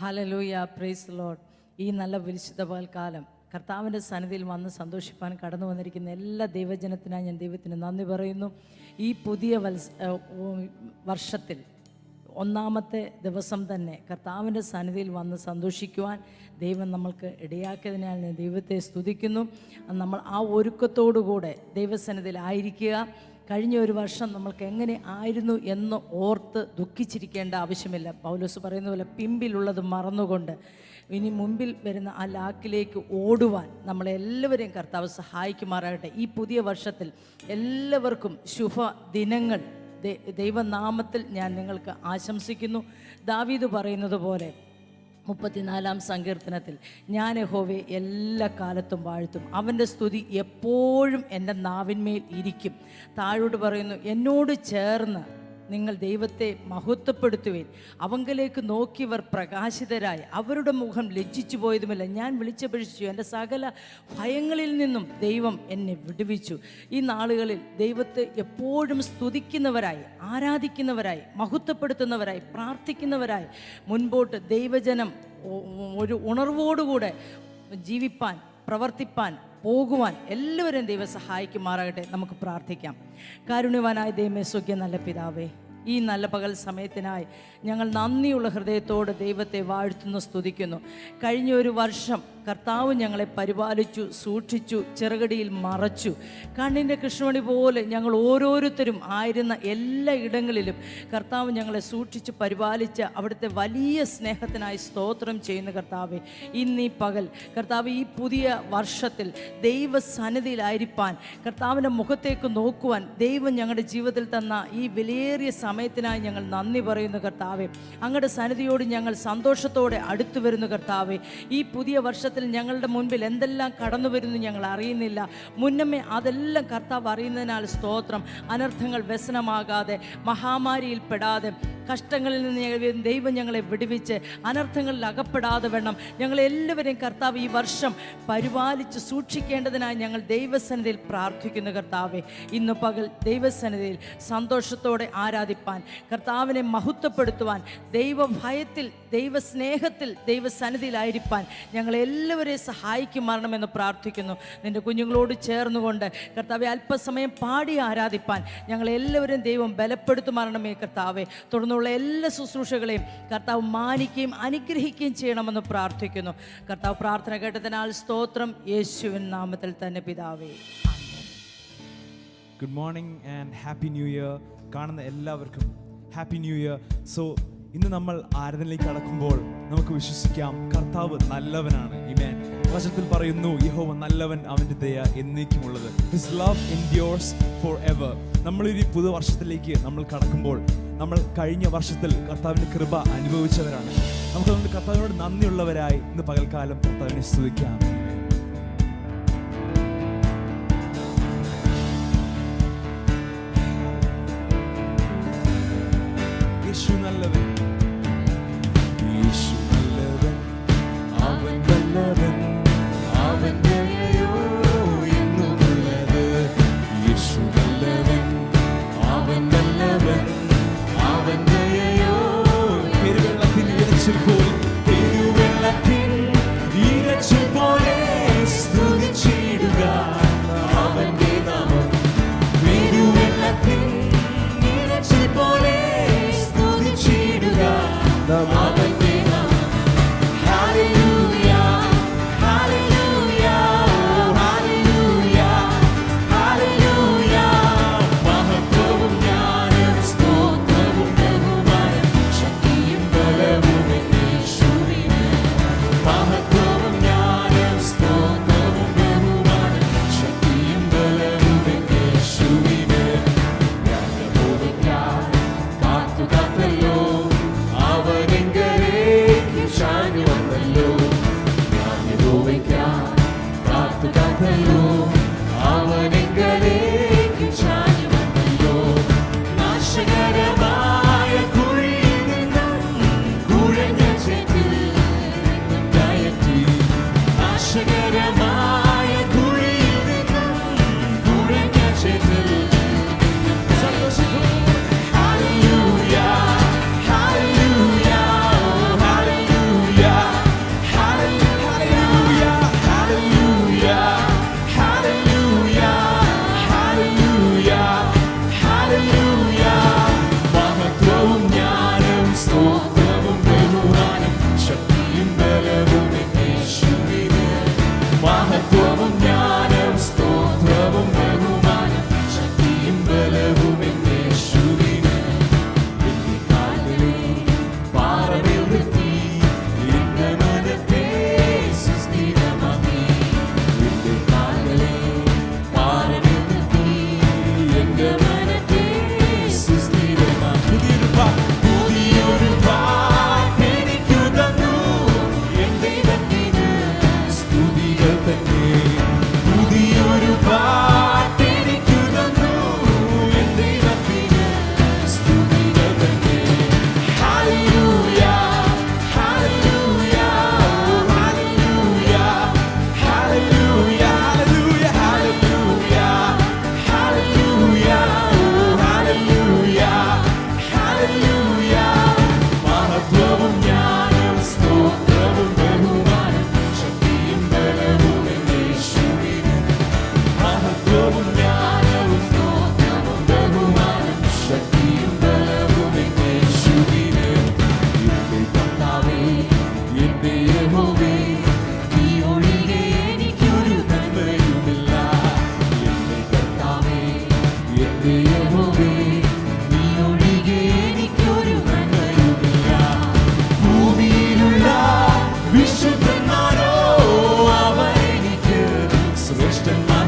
Hallelujah, praise Lord. ഈ നല്ല വിശുദ്ധ പകൽക്കാലം കർത്താവിൻ്റെ സന്നിധിയിൽ വന്ന് സന്തോഷിപ്പാൻ കടന്നു വന്നിരിക്കുന്ന എല്ലാ ദൈവജനത്തിനായി ഞാൻ ദൈവത്തിന് നന്ദി പറയുന്നു. ഈ പുതിയ വർഷത്തിൽ ഒന്നാമത്തെ ദിവസം തന്നെ കർത്താവിൻ്റെ സന്നിധിയിൽ വന്ന് സന്തോഷിക്കുവാൻ ദൈവം നമ്മൾക്ക് ഇടയാക്കിയതിനാൽ ഞാൻ ദൈവത്തെ സ്തുതിക്കുന്നു. നമ്മൾ ആ ഒരുക്കത്തോടുകൂടെ ദൈവസന്നിധിയിൽ ആയിരിക്കുക. കഴിഞ്ഞ ഒരു വർഷം നമ്മൾക്ക് എങ്ങനെ ആയിരുന്നു എന്ന് ഓർത്ത് ദുഃഖിച്ചിരിക്കേണ്ട ആവശ്യമില്ല. പൗലോസ് പറയുന്ന പോലെ പിമ്പിലുള്ളത് മറന്നുകൊണ്ട് ഇനി മുമ്പിൽ വരുന്ന ആ ലാക്കിലേക്ക് ഓടുവാൻ നമ്മളെല്ലാവരെയും കർത്താവ് സഹായിക്കുമാറാകട്ടെ. ഈ പുതിയ വർഷത്തിൽ എല്ലാവർക്കും ശുഭദിനങ്ങൾ ദൈവനാമത്തിൽ ഞാൻ നിങ്ങൾക്ക് ആശംസിക്കുന്നു. ദാവീദ് പറയുന്നത് പോലെ 34 സങ്കീർത്തനത്തിൽ ഞാൻ യഹോവയെ എല്ലാ കാലത്തും വാഴ്ത്തും, അവൻ്റെ സ്തുതി എപ്പോഴും എൻ്റെ നാവിന്മേൽ ഇരിക്കും. താഴോട്ട് പറയുന്നു, എന്നോട് ചേർന്ന് നിങ്ങൾ ദൈവത്തെ മഹത്വപ്പെടുത്തുവേൻ, അവങ്കലേക്ക് നോക്കിയവർ പ്രകാശിതരായി, അവരുടെ മുഖം ലജ്ജിച്ചു പോയതുമില്ല. ഞാൻ വിളിച്ചപേക്ഷിച്ചു, എൻ്റെ സകല ഭയങ്ങളിൽ നിന്നും ദൈവം എന്നെ വിടുവിച്ചു. ഈ നാളുകളിൽ ദൈവത്തെ എപ്പോഴും സ്തുതിക്കുന്നവരായി, ആരാധിക്കുന്നവരായി, മഹത്വപ്പെടുത്തുന്നവരായി, പ്രാർത്ഥിക്കുന്നവരായി മുൻപോട്ട് ദൈവജനം ഒരു ഉണർവോടുകൂടെ ജീവിപ്പാൻ, പ്രവർത്തിപ്പാൻ, പോകുവാൻ എല്ലാവരും ദൈവം സഹായിക്കുമാറാകട്ടെ. നമുക്ക് പ്രാർത്ഥിക്കാം. കാരുണ്യവാനായ ദൈവമേ, സ്വർഗ്ഗീയ നല്ല പിതാവേ, ഈ നല്ല പകൽ സമയത്തിനായി ഞങ്ങൾ നന്ദിയുള്ള ഹൃദയത്തോടെ ദൈവത്തെ വാഴ്ത്തുന്നു, സ്തുതിക്കുന്നു. കഴിഞ്ഞ ഒരു വർഷം കർത്താവ് ഞങ്ങളെ പരിപാലിച്ചു, സൂക്ഷിച്ചു, ചിറകടിയിൽ മറച്ചു. കണ്ണിൻ്റെ കൃഷ്ണമണി പോലെ ഞങ്ങൾ ഓരോരുത്തരും ആയിരുന്ന എല്ലാ ഇടങ്ങളിലും കർത്താവ് ഞങ്ങളെ സൂക്ഷിച്ച് പരിപാലിച്ച് അവിടുത്തെ വലിയ സ്നേഹത്തിനായി സ്തോത്രം ചെയ്യുന്ന കർത്താവെ, ഇന്നീ പകൽ കർത്താവ് ഈ പുതിയ വർഷത്തിൽ ദൈവസന്നിധിയിലായിരിക്കാൻ, കർത്താവിൻ്റെ മുഖത്തേക്ക് നോക്കുവാൻ ദൈവം ഞങ്ങളുടെ ജീവിതത്തിൽ തന്ന ഈ വിലയേറിയ സമയത്തിനായി ഞങ്ങൾ നന്ദി പറയുന്നു കർത്താവെ. അങ്ങയുടെ സന്നിധിയോട് ഞങ്ങൾ സന്തോഷത്തോടെ അടുത്തു വരുന്നു കർത്താവെ. ഈ പുതിയ വർഷത്തിൽ ഞങ്ങളുടെ മുൻപിൽ എന്തെല്ലാം കടന്നു വരുന്നു ഞങ്ങൾ അറിയുന്നില്ല. മുന്നമേ അതെല്ലാം കർത്താവ് അറിയുന്നതിനാൽ സ്തോത്രം. അനർത്ഥങ്ങൾ വ്യസനമാകാതെ, മഹാമാരിയിൽ പെടാതെ, കഷ്ടങ്ങളിൽ നിന്ന് ദൈവം ഞങ്ങളെ വിടുവിച്ച് അനർത്ഥങ്ങളിൽ അകപ്പെടാതെ വേണം ഞങ്ങളെല്ലാവരെയും കർത്താവ് ഈ വർഷം പരിപാലിച്ച് സൂക്ഷിക്കേണ്ടതിനായി ഞങ്ങൾ ദൈവസന്നിധിയിൽ പ്രാർത്ഥിക്കുന്നു കർത്താവെ. ഇന്ന് പകൽ ദൈവസന്നിധിയിൽ സന്തോഷത്തോടെ ആരാധിപ്പാൻ, കർത്താവിനെ മഹത്വപ്പെടുത്തുവാൻ, ദൈവഭയത്തിൽ, ദൈവസ്നേഹത്തിൽ, ദൈവസന്നിധിയിലായിരിക്കാൻ ഞങ്ങളെല്ലാവരെയും സഹായിക്കുമാറണമെന്ന് പ്രാർത്ഥിക്കുന്നു. നിൻ്റെ കുഞ്ഞുങ്ങളോട് ചേർന്നുകൊണ്ട് കർത്താവെ അല്പസമയം പാടി ആരാധിപ്പാൻ ഞങ്ങളെല്ലാവരും ദൈവം ബലപ്പെടുത്തുമാറണമേ കർത്താവെ. തുടർന്നുള്ള എല്ലാ ശുശ്രൂഷകളെയും കർത്താവ് മാനിക്കുകയും അനുഗ്രഹിക്കുകയും ചെയ്യണമെന്ന് പ്രാർത്ഥിക്കുന്നു. കർത്താവ് പ്രാർത്ഥന കേട്ടതിനാൽ സ്തോത്രം, യേശുവിൻ നാമത്തിൽ തന്നെ പിതാവേ. Good morning and happy new year. കാണുന്ന എല്ലാവർക്കും ഹാപ്പി ന്യൂ ഇയർ. സോ ഇന്ന് നമ്മൾ ആരാധനയിലേക്ക് കടക്കുമ്പോൾ നമുക്ക് വിശ്വസിക്കാം, കർത്താവ് നല്ലവനാണ്. ആമേൻ. വചനത്തിൽ പറയുന്നു, യഹോവ നല്ലവൻ, അവൻ്റെ ദയ എന്നേക്കുമുള്ളത്. His love endures forever. നമ്മളൊരു പുതു വർഷത്തിലേക്ക് നമ്മൾ കടക്കുമ്പോൾ നമ്മൾ കഴിഞ്ഞ വർഷത്തിൽ കർത്താവിൻ്റെ കൃപ അനുഭവിച്ചവരാണ്. നമുക്കതുകൊണ്ട് കർത്താവിനോട് നന്ദിയുള്ളവരായി ഇന്ന് പകൽക്കാലം കർത്താവിനെ സ്തുതിക്കാം. യേശു നല്ലവൻ, യേശു നല്ലവൻ, അവൻ നല്ലവൻ, അവൻ ദയയോ എന്നുമുള്ളത്. യേശു നല്ലവൻ, അവൻ നല്ലവൻ, അവൻ ദയയോ. പെരുവെള്ളത്തിൽ ഇരച്ചിൽ പോലെ, പെരുവെള്ളത്തിൽ ഇരച്ചിൽ പോലെ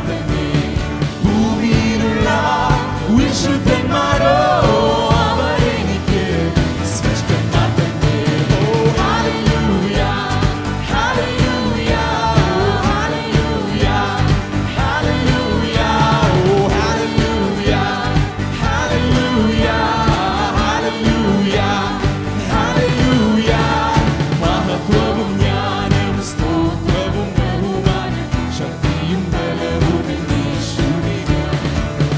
തന്നെ ഭൂമിയിലുള്ള വിശുദ്ധന്മാരോ അവരെനിക്ക് ശ്രേഷ്ഠന്മാർ തന്നെ. ഓ ഹല്ലേലൂയ ഹല്ലേലൂയ ഹല്ലേലൂയ ഹല്ലേലൂയ ഓ ഹല്ലേലൂയ ഹല്ലേലൂയ ഹല്ലേലൂയ ഹല്ലേലൂയ മഹത്വവും ജ്ഞാനവും സ്തോത്രവും ബഹുമാനം ശക്തിയും ബലവും യേശുവിന്.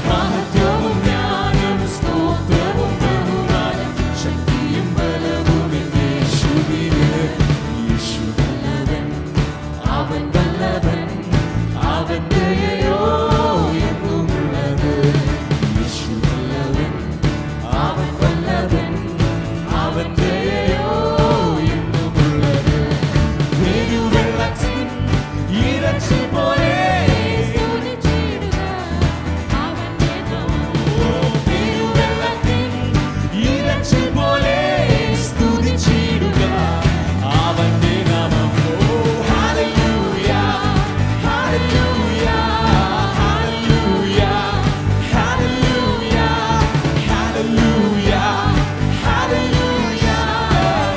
മഹത്വവും ജ്ഞാനവും സ്തോത്രവും ബഹുമാനം ശക്തിയും ബലവും യേശുവിന്. യേശു നല്ലവൻ, അവൻ വല്ലവൻ, അവൻ ദയയോ എന്നുമുള്ളത്. യേശു നല്ലവൻ, അവൻ വല്ലവൻ, അവൻ ദയയോ എന്നുമുള്ളത്. തിരുവെള്ളത്തിൻ ഇരച്ചിൽ പോലെ തിരുവെള്ളത്തിൻ ഇരച്ചിൽ പോലെ സ്തുതിച്ചിടുക അവന്റെ നാമം. ഓ ഹല്ലേലൂയ ഹല്ലേലൂയ ഹല്ലേലൂയ ഹല്ലേലൂയ ഹല്ലേലൂയ ഹല്ലേലൂയ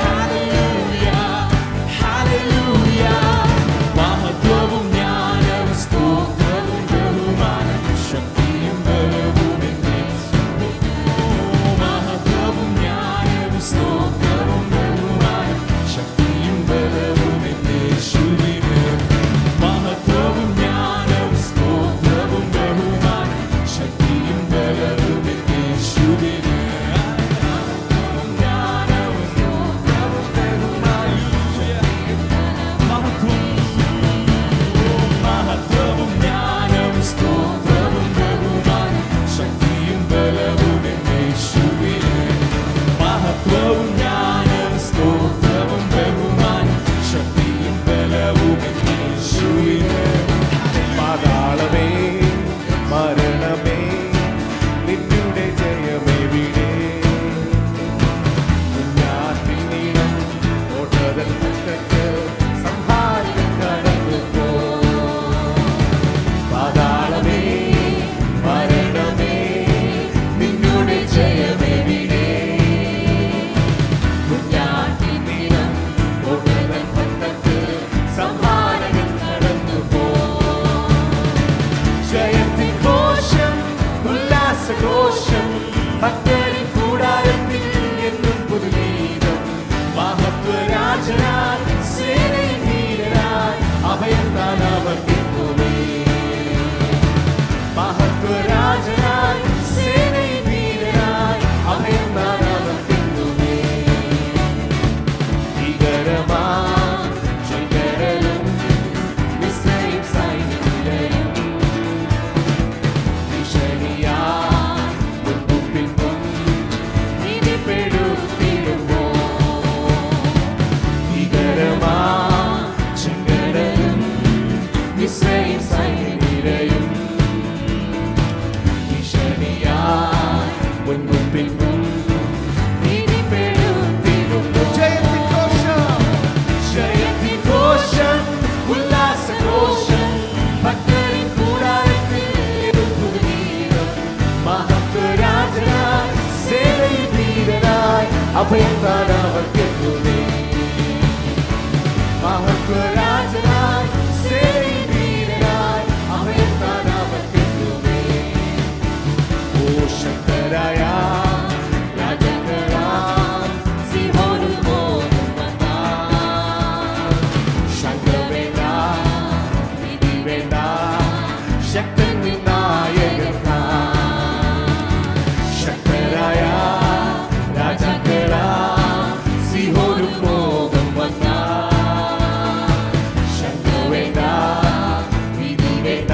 ഹല്ലേലൂയ ഹല്ലേലൂയ മഹത്വവും ജ്ഞാനവും സ്തോത്രവും ബഹുമാനം ശക്തിയും ബലവും യേശുവിന്. മഹത്വവും ജ്ഞാനവും സ്തോത്രവും ബഹുമാനം ശക്തിയും ബലവും യേശുവിന്. മഹത്വവും ജ്ഞാനവും സ്തോത്രവും ബഹുമാനം ശക്തിയും ബലവും യേശുവിന്. ജ്ഞാനവും സ്തോത്രവും ബഹുമാനം മഹത്വവും ജ്ഞാനവും സ്തോത്രവും ബഹുമാനം ശക്തിയും ബലവും യേശുവിന്. മഹത്വവും ജ്ഞാനവും സ്തോത്രവും ബഹുമാനം ശക്തിയും ബലവും യേശുവിന്. പാതാളമേ മരണമേ നിന്നുടെ ജയമെവിടെ? ഞാൻ പിന്നീടും ഓട്ടതൻ മുറ്റത്ത് സംഹാരം കടന്നുപോ. പാതാളമേ മരണമേ നിന്നുടെ ജയമെവിടെ? ഞാൻ പിന്നീടും ഓട്ടതൻ മുറ്റത്ത് സംഹാരം കടന്നുപോ. ജയത്തിൻ ഘോഷം ഉല്ലാസഘോഷം ഭക്തരിൻ കൂടാരത്തിൽ എന്നും പുതുഗീതം. മഹത്വരാജനായി സേനയിൽ വീരനായി അഭയം താൻ അവർക്കെന്നുമേ. മഹത്വരാജനായി സേനയിൽ വീരനായി അഭയം താൻ അവർക്കെന്നുമേ. ഭീകരമാ ചെങ്കടലും മിസ്രയീം സൈന്യനിരയും ഭീഷണിയായി മുൻപും പിൻപും ഭീതിപ്പെടുത്തിടുമ്പോൾ. ഭീകരമാ ചെങ്കടലും മിസ്രയീം സൈന്യനിരയും ഭീഷണിയായി മുൻപും പിൻപും ഭീതിപ്പെടുത്തിടുമ്പോൾ. ജയത്തിൻ ഘോഷം ജയത്തിൻ ഘോഷം ഉല്ലാസഘോഷം ഭക്തരിൻ കൂടാരത്തിൽ എന്നും പുതുഗീതം. മഹത്വരാജനായി സേനയിൽ വീരനായി അഭയം താൻ അവർക്കെന്നുമേ. മഹത്വരാജനായി സേനയിൽ വീരനായി അഭയം താൻ അവർക്കെന്നുമേ. ഓ ശക്തരായ രാജാക്കളാം സിഹോനും മോനും വന്നാൽ. ശങ്ക വേണ്ട വിധി വേണ്ട ശക്തൻ നായകർക്കായി. ശക്തരായ രാജാക്കളാം സിഹോനും മോനും വന്നാൽ. ശങ്ക വേണ്ട വിധി വേണ്ട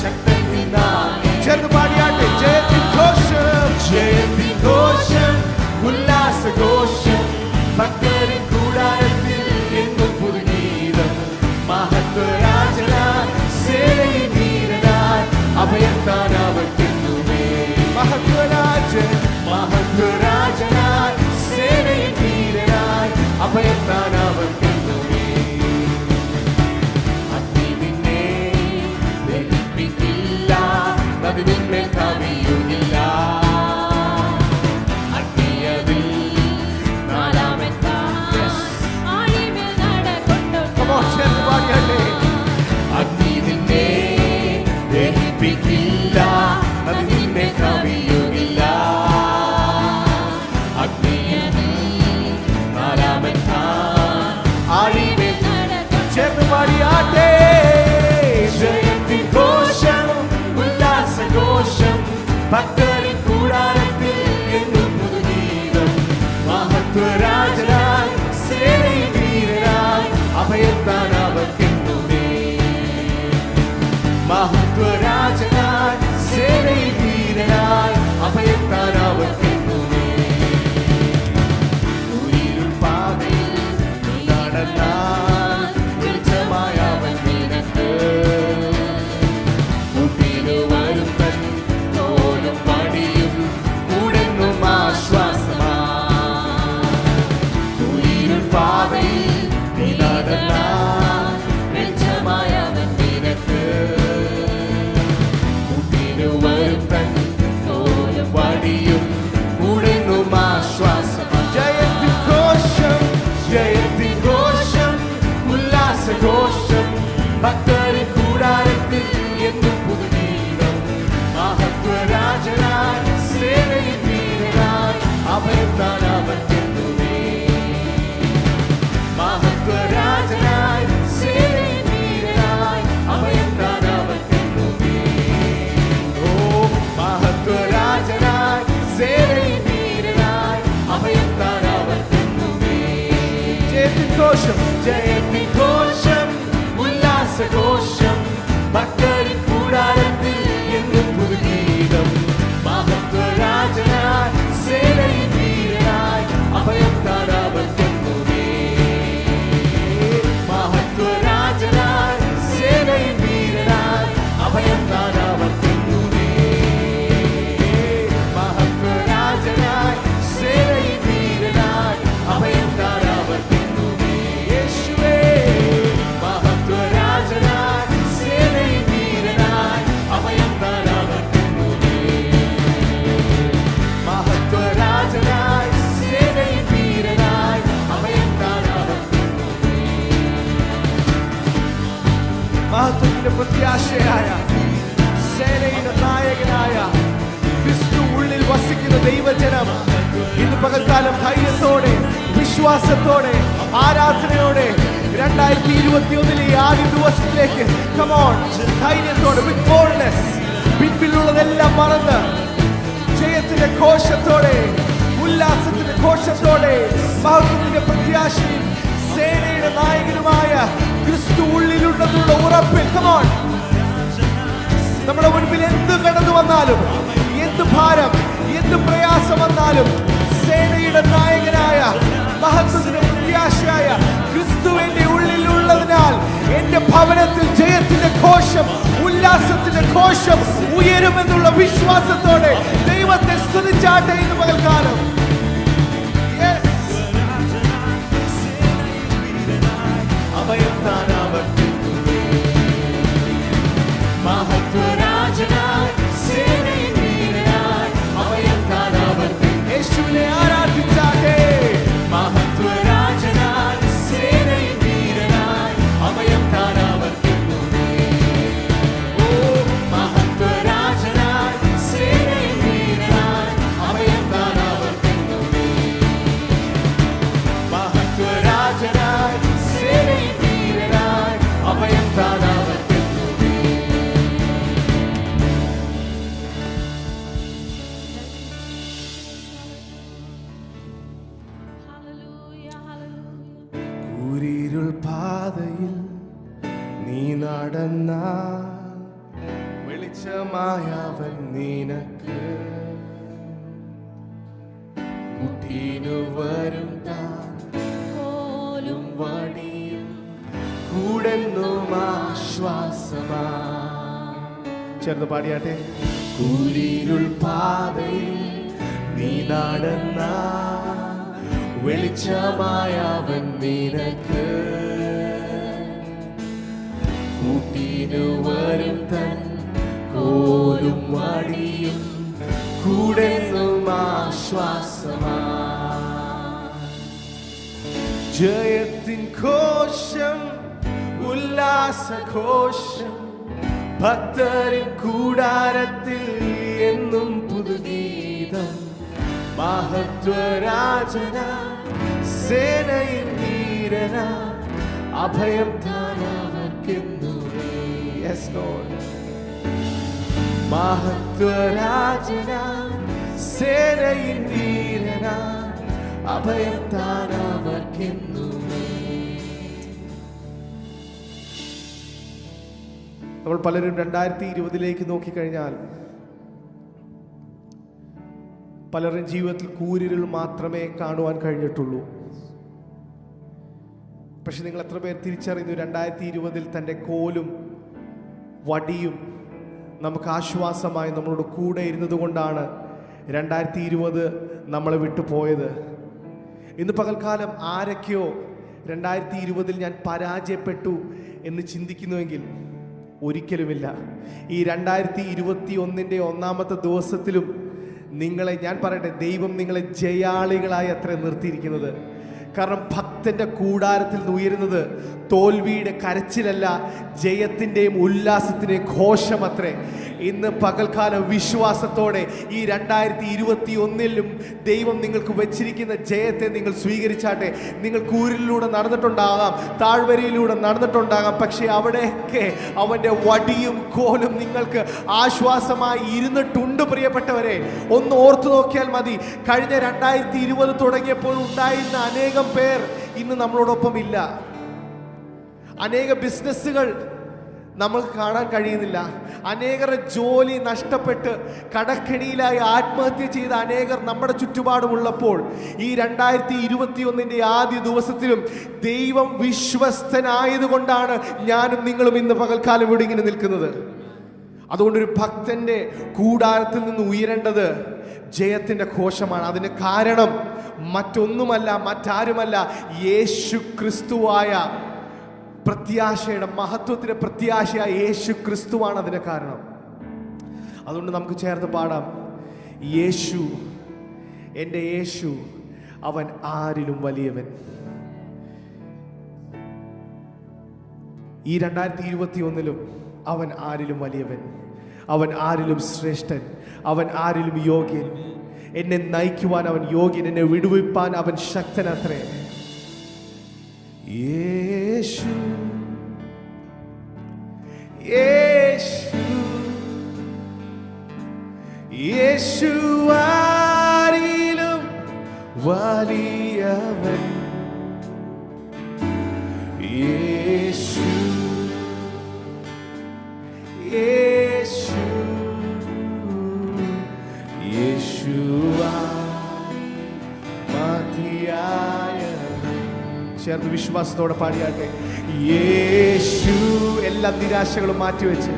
ശക്തൻ ചേർന്ന് പാടിയാട്ടെ. ജയത്തിൻ ഘോഷം ജയത്തിൻ ഘോഷം ഉല്ലാസഘോഷം ഭക്തരിൻ കൂടാരത്തിൽ എന്നും പുതുഗീതം. മഹത്വരാജനായി സേനയിൽ വീരനായി അഭയം താൻ അവർക്കെന്നുമേ. മഹത്വരാജൻ മഹത്വരാജനായി സേനയിൽ വീരനായി അഭയം താൻ അവർക്കെന്നുമേ. അഗ്നി നിന്നെ ഭക്തരിൻ കൂടാരത്തിൽ എന്നും പുതുഗീതം. മഹത്വരാജനായി സേനയിൽ വീരനായി അഭയത്താൻ അവർക്കെന്നുമേ. മഹത്വരാജനായി സേനയിൽ വീരനായി അഭയത്താൻ അവർക്കെന്നുമേ. ഉയരും പാതയിൽ നടന്നാൽ വെളിച്ചമായ അവൻ നിനക്ക്. മുമ്പില് വരും തൻ തോലും പടിയും കൂടെന്നും ആശ്വാസമാ. ഉയരും പാതയിൽ നടന്നാൽ വെളിച്ചമായ അവൻ നിനക്ക്. മുമ്പില് വരും തൻ തോലും പടിയും കൂടെന്നും ആശ്വാസമാ. ജയത്തിൻ ഘോഷം, ജയത്തിൻ ഘോഷം, ഉല്ലാസഘോഷം, ഭക്തരിൻ കൂടാരത്തിൽ എന്നും പുതുഗീതം. മഹത്വരാജനായി സേനയിൽ വീരനായി അഭയത്താൻ അവർക്കെന്നുമേ. മഹത്വരാജനായി സേനയിൽ വീരനായി അഭയത്താൻ അവർക്കെന്നുമേ. ഓ മഹത്വരാജനായി സേനയിൽ വീരനായി അഭയത്താൻ അവർക്കെന്നുമേ. ജയത്തിൻ ഘോഷം, ജയത്തിൻ ഘോഷം, ഉല്ലാസഘോഷം, ഭക്തരിൻ കൂടാരത്തിൽ എന്നും പുതുഗീതം. മഹത്വരാജനായി സേനയിൽ വീരനായി അഭയത്താൻ അവർക്കെന്നുമേ. മഹത്വരാജനായി സേനയിൽ വീരനായി അഭയത്താൻ അവർക്കെന്നുമേ. മഹത്വരാജനായി സേനയിൽ വീരനായി അഭയത്താൻ അവർക്കെന്നുമേ. യേശുവേ മഹത്വരാജനായി സേനയിൽ വീരനായി അഭയത്താൻ അവർക്കെന്നുമേ. മഹത്വരാജനായി സേനയിൽ വീരനായി അഭയത്താൻ അവർക്കെന്നുമേ. മഹത്വത്തിന്റെ പ്രത്യാശയായ സേനയുടെ നായകനായ ക്രിസ്തു ഉള്ളിൽ വസിക്കുന്ന ദൈവജനം ഇന്ന് പകൽക്കാലം ധൈര്യത്തോടെ, വിശ്വാസത്തോടെ, ആരാധനയോടെ 2021 ആദ്യ ദിവസത്തിലേക്ക് കമോൺ ധൈര്യത്തോടെ വിത്ത് ബോൾഡ്നെസ് പിൻപിലുള്ളതെല്ലാം മറന്ന് ജയത്തിന്റെ ഘോഷത്തോടെ, ഉല്ലാസത്തിന്റെ ഘോഷത്തോടെ, മഹത്വത്തിന്റെ പ്രത്യാശയും സേനയുടെ നായകനുമായ ക്രിസ്തു ഉള്ളിലുണ്ടെന്നുള്ള ഉറപ്പിൽ കമോൺ നമ്മുടെ മുൻപിൽ എന്ത് കടന്നു വന്നാലും, എന്ത് ഭാരം, എന്ത് പ്രയാസം വന്നാലും സേനയുടെ നായകനായ മഹത്വത്തിന്റെ പ്രത്യാശയായ ക്രിസ്തു എന്റെ ഉള്ളിലുള്ളതിനാൽ എന്റെ ഭവനത്തിൽ ജയത്തിന്റെ ഘോഷം, ഉല്ലാസത്തിന്റെ ഘോഷം ഉയരുമെന്നുള്ള വിശ്വാസത്തോടെ ദൈവത്തെ സ്തുതിച്ചാട്ടെ ഇന്ന് പകൽക്കാലം. അഭയത്താൻ അവർക്കെന്നുമേ. മഹത്വരാജനായി സേനയിൽ വീരനായി അഭയത്താൻ അവർക്കെന്നുമേ. യേശുവിനെ ആരാധിച്ചാട്ടെ. മഹത്വരാജനായി സേനയിൽ വീരനായി അഭയത്താൻ അവർക്കെന്നുമേ. ഓ മഹത്വരാജനായി സേനയിൽ വീരനായി അഭയത്താൻ അവർക്കെന്നുമേ. മഹത്വരാജനായി സേനയിൽ വീരനായി അഭയത്താൻ അവർക്കെന്നുമേ. ൂരിരുൾ പാതയിൽ നീ നടന്ന വെളിച്ചമായവൻ നിനക്ക്. മുട്ടിനു വരും താൻ കോലും വടിയും കൂടെന്നും ആശ്വാസമാ. ചേർന്ന് പാടിയാട്ടെ. കൂരിരുൾ പാതയിൽ നീ നടന്ന വെളിച്ചമായവൻ നിനക്ക്. കൂട്ടിനു വരും തൻ കോലും വടിയും കൂടെന്നും ആശ്വാസമാ. ജയത്തിൻ ഘോഷം, ഉല്ലാസഘോഷം, ഭക്തരിൻ കൂടാരത്തിൽ എന്നും പുതുഗീതം. മഹത്വരാജനായി സേനയിൽ വീരനായി അഭയം താൻ അവർക്കെന്നുമേ. Yes, Lord. മഹത്വരാജനാം സേനയിൻ വീരനാം അഭയം താൻ അവർക്കെന്നുമേ. നമ്മൾ പലരും 2020 നോക്കിക്കഴിഞ്ഞാൽ പലരും ജീവിതത്തിൽ കൂരിരുൾ മാത്രമേ കാണുവാൻ കഴിഞ്ഞിട്ടുള്ളൂ. പക്ഷെ നിങ്ങൾ എത്ര പേർ തിരിച്ചറിയുന്നു 2020 തൻ്റെ കോലും വടിയും നമുക്ക് ആശ്വാസമായി നമ്മളോട് കൂടെ ഇരുന്നത് കൊണ്ടാണ് 2020 നമ്മളെ വിട്ടു പോയത്. ഇന്ന് പകൽക്കാലം ആരൊക്കെയോ 2020 ഞാൻ പരാജയപ്പെട്ടു എന്ന് ചിന്തിക്കുന്നുവെങ്കിൽ ഒരിക്കലുമില്ല. ഈ 2021 ഒന്നാമത്തെ ദിവസത്തിലും നിങ്ങളെ ഞാൻ പറയട്ടെ, ദൈവം നിങ്ങളെ ജയാളികളായി അത്ര നിർത്തിയിരിക്കുന്നത്. കാരണം ഭക്തന്റെ കൂടാരത്തിൽ നിന്ന് ഉയരുന്നത് തോൽവിയുടെ കരച്ചിലല്ല, ജയത്തിൻ്റെയും ഉല്ലാസത്തിൻ്റെയും ഘോഷമത്രേ. ഇന്ന് പകൽക്കാലം വിശ്വാസത്തോടെ ഈ 2021 ദൈവം നിങ്ങൾക്ക് വെച്ചിരിക്കുന്ന ജയത്തെ നിങ്ങൾ സ്വീകരിച്ചാട്ടെ. നിങ്ങൾ കൂരിലൂടെ നടന്നിട്ടുണ്ടാകാം, താഴ്വരയിലൂടെ നടന്നിട്ടുണ്ടാകാം, പക്ഷേ അവിടെയൊക്കെ അവൻ്റെ വടിയും കോലും നിങ്ങൾക്ക് ആശ്വാസമായി ഇരുന്നിട്ടുണ്ട്. പ്രിയപ്പെട്ടവരെ, ഒന്ന് ഓർത്തു നോക്കിയാൽ മതി. കഴിഞ്ഞ 2020 തുടങ്ങിയപ്പോൾ ഉണ്ടായിരുന്ന അനേകം പേർ ഇന്ന് നമ്മളോടൊപ്പം ഇല്ല. അനേക ബിസിനസ്സുകൾ നമ്മൾക്ക് കാണാൻ കഴിയുന്നില്ല. അനേകർ ജോലി നഷ്ടപ്പെട്ട് കടക്കെണിയിലായി ആത്മഹത്യ ചെയ്ത അനേകർ നമ്മുടെ ചുറ്റുപാടുമുള്ളപ്പോൾ ഈ 2021 ആദ്യ ദിവസത്തിലും ദൈവം വിശ്വസ്തനായതുകൊണ്ടാണ് ഞാനും നിങ്ങളും ഇന്ന് പകൽക്കാലം ഇവിടെ ഇങ്ങനെ നിൽക്കുന്നത്. അതുകൊണ്ടൊരു ഭക്തന്റെ കൂടാരത്തിൽ നിന്ന് ഉയരേണ്ടത് ജയത്തിന്റെ ഘോഷമാണ്. അതിന് കാരണം മറ്റൊന്നുമല്ല, മറ്റാരുമല്ല, യേശു ക്രിസ്തുവായ പ്രത്യാശയുടെ മഹത്വത്തിന്റെ പ്രത്യാശയായ യേശു ക്രിസ്തുവാണ് അതിന് കാരണം. അതുകൊണ്ട് നമുക്ക് ചേർത്ത് പാടാം, യേശു, എൻ്റെ യേശു, അവൻ ആരിലും വലിയവൻ. ഈ 2021 അവൻ ആരിലും വലിയവൻ, അവൻ ആരിലും ശ്രേഷ്ഠൻ, അവൻ ആരിലും യോഗ്യൻ. എന്നെ നയിക്കുവാൻ അവൻ യോഗ്യൻ, എന്നെ വിടുവിപ്പാൻ അവൻ ശക്തനത്രേ. യേശു, യേശു, യേശു ആരിലും വലിയവൻ. യേശു, യേശു, യേശുവാ മതിയായവൻ. ചേർന്ന് വിശ്വാസത്തോടെ പാടിയാട്ടെ. യേശു, എല്ലാ നിരാശകളും മാറ്റിവെച്ച്,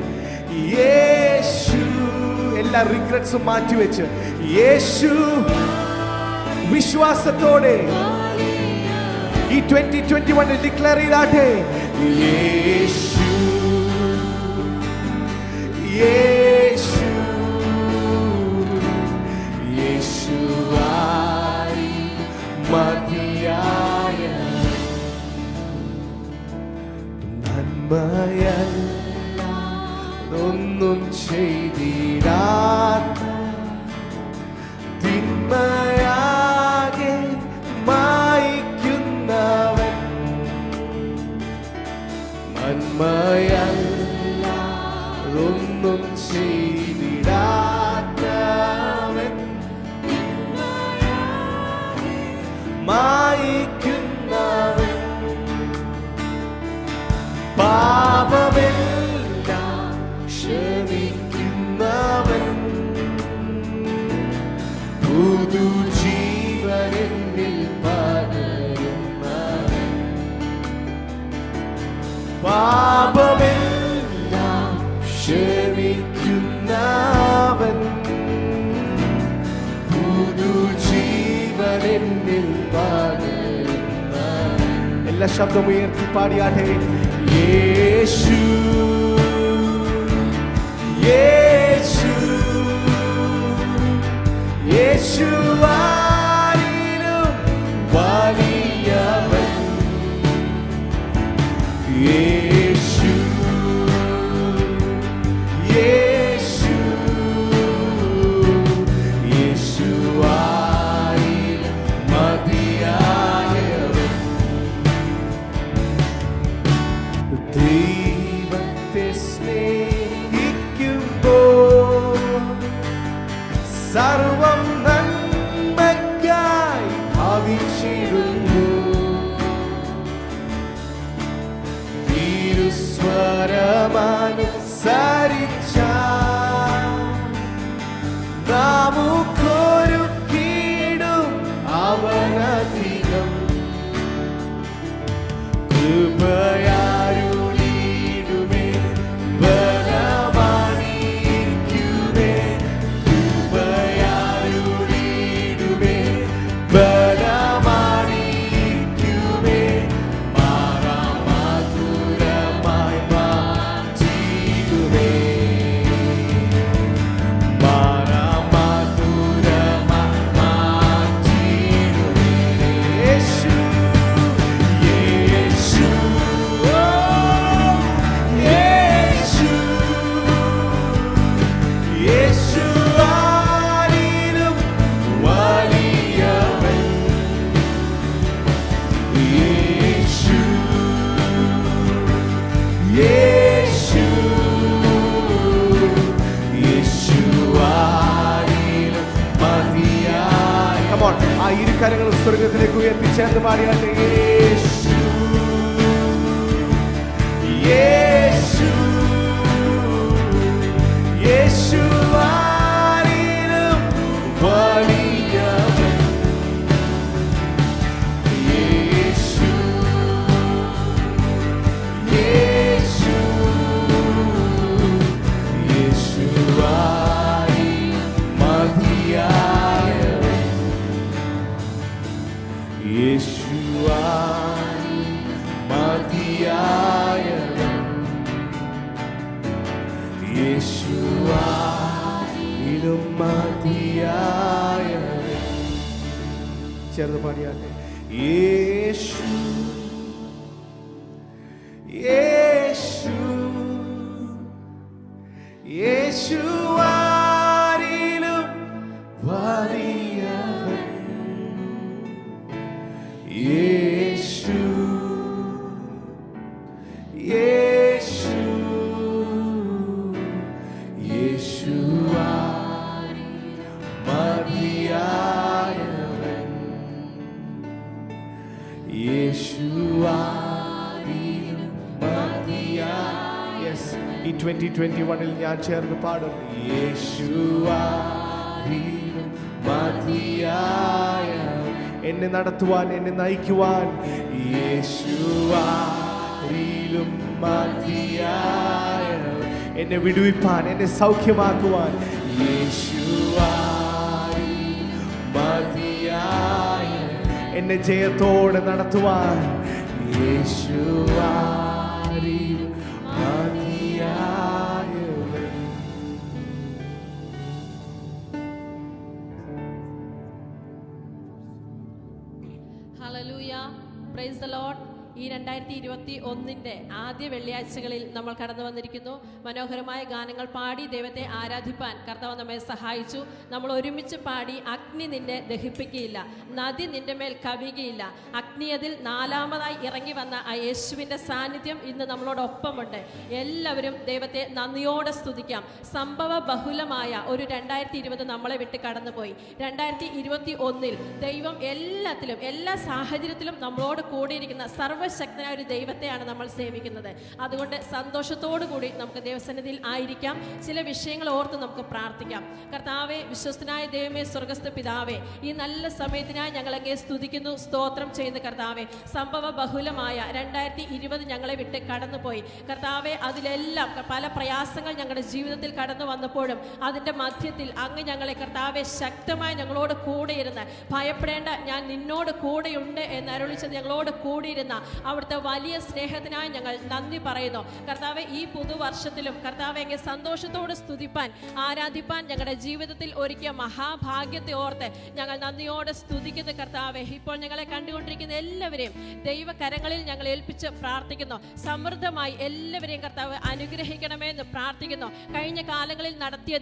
യേശു എല്ലാ റിഗ്രറ്റ്സും മാറ്റിവെച്ച്, യേശു വിശ്വാസത്തോടെ ഈ 2021 ഡിക്ലെയർ ചെയ്താട്ടെ. യേശു, യേശു, യേശുവായി മതിയായ നന്മയൊന്നും ചെയ്തിടാത്ത തിന്മയാകെ മായ്ക്കുന്നവൻ, നന്മയൊന്നും ചെയ്തിടാത്തവൻ, മായ്ക്കുന്നവൻ, പാപമെല്ലാം ക്ഷമിക്കുന്നവൻ, പുതുജീവനിൽ പകരുന്നവൻ, പാപമെല്ലാം ക്ഷമിക്കുന്നവൻ, പുതുജീവനിൽ പകരുന്നവൻ. എല്ലാ ശബ്ദം ഉയർത്തി പാടിയാട്ടെ. യേശു, യേശു, യേശു ആരിലും വലിയവൻ. യേശു, യേശു, യേശു ആരിലും മതിയായവൻ. ദൈവത്തെ സ്നേഹിക്കുമ്പോൾ സർവം നന്മയ്ക്കായി ഭാവിച്ചിടുന്നു. തിരുസ്വരമനുസരിച്ച നമുക്കൊരു കീടും അവനധികം കൃപയാരുളിടുമേ ബലമാണിക്കുമേ കൃപയാരുളിടുമേ ബലമാണിക്കുമേ മാറാമധുരമായി മാറ്റിടുമേ മാറാമധുരമായി മാറ്റിടുമേ യേശു യേശു യേശു യേശു ആരിലും വലിയവൻ യേശു യേശു യേശു ആരിലും മതിയായ Come on, ആ ഇരു കരങ്ങളും സ്വർഗത്തിലേക്ക് ഉയർത്തി ചേർന്ന് പാടിയാട്ടെ യേശു യേശു യേശു ആരിലും വലിയവൻ യേശു യേശു യേശു ആരിലും മതിയായവൻ യേശു ആരിലും മതിയായവൻ യേശു ആരിലും മതിയായവൻ ചേർന്ന് പാടിയാട്ടെ യേശു യേശു യേശു ആരിലും വലിയവൻ യേശു യേശു യേശു ആരിലും മതിയായവൻ യേശു ആരിലും മതിയായ ഈ 2021 ഞാൻ ചേർന്ന് പാടും യേശു ആരിലും മതിയായ എന്നെ നടത്തുവാൻ എന്നെ നയിക്കുവാൻ യേശു ആരിലും മതിയായ എന്നെ വിടുവിപ്പാൻ എന്നെ സൗഖ്യമാക്കുവാൻ യേശു ആരിലും മതിയായ എന്നെ ജയത്തോടെ നടത്തുവാൻ യേശു ആരിലും മതിയായവൻ ഹല്ലേലൂയ, പ്രൈസ് ദി ലോർഡ്. ഈ 2021 ആദ്യ വെള്ളിയാഴ്ചകളിൽ നമ്മൾ കടന്നു വന്നിരിക്കുന്നു. മനോഹരമായ ഗാനങ്ങൾ പാടി ദൈവത്തെ ആരാധിപ്പാൻ കർത്താവ് നമ്മെ സഹായിച്ചു. നമ്മൾ ഒരുമിച്ച് പാടി അഗ്നി നിന്നെ ദഹിപ്പിക്കുകയില്ല, നദി നിന്റെ മേൽ കവിയുകയില്ല. അഗ്നി അതിൽ നാലാമതായി ഇറങ്ങി വന്ന ആ യേശുവിൻ്റെ സാന്നിധ്യം ഇന്ന് നമ്മളോടൊപ്പമുണ്ട്. എല്ലാവരും ദൈവത്തെ നന്ദിയോടെ സ്തുതിക്കാം. സംഭവ ബഹുലമായ ഒരു 2020 നമ്മളെ വിട്ട് കടന്നുപോയി. 2021 ദൈവം എല്ലാത്തിലും എല്ലാ സാഹചര്യത്തിലും നമ്മളോട് കൂടിയിരിക്കുന്ന സർവശക്തനായ ഒരു ദൈവത്തെയാണ് നമ്മൾ സേവിക്കുന്നത്. അതുകൊണ്ട് സന്തോഷത്തോടു കൂടി നമുക്ക് ദൈവസന്നിധിയിൽ ആയിരിക്കാം. ചില വിഷയങ്ങൾ ഓർത്ത് നമുക്ക് പ്രാർത്ഥിക്കാം. കർത്താവെ, വിശ്വസ്തനായ ദൈവമേ, സ്വർഗസ്ഥ പിതാവേ, ഈ നല്ല സമയത്തിനായി ഞങ്ങളങ്ങേ സ്തുതിക്കുന്നു, സ്തോത്രം ചെയ്യുന്ന കർത്താവെ. സംഭവ ബഹുലമായ 2020 ഞങ്ങളെ വിട്ട് കടന്നുപോയി കർത്താവെ. അതിലെല്ലാം പല പ്രയാസങ്ങൾ ഞങ്ങളുടെ ജീവിതത്തിൽ കടന്നു വന്നപ്പോഴും അതിൻ്റെ മധ്യത്തിൽ അങ്ങ് ഞങ്ങളെ കർത്താവെ ശക്തമായി ഞങ്ങളോട് കൂടെയിരുന്ന് ഭയപ്പെടേണ്ട, ഞാൻ നിന്നോട് കൂടെയുണ്ട് എന്ന് അരുളിച്ചത് ഞങ്ങളോട് കൂടിയിരുന്ന അവിടുത്തെ വലിയ സ്നേഹത്തിനായി ഞങ്ങൾ നന്ദി പറയുന്നു കർത്താവെ. ഈ പുതുവർഷത്തിലും കർത്താവെ അങ്ങ് സന്തോഷത്തോടെ സ്തുതിപ്പാൻ ആരാധിപ്പാൻ ഞങ്ങളുടെ ജീവിതത്തിൽ ഒരുക്കിയ മഹാഭാഗ്യത്തെ ഓർത്ത് ഞങ്ങൾ നന്ദിയോടെ സ്തുതിക്കുന്നു കർത്താവെ. ഇപ്പോൾ ഞങ്ങളെ കണ്ടുകൊണ്ടിരിക്കുന്ന എല്ലാവരെയും ദൈവകരങ്ങളിൽ ഞങ്ങൾ ഏൽപ്പിച്ച് പ്രാർത്ഥിക്കുന്നു. സമൃദ്ധമായി എല്ലാവരെയും കർത്താവ് അനുഗ്രഹിക്കണമെന്ന് പ്രാർത്ഥിക്കുന്നു. കഴിഞ്ഞ കാലങ്ങളിൽ നടത്തിയ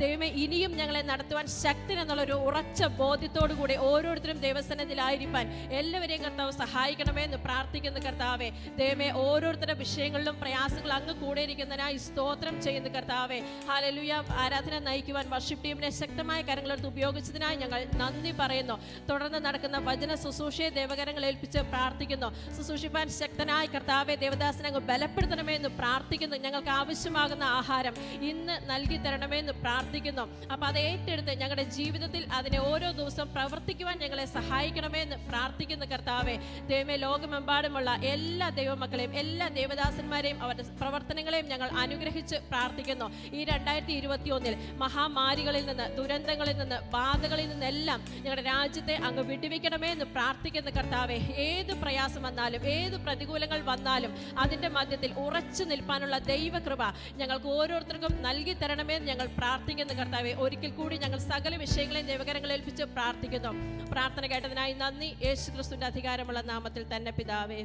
ദൈവമേ ഇനിയും ഞങ്ങളെ നടത്തുവാൻ ശക്തൻ എന്നുള്ളൊരു ഉറച്ച ബോധ്യത്തോടു കൂടി ഓരോരുത്തരും ദൈവസന്നിധിയിലായിരിക്കാൻ എല്ലാവരെയും കർത്താവ് സഹായിക്കണമെന്ന് പ്രാർത്ഥിക്കുന്ന കർത്താവെ. ദൈവമേ, ഓരോരുത്തരുടെ വിഷയങ്ങളിലും പ്രയാസങ്ങൾ അങ്ങ് കൂടെ ഇരിക്കുന്നതിനായി സ്തോത്രം ചെയ്യുന്ന കർത്താവെ. ഹല്ലേലൂയ. ആരാധന നയിക്കുവാൻ വർഷിപ്പ് ടീമിനെ ശക്തമായ കരങ്ങളെടുത്ത് ഉപയോഗിച്ചതിനായി ഞങ്ങൾ നന്ദി പറയുന്നു. തുടർന്ന് നടക്കുന്ന വചന ശുശ്രൂഷയെ ദൈവകരങ്ങൾ ഏൽപ്പിച്ച് പ്രാർത്ഥിക്കുന്നു. ശുശ്രൂഷിപ്പാൻ ശക്തനായ കർത്താവെ, ദേവദാസനെ അങ്ങ് ബലപ്പെടുത്തണമേ എന്ന് പ്രാർത്ഥിക്കുന്നു. ഞങ്ങൾക്ക് ആവശ്യമാകുന്ന ആഹാരം ഇന്ന് നൽകി തരണമേ എന്ന് പ്രാർത്ഥിക്കുന്നു. അപ്പോൾ അത് ഏറ്റെടുത്ത് ഞങ്ങളുടെ ജീവിതത്തിൽ അതിനെ ഓരോ ദിവസവും പ്രവർത്തിക്കുവാൻ ഞങ്ങളെ സഹായിക്കണമേ എന്ന് പ്രാർത്ഥിക്കുന്ന കർത്താവെ. ദൈവമേ, ലോകമെമ്പാടുമുള്ള എല്ലാ ദൈവമക്കളെയും എല്ലാ ദേവദാസന്മാരെയും അവരുടെ പ്രവർത്തനങ്ങളെയും ഞങ്ങൾ അനുഗ്രഹിച്ച് പ്രാർത്ഥിക്കുന്നു. ഈ 2021 മഹാമാരികളിൽ നിന്ന്, ദുരന്തങ്ങളിൽ നിന്ന്, ബാധകളിൽ നിന്നെല്ലാം ഞങ്ങളുടെ രാജ്യത്തെ അങ്ങ് വിടുവിക്കണമേ എന്ന് പ്രാർത്ഥിക്കുന്ന കർത്താവെ. ഏത് പ്രയാസം വന്നാലും ഏത് പ്രതികൂലങ്ങൾ വന്നാലും അതിൻ്റെ മധ്യത്തിൽ ഉറച്ചു നിൽപ്പാനുള്ള ദൈവകൃപ ഞങ്ങൾക്ക് ഓരോരുത്തർക്കും നൽകി തരണമേ എന്ന് ഞങ്ങൾ പ്രാർത്ഥിക്കുന്ന കർത്താവെ. ഒരിക്കൽ കൂടി ഞങ്ങൾ സകല വിഷയങ്ങളെയും ദൈവകരങ്ങളിൽ ഏൽപ്പിച്ച് പ്രാർത്ഥിക്കുന്നു. പ്രാർത്ഥന കേട്ടതിനായി നന്ദി. യേശുക്രിസ്തുവിന്റെ അധികാരമുള്ള നാമത്തിൽ തന്നെ പിതാവേ,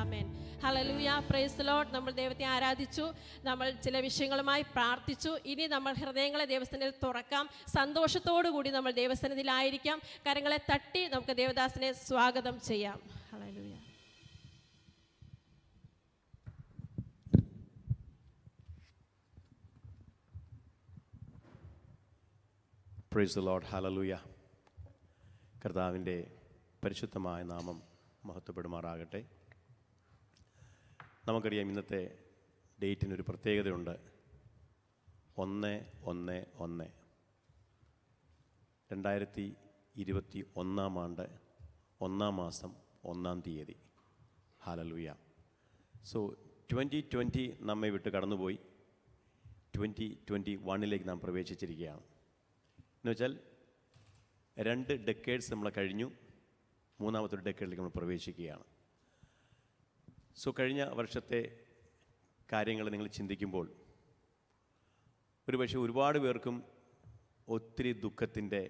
ആമേൻ. ഹല്ലേലൂയ. Price the Lord. നമ്മൾ ദൈവത്തെ ആരാധിച്ചു, നമ്മൾ ചില വിഷയങ്ങളുമായി പ്രാർത്ഥിച്ചു. ഇനി നമ്മൾ ഹൃദയങ്ങളെ ദൈവസന്നിധിയിൽ തുറക്കാം. സന്തോഷത്തോടു കൂടി നമ്മൾ ദൈവസന്നിധിയിലായിരിക്കാം. കരങ്ങളെ തട്ടി നമുക്ക് ദേവദാസനെ സ്വാഗതം ചെയ്യാം. Hallelujah. Price the Lord. Hallelujah. കർത്താവിൻ്റെ പരിശുദ്ധമായ നാമം മഹത്വപ്പെടുമാറാകട്ടെ. നമുക്കറിയാം, ഇന്നത്തെ ഡേറ്റിനൊരു പ്രത്യേകതയുണ്ട്. 1/1/1 2021 ആണ്ട് 1-ാം മാസം 1-ാം തീയതി. ഹല്ലേലൂയ. സോ 2020 നമ്മെ വിട്ട് കടന്നുപോയി. 2021 നാം പ്രവേശിച്ചിരിക്കുകയാണ്. എന്നുവെച്ചാൽ 2 ഡെക്കേഡ്സ് നമ്മൾ കഴിഞ്ഞു. 3-ാമത്തെ ഒരു ഡെക്കേഡിലേക്ക് നമ്മൾ പ്രവേശിക്കുകയാണ്. സോ കഴിഞ്ഞ വർഷത്തെ കാര്യങ്ങൾ നിങ്ങൾ ചിന്തിക്കുമ്പോൾ ഒരുപക്ഷെ ഒരുപാട് പേർക്കും ഒത്തിരി ദുഃഖത്തിൻ്റെ,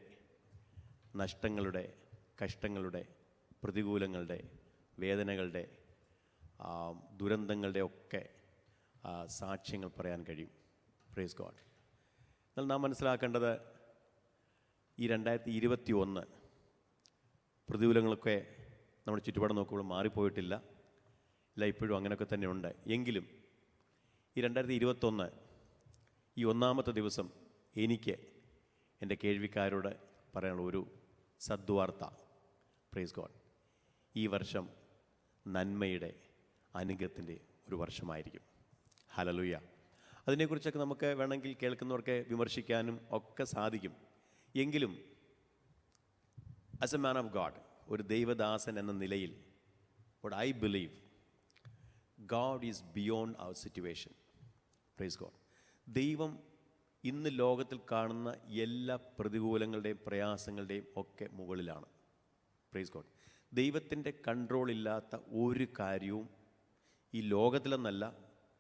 നഷ്ടങ്ങളുടെ, കഷ്ടങ്ങളുടെ, പ്രതികൂലങ്ങളുടെ, വേദനകളുടെ, ദുരന്തങ്ങളുടെ ഒക്കെ സാക്ഷ്യങ്ങൾ പറയാൻ കഴിയും. Praise God. എന്നാൽ നാം മനസ്സിലാക്കേണ്ടത്, ഈ 2021 പ്രതികൂലങ്ങളൊക്കെ നമ്മുടെ ചുറ്റുപാട് നോക്കുമ്പോൾ മാറിപ്പോയിട്ടില്ല. ഇല്ല, ഇപ്പോഴും അങ്ങനെയൊക്കെ തന്നെ ഉണ്ട്. എങ്കിലും ഈ 2021 ഈ 1-ാമത്തെ ദിവസം എനിക്ക് എൻ്റെ കേൾവിക്കാരോട് പറയാനുള്ള ഒരു സദ്വാർത്ത. Praise God. ഈ വർഷം നന്മയുടെ, അനുഗ്രഹത്തിൻ്റെ ഒരു വർഷമായിരിക്കും. ഹല്ലേലൂയ. അതിനെക്കുറിച്ചൊക്കെ നമുക്ക് വേണമെങ്കിൽ കേൾക്കുന്നവർക്ക് വിമർശിക്കാനും ഒക്കെ സാധിക്കും. എങ്കിലും as a man of God, ഒരു ദൈവദാസൻ എന്ന നിലയിൽ, what I believe, God is beyond our situation. Praise God. ദൈവം ഇന്ന് ലോകത്തിൽ കാണുന്ന എല്ലാ പ്രതികൂലങ്ങളുടെയും പ്രയാസങ്ങളുടെയും ഒക്കെ മുകളിലാണ്. Praise God. ദൈവത്തിൻ്റെ കൺട്രോൾ ഇല്ലാത്ത ഒരു കാര്യവും ഈ ലോകത്തിലെന്നല്ല,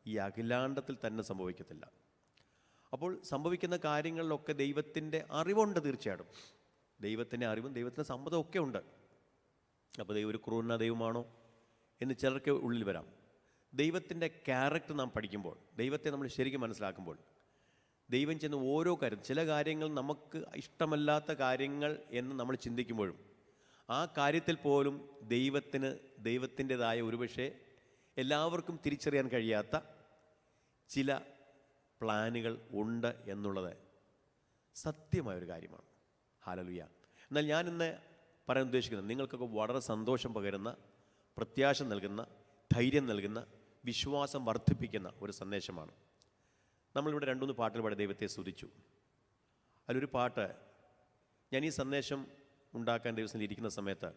ഈ അഖിലാണ്ടത്തിൽ തന്നെ സംഭവിക്കത്തില്ല. അപ്പോൾ സംഭവിക്കുന്ന കാര്യങ്ങളിലൊക്കെ ദൈവത്തിൻ്റെ അറിവുണ്ട്. തീർച്ചയായിട്ടും ദൈവത്തിൻ്റെ അറിവും ദൈവത്തിൻ്റെ സമ്മതവും ഒക്കെ ഉണ്ട്. അപ്പോൾ ദൈവം ഒരു ക്രൂരന ദൈവമാണോ എന്ന് ചിലർക്ക് ഉള്ളിൽ വരാം. ദൈവത്തിൻ്റെ ക്യാരക്ടർ നാം പഠിക്കുമ്പോൾ, ദൈവത്തെ നമ്മൾ ശരിക്കും മനസ്സിലാക്കുമ്പോൾ, ദൈവം ചെയ്യുന്ന ഓരോ കാര്യം, ചില കാര്യങ്ങൾ നമുക്ക് ഇഷ്ടമല്ലാത്ത കാര്യങ്ങൾ എന്ന് നമ്മൾ ചിന്തിക്കുമ്പോഴും ആ കാര്യത്തിൽ പോലും ദൈവത്തിൻ്റെതായ ഒരുപക്ഷെ എല്ലാവർക്കും തിരിച്ചറിയാൻ കഴിയാത്ത ചില പ്ലാനുകൾ ഉണ്ട് എന്നുള്ളത് സത്യമായൊരു കാര്യമാണ്. ഹല്ലേലൂയ. എന്നാൽ ഞാൻ ഇന്ന് പറയാൻ ഉദ്ദേശിക്കുന്നത്, നിങ്ങൾക്കൊക്കെ വളരെ സന്തോഷം പകരുന്ന, പ്രത്യാശ നൽകുന്ന, ധൈര്യം നൽകുന്ന, വിശ്വാസം വർദ്ധിപ്പിക്കുന്ന ഒരു സന്ദേശമാണ്. നമ്മളിവിടെ 2-3 പാട്ടുകൾ പാടി ദൈവത്തെ സ്തുതിച്ചു. അതിലൊരു പാട്ട്, ഞാൻ ഈ സന്ദേശം ഉണ്ടാക്കാൻ ദൈവത്തിൽ ഇരിക്കുന്ന സമയത്ത്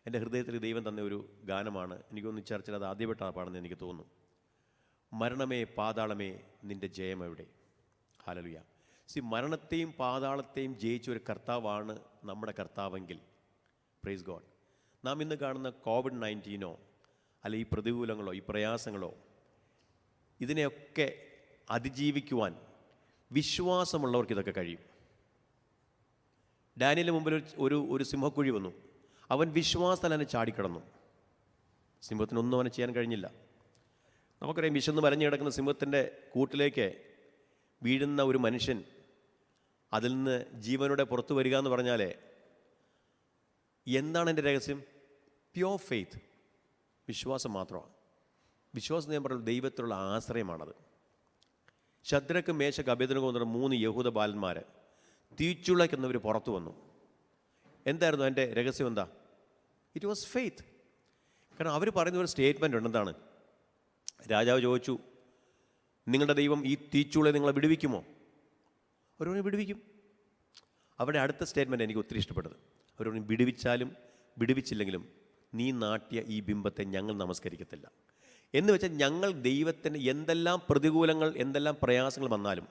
എൻ്റെ ഹൃദയത്തിൽ ദൈവം തന്ന ഒരു ഗാനമാണ്. എനിക്കൊന്ന് ചർച്ചയിൽ അത് ആദ്യമായിട്ടാണ് പാടുന്നത് എനിക്ക് തോന്നുന്നു. മരണമേ പാതാളമേ നിൻ്റെ ജയം എവിടെ. ഹല്ലേലൂയ. മരണത്തെയും പാതാളത്തെയും ജയിച്ച ഒരു കർത്താവാണ് നമ്മുടെ കർത്താവെങ്കിൽ, പ്രൈസ് ഗോഡ്, നാം ഇന്ന് കാണുന്ന COVID-19 അല്ല ഈ പ്രതികൂലങ്ങളോ ഈ പ്രയാസങ്ങളോ ഇതിനെയൊക്കെ അതിജീവിക്കുവാൻ വിശ്വാസമുള്ളവർക്ക് ഇതൊക്കെ കഴിയും. ഡാനിയലിന് മുമ്പിൽ ഒരു സിംഹക്കുഴി വന്നു. അവൻ വിശ്വാസത്താൽ തന്നെ ചാടിക്കടന്നു. സിംഹത്തിനൊന്നും അവനെ ചെയ്യാൻ കഴിഞ്ഞില്ല. നമുക്കറിയാം, വിശന്ന് വലഞ്ഞു കിടക്കുന്ന സിംഹത്തിൻ്റെ കൂട്ടിലേക്ക് വീഴുന്ന ഒരു മനുഷ്യൻ അതിൽ നിന്ന് ജീവനോടെ പുറത്തു വരിക എന്ന് പറഞ്ഞാൽ എന്താണ് എൻ്റെ രഹസ്യം? Pure faith. വിശ്വാസം മാത്രമാണ്. വിശ്വാസം ഞാൻ പറയുന്നത് ദൈവത്തിലുള്ള ആശ്രയമാണത്. ശദ്രക്ക്, മേശക്ക്, അബേദ്നെഗോ എന്ന 3 യഹൂദ ബാലന്മാർ തീച്ചുളയ്ക്കുന്നവർ പുറത്തു വന്നു. എന്തായിരുന്നു അതിൻ്റെ രഹസ്യം? എന്താ? It was faith. കാരണം അവർ പറയുന്ന ഒരു സ്റ്റേറ്റ്മെൻ്റ് ഉണ്ട്. എന്താണ്? രാജാവ് ചോദിച്ചു, നിങ്ങളുടെ ദൈവം ഈ തീച്ചുളെ നിങ്ങളെ വിടുവിക്കുമോ? അവരോട് വിടുവിക്കും. അവരുടെ അടുത്ത സ്റ്റേറ്റ്മെൻറ്റ് എനിക്ക് ഒത്തിരി ഇഷ്ടപ്പെട്ടത്. അവരോട് വിടുവിച്ചാലും വിടുവിച്ചില്ലെങ്കിലും നീ നാട്ടിയ ഈ ബിംബത്തെ ഞങ്ങൾ നമസ്കരിക്കത്തില്ല എന്ന് വെച്ചാൽ, ഞങ്ങൾ ദൈവത്തിന് എന്തെല്ലാം പ്രതികൂലങ്ങൾ, എന്തെല്ലാം പ്രയാസങ്ങൾ വന്നാലും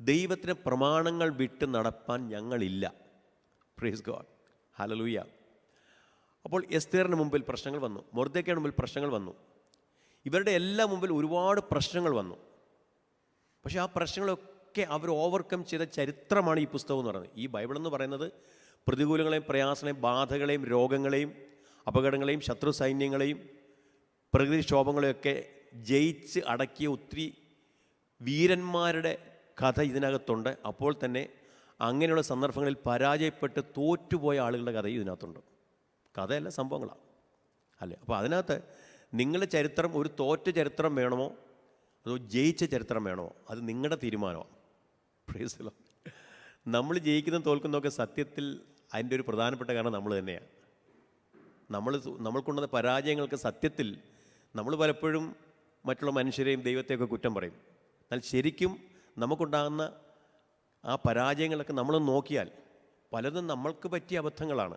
ദൈവത്തിന് പ്രമാണങ്ങൾ വിട്ട് നടപ്പാൻ ഞങ്ങളില്ല. പ്രൈസ് ഗോഡ്, ഹല്ലേലൂയ. അപ്പോൾ എസ്തേറിന് മുമ്പിൽ പ്രശ്നങ്ങൾ വന്നു, മൊർദെഖായിയുടെ മുമ്പിൽ പ്രശ്നങ്ങൾ വന്നു, ഇവരുടെ എല്ലാം മുമ്പിൽ ഒരുപാട് പ്രശ്നങ്ങൾ വന്നു. പക്ഷേ ആ പ്രശ്നങ്ങളൊക്കെ അവർ ഓവർകം ചെയ്ത ചരിത്രമാണ് ഈ പുസ്തകം എന്ന് പറയുന്നത്. ഈ ബൈബിൾ എന്ന് പറയുന്നത് പ്രതികൂലങ്ങളെയും പ്രയാസങ്ങളെയും ബാധകളെയും രോഗങ്ങളെയും അപകടങ്ങളെയും ശത്രു സൈന്യങ്ങളെയും പ്രകൃതിക്ഷോഭങ്ങളെയൊക്കെ ജയിച്ച് അടക്കിയ ഒത്തിരി വീരന്മാരുടെ കഥ ഇതിനകത്തുണ്ട്. അപ്പോൾ തന്നെ അങ്ങനെയുള്ള സന്ദർഭങ്ങളിൽ പരാജയപ്പെട്ട് തോറ്റുപോയ ആളുകളുടെ കഥയും ഇതിനകത്തുണ്ട്. കഥയല്ല, സംഭവങ്ങളാണ് അല്ലേ? അപ്പോൾ അതിനകത്ത് നിങ്ങളുടെ ചരിത്രം ഒരു തോറ്റ ചരിത്രം വേണമോ അതോ ജയിച്ച ചരിത്രം വേണമോ, അത് നിങ്ങളുടെ തീരുമാനമാണ്. Price the Lord. നമ്മൾ ജയിക്കുന്നതും തോൽക്കുന്നതൊക്കെ സത്യത്തിൽ അതിൻ്റെ ഒരു പ്രധാനപ്പെട്ട കാരണം നമ്മൾ തന്നെയാണ്. നമ്മൾക്കുണ്ടാകുന്ന പരാജയങ്ങൾക്ക് സത്യത്തിൽ നമ്മൾ പലപ്പോഴും മറ്റുള്ള മനുഷ്യരെയും ദൈവത്തെയൊക്കെ കുറ്റം പറയും. എന്നാൽ ശരിക്കും നമുക്കുണ്ടാകുന്ന ആ പരാജയങ്ങളൊക്കെ നമ്മൾ നോക്കിയാൽ പലതും നമ്മൾക്ക് പറ്റിയ അബദ്ധങ്ങളാണ്.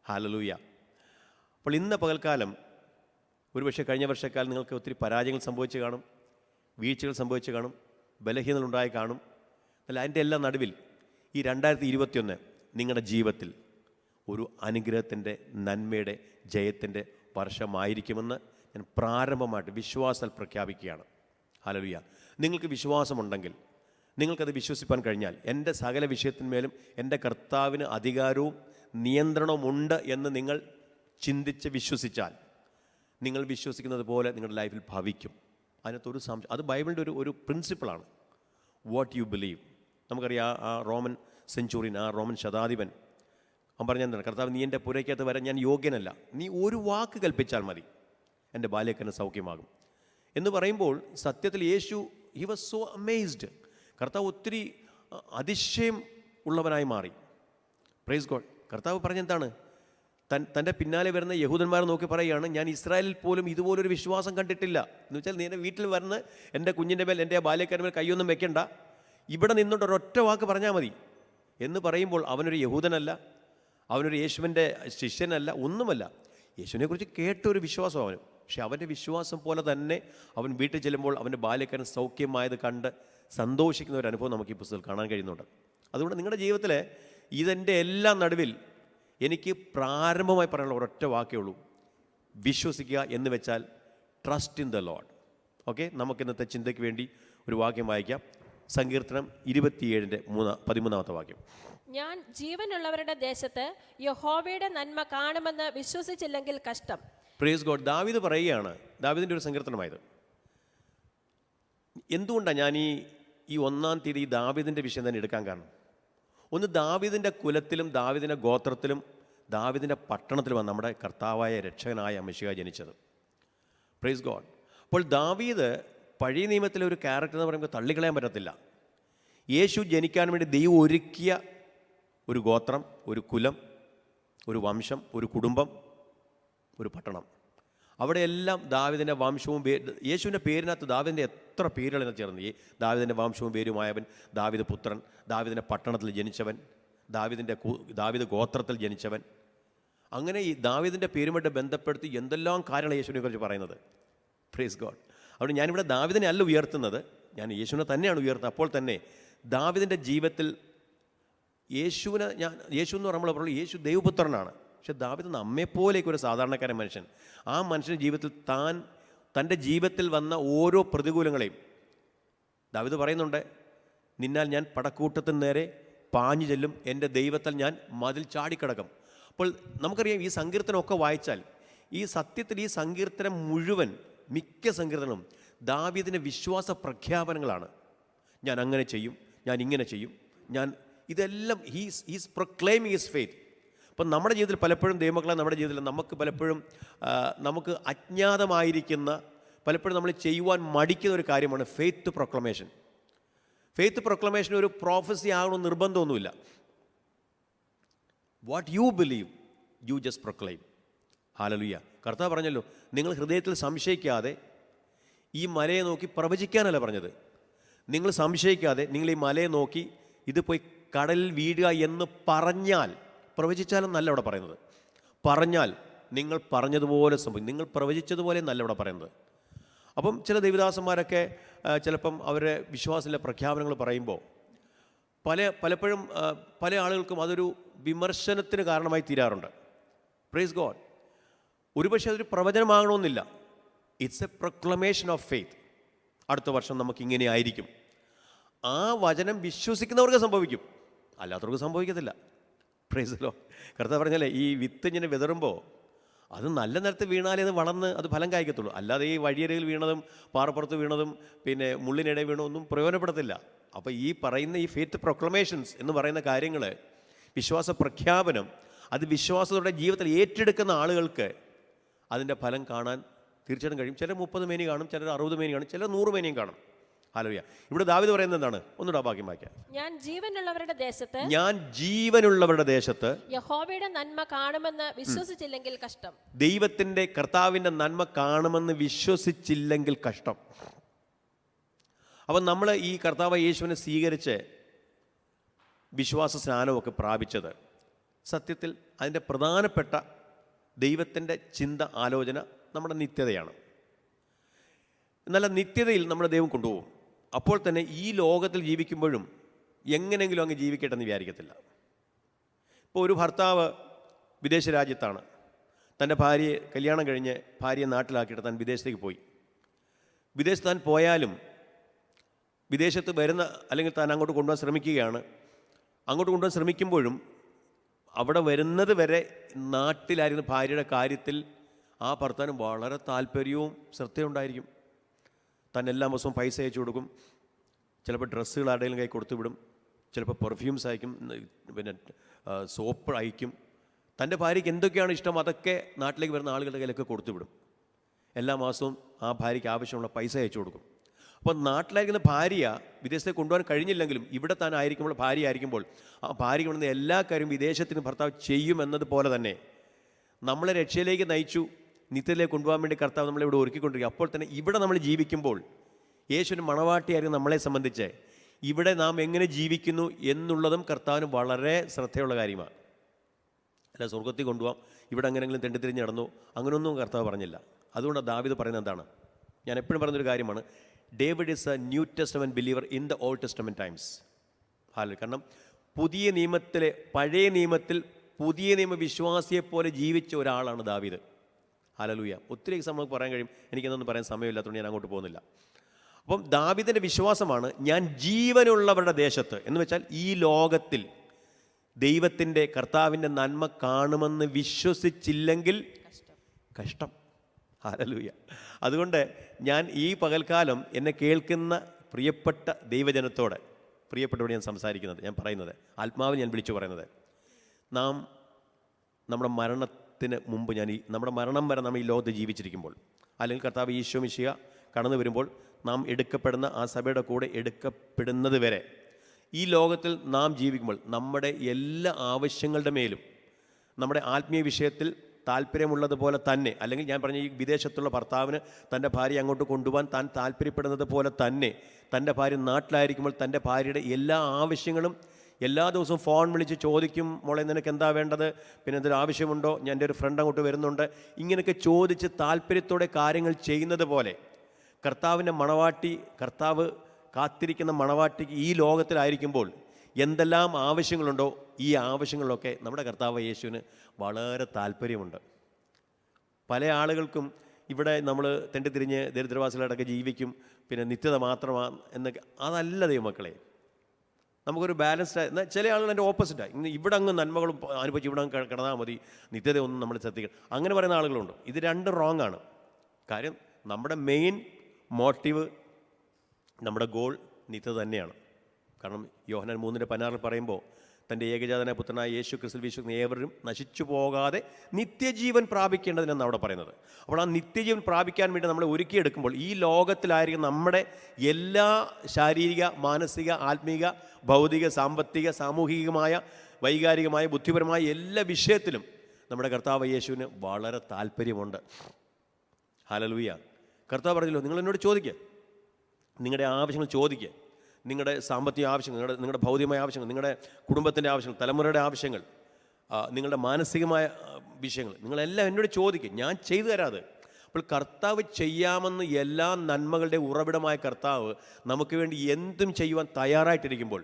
ഹല്ലേലൂയ. അപ്പോൾ ഇന്ന് പകൽക്കാലം, ഒരുപക്ഷെ കഴിഞ്ഞ വർഷക്കാലം നിങ്ങൾക്ക് ഒത്തിരി പരാജയങ്ങൾ സംഭവിച്ച് കാണും, വീഴ്ചകൾ സംഭവിച്ച് കാണും, ബലഹീനതകളുണ്ടായി കാണും. എന്നാൽ അതിൻ്റെ എല്ലാം നടുവിൽ ഈ 2021 നിങ്ങളുടെ ജീവിതത്തിൽ ഒരു അനുഗ്രഹത്തിൻ്റെ, നന്മയുടെ, ജയത്തിൻ്റെ വർഷമായിരിക്കുമെന്ന് ഞാൻ പ്രാരംഭമായിട്ട് വിശ്വാസത്തിൽ പ്രഖ്യാപിക്കുകയാണ്. ഹല്ലേലൂയ. നിങ്ങൾക്ക് വിശ്വാസമുണ്ടെങ്കിൽ, നിങ്ങൾക്കത് വിശ്വസിപ്പാൻ കഴിഞ്ഞാൽ, എൻ്റെ സകല വിഷയത്തിന്മേലും എൻ്റെ കർത്താവിന് അധികാരവും നിയന്ത്രണവുമുണ്ട് എന്ന് നിങ്ങൾ ചിന്തിച്ച് വിശ്വസിച്ചാൽ, നിങ്ങൾ വിശ്വസിക്കുന്നത് പോലെ നിങ്ങളുടെ ലൈഫിൽ ഭവിക്കും. അതിനകത്തൊരു സംശയം, അത് ബൈബിളിൻ്റെ ഒരു പ്രിൻസിപ്പിളാണ്. What you believe. നമുക്കറിയാം, ആ റോമൻ സെഞ്ചുറിയൻ, ആ റോമൻ ശതാധിപൻ, അവൻ പറഞ്ഞെന്താണ്? കർത്താവ്, നീ എൻ്റെ പുരയ്ക്കകത്ത് വരാൻ ഞാൻ യോഗ്യനല്ല, നീ ഒരു വാക്ക് കൽപ്പിച്ചാൽ മതി, എൻ്റെ ബാല്യക്കന് സൗഖ്യമാകും എന്ന് പറയുമ്പോൾ സത്യത്തിൽ യേശു, ഹി വാസ് സോ അമേസ്ഡ്. കർത്താവ് ഒത്തിരി അതിശയം ഉള്ളവനായി മാറി. Praise God. കർത്താവ് പറഞ്ഞെന്താണ്? തൻ്റെ പിന്നാലെ വരുന്ന യഹൂദന്മാരെ നോക്കി പറയുകയാണ്, ഞാൻ ഇസ്രായേലിൽ പോലും ഇതുപോലൊരു വിശ്വാസം കണ്ടിട്ടില്ല. എന്ന് വെച്ചാൽ, നീ എൻ്റെ വീട്ടിൽ വന്ന് എൻ്റെ കുഞ്ഞിൻ്റെ മേൽ, എൻ്റെ ബാല്യക്കാരൻ്റെ മേൽ കൈയൊന്നും വെക്കണ്ട, ഇവിടെ നിന്നുകൊണ്ട് ഒരൊറ്റ വാക്ക് പറഞ്ഞാൽ മതി എന്ന് പറയുമ്പോൾ അവനൊരു യഹൂദനല്ല, അവനൊരു യേശുവിൻ്റെ ശിഷ്യനല്ല, ഒന്നുമല്ല. യേശുവിനെക്കുറിച്ച് കേട്ടൊരു വിശ്വാസം അവന്. പക്ഷെ അവൻ്റെ വിശ്വാസം പോലെ തന്നെ അവൻ വീട്ടിൽ ചെല്ലുമ്പോൾ അവൻ്റെ ബാല്യക്കാരൻ സൗഖ്യമായത് കണ്ട് സന്തോഷിക്കുന്ന ഒരു അനുഭവം നമുക്ക് ഈ പുസ്തകത്തിൽ കാണാൻ കഴിയുന്നുണ്ട്. അതുകൊണ്ട് നിങ്ങളുടെ ജീവിതത്തിൽ ഇതിൻ്റെ എല്ലാം നടുവിൽ എനിക്ക് പ്രാരംഭമായി പറയാനുള്ള ഒരൊറ്റ വാക്കേ ഉള്ളൂ, വിശ്വസിക്കുക എന്ന് വെച്ചാൽ trust in the Lord. Okay, നമുക്ക് ഇന്നത്തെ ചിന്തയ്ക്ക് വേണ്ടി ഒരു വാക്യം വായിക്കാം. സങ്കീർത്തനം 27:13 വാക്യം. ഞാൻ ജീവനുള്ളവരുടെ ദേശത്ത് യഹോവയുടെ നന്മ കാണുമെന്ന് വിശ്വസിച്ചില്ലെങ്കിൽ കഷ്ടം. Praise God. ദാവീദ് പറയുകയാണ്, ദാവീദിൻ്റെ ഒരു സങ്കീർത്തനമായത്. എന്തുകൊണ്ടാണ് ഞാൻ ഈ 1-ാം തീയതി ദാവീദിൻ്റെ വിഷയം തന്നെ എടുക്കാൻ കാരണം? ഒന്ന്, ദാവീദിൻ്റെ കുലത്തിലും ദാവീദിൻ്റെ ഗോത്രത്തിലും ദാവീദിൻ്റെ പട്ടണത്തിലുമാണ് നമ്മുടെ കർത്താവായ രക്ഷകനായ മെശിഹ ജനിച്ചത്. Price God. അപ്പോൾ ദാവീദ് പഴയ നിയമത്തിലെ ഒരു ക്യാരക്ടർ എന്ന് പറയുമ്പോൾ തള്ളിക്കളയാൻ പറ്റത്തില്ല. യേശു ജനിക്കാൻ വേണ്ടി ദൈവം ഒരുക്കിയ ഒരു ഗോത്രം, ഒരു കുലം, ഒരു വംശം, ഒരു കുടുംബം, ഒരു പട്ടണം. അവിടെയെല്ലാം ദാവീദിൻ്റെ വംശവും യേശുവിൻ്റെ പേരിനകത്ത് ദാവീദിൻ്റെ എത്ര പേരുകൾ ചേർന്ന്, ഈ ദാവീദിൻ്റെ വംശവും പേരുമായവൻ, ദാവീദ് പുത്രൻ, ദാവീദിൻ്റെ പട്ടണത്തിൽ ജനിച്ചവൻ, ദാവീദ് ഗോത്രത്തിൽ ജനിച്ചവൻ. അങ്ങനെ ഈ ദാവീദിൻ്റെ പേരുമായിട്ട് ബന്ധപ്പെടുത്തി എന്തെല്ലാം കാര്യങ്ങൾ യേശുവിനെ കുറിച്ച് പറയുന്നത്. Praise God. അതുകൊണ്ട് ഞാനിവിടെ ദാവീദിനെ അല്ല ഉയർത്തുന്നത്, ഞാൻ യേശുവിനെ തന്നെയാണ് ഉയർത്തുന്നത്. അപ്പോൾ തന്നെ ദാവീദിൻ്റെ ജീവിതത്തിൽ യേശു എന്ന് പറയുമ്പോൾ യേശു ദൈവപുത്രനാണ്. പക്ഷെ ദാവീദ് നമ്മെപ്പോലേക്ക് ഒരു സാധാരണക്കാരൻ മനുഷ്യൻ. ആ മനുഷ്യൻ്റെ ജീവിതത്തിൽ തൻ്റെ ജീവിതത്തിൽ വന്ന ഓരോ പ്രതികൂലങ്ങളെയും ദാവീദ് പറയുന്നുണ്ട്, നിന്നാൽ ഞാൻ പടക്കൂട്ടത്തിന് നേരെ പാഞ്ഞു ചെല്ലും, എൻ്റെ ദൈവത്തിൽ ഞാൻ മതിൽ ചാടിക്കിടക്കും. അപ്പോൾ നമുക്കറിയാം, ഈ സങ്കീർത്തനമൊക്കെ വായിച്ചാൽ ഈ സത്യത്തിൽ ഈ സങ്കീർത്തനം മുഴുവൻ, മിക്ക സങ്കീർത്തനവും ദാവീദിൻ്റെ വിശ്വാസ പ്രഖ്യാപനങ്ങളാണ്. ഞാൻ അങ്ങനെ ചെയ്യും, ഞാൻ ഇങ്ങനെ ചെയ്യും, ഇതെല്ലാം ഹീസ് പ്രൊക്ലെയിമിങ് ഹിസ് ഫെയ്ത്ത്. അപ്പം നമ്മുടെ ജീവിതത്തിൽ പലപ്പോഴും ദൈവമക്കളെ, നമ്മുടെ ജീവിതത്തിൽ നമുക്ക് പലപ്പോഴും നമുക്ക് അജ്ഞാതമായിരിക്കുന്ന, പലപ്പോഴും നമ്മൾ ചെയ്യുവാൻ മടിക്കുന്ന ഒരു കാര്യമാണ് ഫെയ്ത്ത് പ്രൊക്ലമേഷൻ. ഫെയ്ത്ത് പ്രൊക്ലമേഷൻ ഒരു പ്രോഫസി ആകണമെന്ന് നിർബന്ധമൊന്നുമില്ല. What you believe you just proclaim. Hallelujah. കർത്താവ് പറഞ്ഞല്ലോ, നിങ്ങൾ ഹൃദയത്തിൽ സംശയിക്കാതെ ഈ മലയെ നോക്കി പ്രവചിക്കാനല്ല പറഞ്ഞത്. നിങ്ങൾ സംശയിക്കാതെ നിങ്ങൾ ഈ മലയെ നോക്കി ഇത് പോയി കടലിൽ വീഴുക എന്ന് പറഞ്ഞാൽ, പ്രവചിച്ചാലെന്നല്ല ഇവിടെ പറയുന്നത്, പറഞ്ഞാൽ നിങ്ങൾ പറഞ്ഞതുപോലെ സംഭവിക്കും, നിങ്ങൾ പ്രവചിച്ചതുപോലെ എന്നല്ല ഇവിടെ പറയുന്നത്. അപ്പം ചില ദൈവദാസന്മാരൊക്കെ ചിലപ്പം അവരുടെ വിശ്വാസത്തിലെ പ്രഖ്യാപനങ്ങൾ പറയുമ്പോൾ പലപ്പോഴും പല ആളുകൾക്കും അതൊരു വിമർശനത്തിന് കാരണമായി തീരാറുണ്ട്. Price God. ഒരുപക്ഷെ അതൊരു പ്രവചനമാകണമെന്നില്ല. It's a proclamation of faith. അടുത്ത വർഷം നമുക്ക് ഇങ്ങനെ ആയിരിക്കും. ആ വചനം വിശ്വസിക്കുന്നവർക്ക് സംഭവിക്കും, അല്ലാത്തവർക്ക് സംഭവിക്കത്തില്ല. Praise lord. കർത്താവ് പറഞ്ഞാലേ, ഈ വിത്ത് ഇങ്ങനെ വിതറുമ്പോൾ അത് നല്ല നിലത്ത് വീണാലേ അത് വളർന്ന് അത് ഫലം കായ്ക്കത്തുള്ളൂ. അല്ലാതെ ഈ വഴിയരയിൽ വീണതും പാറപ്പുറത്ത് വീണതും പിന്നെ മുള്ളിനിടെ വീണതൊന്നും പ്രയോജനപ്പെടത്തില്ല. അപ്പോൾ ഈ പറയുന്ന ഈ ഫെയ്ത്ത് പ്രൊക്ലമേഷൻസ് എന്ന് പറയുന്ന കാര്യങ്ങൾ, വിശ്വാസ പ്രഖ്യാപനം, അത് വിശ്വാസത്തോടെ ജീവിതത്തിൽ ഏറ്റെടുക്കുന്ന ആളുകൾക്ക് അതിൻ്റെ ഫലം കാണാൻ തീർച്ചയായിട്ടും കഴിയും. ചിലർ 30 മേനി കാണും, ചിലർ 60 മേനി കാണും, ചിലർ 100 മേനിയും കാണും. ഹല്ലേലൂയ. ഇവിടെ ദാവീദ് പറയുന്നത് എന്താണ്? ഒന്നുകൂടെ വാക്യം വായിക്കാം. ഞാൻ ജീവനുള്ളവരുടെ ദേശത്ത് യഹോവയുടെ നന്മ കാണുമെന്ന് വിശ്വസിച്ചില്ലെങ്കിൽ കഷ്ടം. ദൈവത്തിൻ്റെ, കർത്താവിൻ്റെ നന്മ കാണുമെന്ന് വിശ്വസിച്ചില്ലെങ്കിൽ കഷ്ടം. അപ്പം നമ്മൾ ഈ കർത്താവ് യേശുവിനെ സ്വീകരിച്ച് വിശ്വാസ സ്നാനമൊക്കെ പ്രാപിച്ചത് സത്യത്തിൽ അതിൻ്റെ പ്രധാനപ്പെട്ട ദൈവത്തിൻ്റെ ചിന്ത, ആലോചന നമ്മുടെ നിത്യതയാണ്. എന്നാൽ നിത്യതയിൽ നമ്മുടെ ദൈവം കൊണ്ടുപോകും. അപ്പോൾ തന്നെ ഈ ലോകത്തിൽ ജീവിക്കുമ്പോഴും എങ്ങനെയെങ്കിലും അങ്ങ് ജീവിക്കട്ടെ എന്ന് വിചാരിക്കത്തില്ല. ഇപ്പോൾ ഒരു ഭർത്താവ് വിദേശ രാജ്യത്താണ്, തൻ്റെ ഭാര്യയെ കല്യാണം കഴിഞ്ഞ് ഭാര്യയെ നാട്ടിലാക്കിയിട്ട് താൻ വിദേശത്തേക്ക് പോയി. വിദേശത്ത് താൻ പോയാലും വിദേശത്ത് വരുന്ന, അല്ലെങ്കിൽ താൻ അങ്ങോട്ട് കൊണ്ടുപോകാൻ ശ്രമിക്കുകയാണ്. അങ്ങോട്ട് കൊണ്ടുപോകാൻ ശ്രമിക്കുമ്പോഴും അവിടെ വരുന്നത് വരെ നാട്ടിലായിരുന്ന ഭാര്യയുടെ കാര്യത്തിൽ ആ ഭർത്താവിന് വളരെ താല്പര്യവും ശ്രദ്ധയുണ്ടായിരിക്കും. താൻ എല്ലാ ദിവസവും പൈസ അയച്ചു കൊടുക്കും. ചിലപ്പോൾ ഡ്രസ്സുകൾ ആരുടെയും കൈ കൊടുത്തു വിടും, ചിലപ്പോൾ പെർഫ്യൂംസ് അയക്കും, പിന്നെ സോപ്പ് അയക്കും. തൻ്റെ ഭാര്യയ്ക്ക് എന്തൊക്കെയാണ് ഇഷ്ടം അതൊക്കെ നാട്ടിലേക്ക് വരുന്ന ആളുകളുടെ കയ്യിലൊക്കെ കൊടുത്തു വിടും. എല്ലാ മാസവും ആ ഭാര്യയ്ക്ക് ആവശ്യമുള്ള പൈസ അയച്ചു കൊടുക്കും. അപ്പോൾ നാട്ടിലായിരിക്കുന്ന ഭാര്യ വിദേശത്തേക്ക് കൊണ്ടുപോകാൻ കഴിഞ്ഞില്ലെങ്കിലും ഇവിടെ താൻ ആയിരിക്കുമ്പോൾ, ഭാര്യ ആയിരിക്കുമ്പോൾ, ആ ഭാര്യ കൊണ്ടുവന്ന എല്ലാ കാര്യവും വിദേശത്തിന് ഭർത്താവ് ചെയ്യുമെന്നതുപോലെ തന്നെ നമ്മളെ രക്ഷയിലേക്ക് നയിച്ചു, നിത്യത്തിലേക്ക് കൊണ്ടുപോകാൻ വേണ്ടി കർത്താവ് നമ്മളിവിടെ ഒരുക്കിക്കൊണ്ടിരിക്കുക. അപ്പോൾ തന്നെ ഇവിടെ നമ്മൾ ജീവിക്കുമ്പോൾ യേശുവിന് മണവാട്ടിയായിരുന്നു നമ്മളെ സംബന്ധിച്ച് ഇവിടെ നാം എങ്ങനെ ജീവിക്കുന്നു എന്നുള്ളതും കർത്താവിന് വളരെ ശ്രദ്ധയുള്ള കാര്യമാണ്. അല്ല സ്വർഗത്തിൽ കൊണ്ടുപോകാം, ഇവിടെ അങ്ങനെങ്കിലും തെണ്ടിത്തിരിഞ്ഞ് നടന്നു, അങ്ങനെയൊന്നും കർത്താവ് പറഞ്ഞില്ല. അതുകൊണ്ട് ദാവീദ് പറയുന്നത് എന്താണ്? ഞാൻ എപ്പോഴും പറയുന്നൊരു കാര്യമാണ്, David is A new testament believer in the old testament times. കാരണം പുതിയ നിയമത്തിലെ, പഴയ നിയമത്തിൽ പുതിയ നിയമ വിശ്വാസിയെപ്പോലെ ജീവിച്ച ഒരാളാണ് ദാവീദ്. ഹല്ലേലൂയ. ഒത്തിരി നമുക്ക് പറയാൻ കഴിയും, എനിക്കെന്നൊന്നും പറയാൻ സമയമില്ലാത്തതുകൊണ്ട് ഞാൻ അങ്ങോട്ട് പോകുന്നില്ല. അപ്പം ദാവീദിൻ്റെ വിശ്വാസമാണ്, ഞാൻ ജീവനുള്ളവരുടെ ദേശത്ത് എന്ന് വെച്ചാൽ ഈ ലോകത്തിൽ ദൈവത്തിൻ്റെ, കർത്താവിൻ്റെ നന്മ കാണുമെന്ന് വിശ്വസിച്ചില്ലെങ്കിൽ കഷ്ടം. ഹല്ലേലൂയ. അതുകൊണ്ട് ഞാൻ ഈ പകൽക്കാലം എന്നെ കേൾക്കുന്ന പ്രിയപ്പെട്ട ദൈവജനത്തോട്, പ്രിയപ്പെട്ടവരോട് ഞാൻ സംസാരിക്കുന്നത്, ഞാൻ പറയുന്നത്, ആത്മാവിൽ ഞാൻ വിളിച്ചു പറയുന്നത്, നാം നമ്മുടെ മരണത്തിന് മുമ്പ്, നമ്മുടെ മരണം വരെ നമ്മൾ ഈ ലോകത്ത് ജീവിച്ചിരിക്കുമ്പോൾ, അല്ലെങ്കിൽ കർത്താവ് ഈശോ മിശിഹ കടന്നു വരുമ്പോൾ നാം എടുക്കപ്പെടുന്ന, ആ സഭയുടെ കൂടെ എടുക്കപ്പെടുന്നത് വരെ ഈ ലോകത്തിൽ നാം ജീവിക്കുമ്പോൾ നമ്മുടെ എല്ലാ ആവശ്യങ്ങളുടെ മേലും, നമ്മുടെ ആത്മീയ വിഷയത്തിൽ താല്പര്യമുള്ളതുപോലെ തന്നെ, അല്ലെങ്കിൽ ഞാൻ പറഞ്ഞ ഈ വിദേശത്തുള്ള ഭർത്താവിന് തൻ്റെ ഭാര്യ അങ്ങോട്ട് കൊണ്ടുപോകാൻ താൻ താല്പര്യപ്പെടുന്നത് പോലെ തന്നെ തൻ്റെ ഭാര്യ നാട്ടിലായിരിക്കുമ്പോൾ തൻ്റെ ഭാര്യയുടെ എല്ലാ ആവശ്യങ്ങളും എല്ലാ ദിവസവും ഫോൺ വിളിച്ച് ചോദിക്കും, മോളെ നിനക്ക് എന്താ വേണ്ടത്, പിന്നെ എന്തൊരു ആവശ്യമുണ്ടോ, ഞാൻ എൻ്റെ ഒരു ഫ്രണ്ട് അങ്ങോട്ട് വരുന്നുണ്ട്, ഇങ്ങനെയൊക്കെ ചോദിച്ച് താല്പര്യത്തോടെ കാര്യങ്ങൾ ചെയ്യുന്നത് പോലെ കർത്താവിൻ്റെ മണവാട്ടി, കർത്താവ് കാത്തിരിക്കുന്ന മണവാട്ടിക്ക് ഈ ലോകത്തിലായിരിക്കുമ്പോൾ എന്തെല്ലാം ആവശ്യങ്ങളുണ്ടോ ഈ ആവശ്യങ്ങളിലൊക്കെ നമ്മുടെ കർത്താവ് യേശുവിന് വളരെ താല്പര്യമുണ്ട്. പല ആളുകൾക്കും ഇവിടെ നമ്മൾ തെണ്ടിത്തിരിഞ്ഞ് ദരിദ്രവാസികളോടൊക്കെ ജീവിക്കും, പിന്നെ നിത്യത മാത്രമാണ് എന്നൊക്കെ. അതല്ല ദൈവമക്കളെ, നമുക്കൊരു ബാലൻസ്ഡ്. എന്നാൽ ചില ആളുകൾ എൻ്റെ ഓപ്പോസിറ്റാണ്, ഇന്ന് ഇവിടെ അങ്ങ് നന്മകളും അനുഭവിച്ച് ഇവിടെ അങ്ങ് കിടന്നാൽ മതി, നിത്യത ഒന്നും നമ്മൾ ശ്രദ്ധിക്കണം, അങ്ങനെ പറയുന്ന ആളുകളുണ്ട്. ഇത് രണ്ടും റോങ് ആണ്. കാര്യം നമ്മുടെ മെയിൻ മോട്ടീവ്, നമ്മുടെ ഗോൾ നിത്യത തന്നെയാണ്. കാരണം യോഹന്നാൻ 3:16 പറയുമ്പോൾ തൻ്റെ ഏകജാതനായ പുത്രനായ യേശു ക്രിസ്തുവിൽ വിശ്വസിക്കുന്ന ഏവരും നശിച്ചു പോകാതെ നിത്യജീവൻ പ്രാപിക്കേണ്ടതിനെന്ന് അവിടെ പറയുന്നത്. അപ്പോൾ ആ നിത്യജീവൻ പ്രാപിക്കാൻ വേണ്ടി നമ്മളെ ഒരുക്കിയെടുക്കുമ്പോൾ ഈ ലോകത്തിലായിരിക്കും നമ്മുടെ എല്ലാ ശാരീരിക, മാനസിക, ആത്മീക, ഭൗതിക, സാമ്പത്തിക, സാമൂഹികമായ, വൈകാരികമായ, ബുദ്ധിപരമായ എല്ലാ വിഷയത്തിലും നമ്മുടെ കർത്താവ് യേശുവിന് വളരെ താല്പര്യമുണ്ട്. ഹല്ലേലൂയ. കർത്താവ് പറഞ്ഞല്ലോ, നിങ്ങൾ എന്നോട് ചോദിക്കുക, നിങ്ങളുടെ ആവശ്യങ്ങൾ ചോദിക്കുക. നിങ്ങളുടെ സാമ്പത്തിക ആവശ്യങ്ങൾ, നിങ്ങളുടെ ഭൗതികമായ ആവശ്യങ്ങൾ, നിങ്ങളുടെ കുടുംബത്തിൻ്റെ ആവശ്യങ്ങൾ, തലമുറയുടെ ആവശ്യങ്ങൾ, നിങ്ങളുടെ മാനസികമായ വിഷയങ്ങൾ, നിങ്ങളെല്ലാം എന്നോട് ചോദിക്കും, ഞാൻ ചെയ്തു തരാതെ. അപ്പോൾ കർത്താവ് ചെയ്യാമെന്ന് എല്ലാ നന്മകളുടെ ഉറവിടമായ കർത്താവ് നമുക്ക് വേണ്ടി എന്തും ചെയ്യുവാൻ തയ്യാറായിട്ടിരിക്കുമ്പോൾ,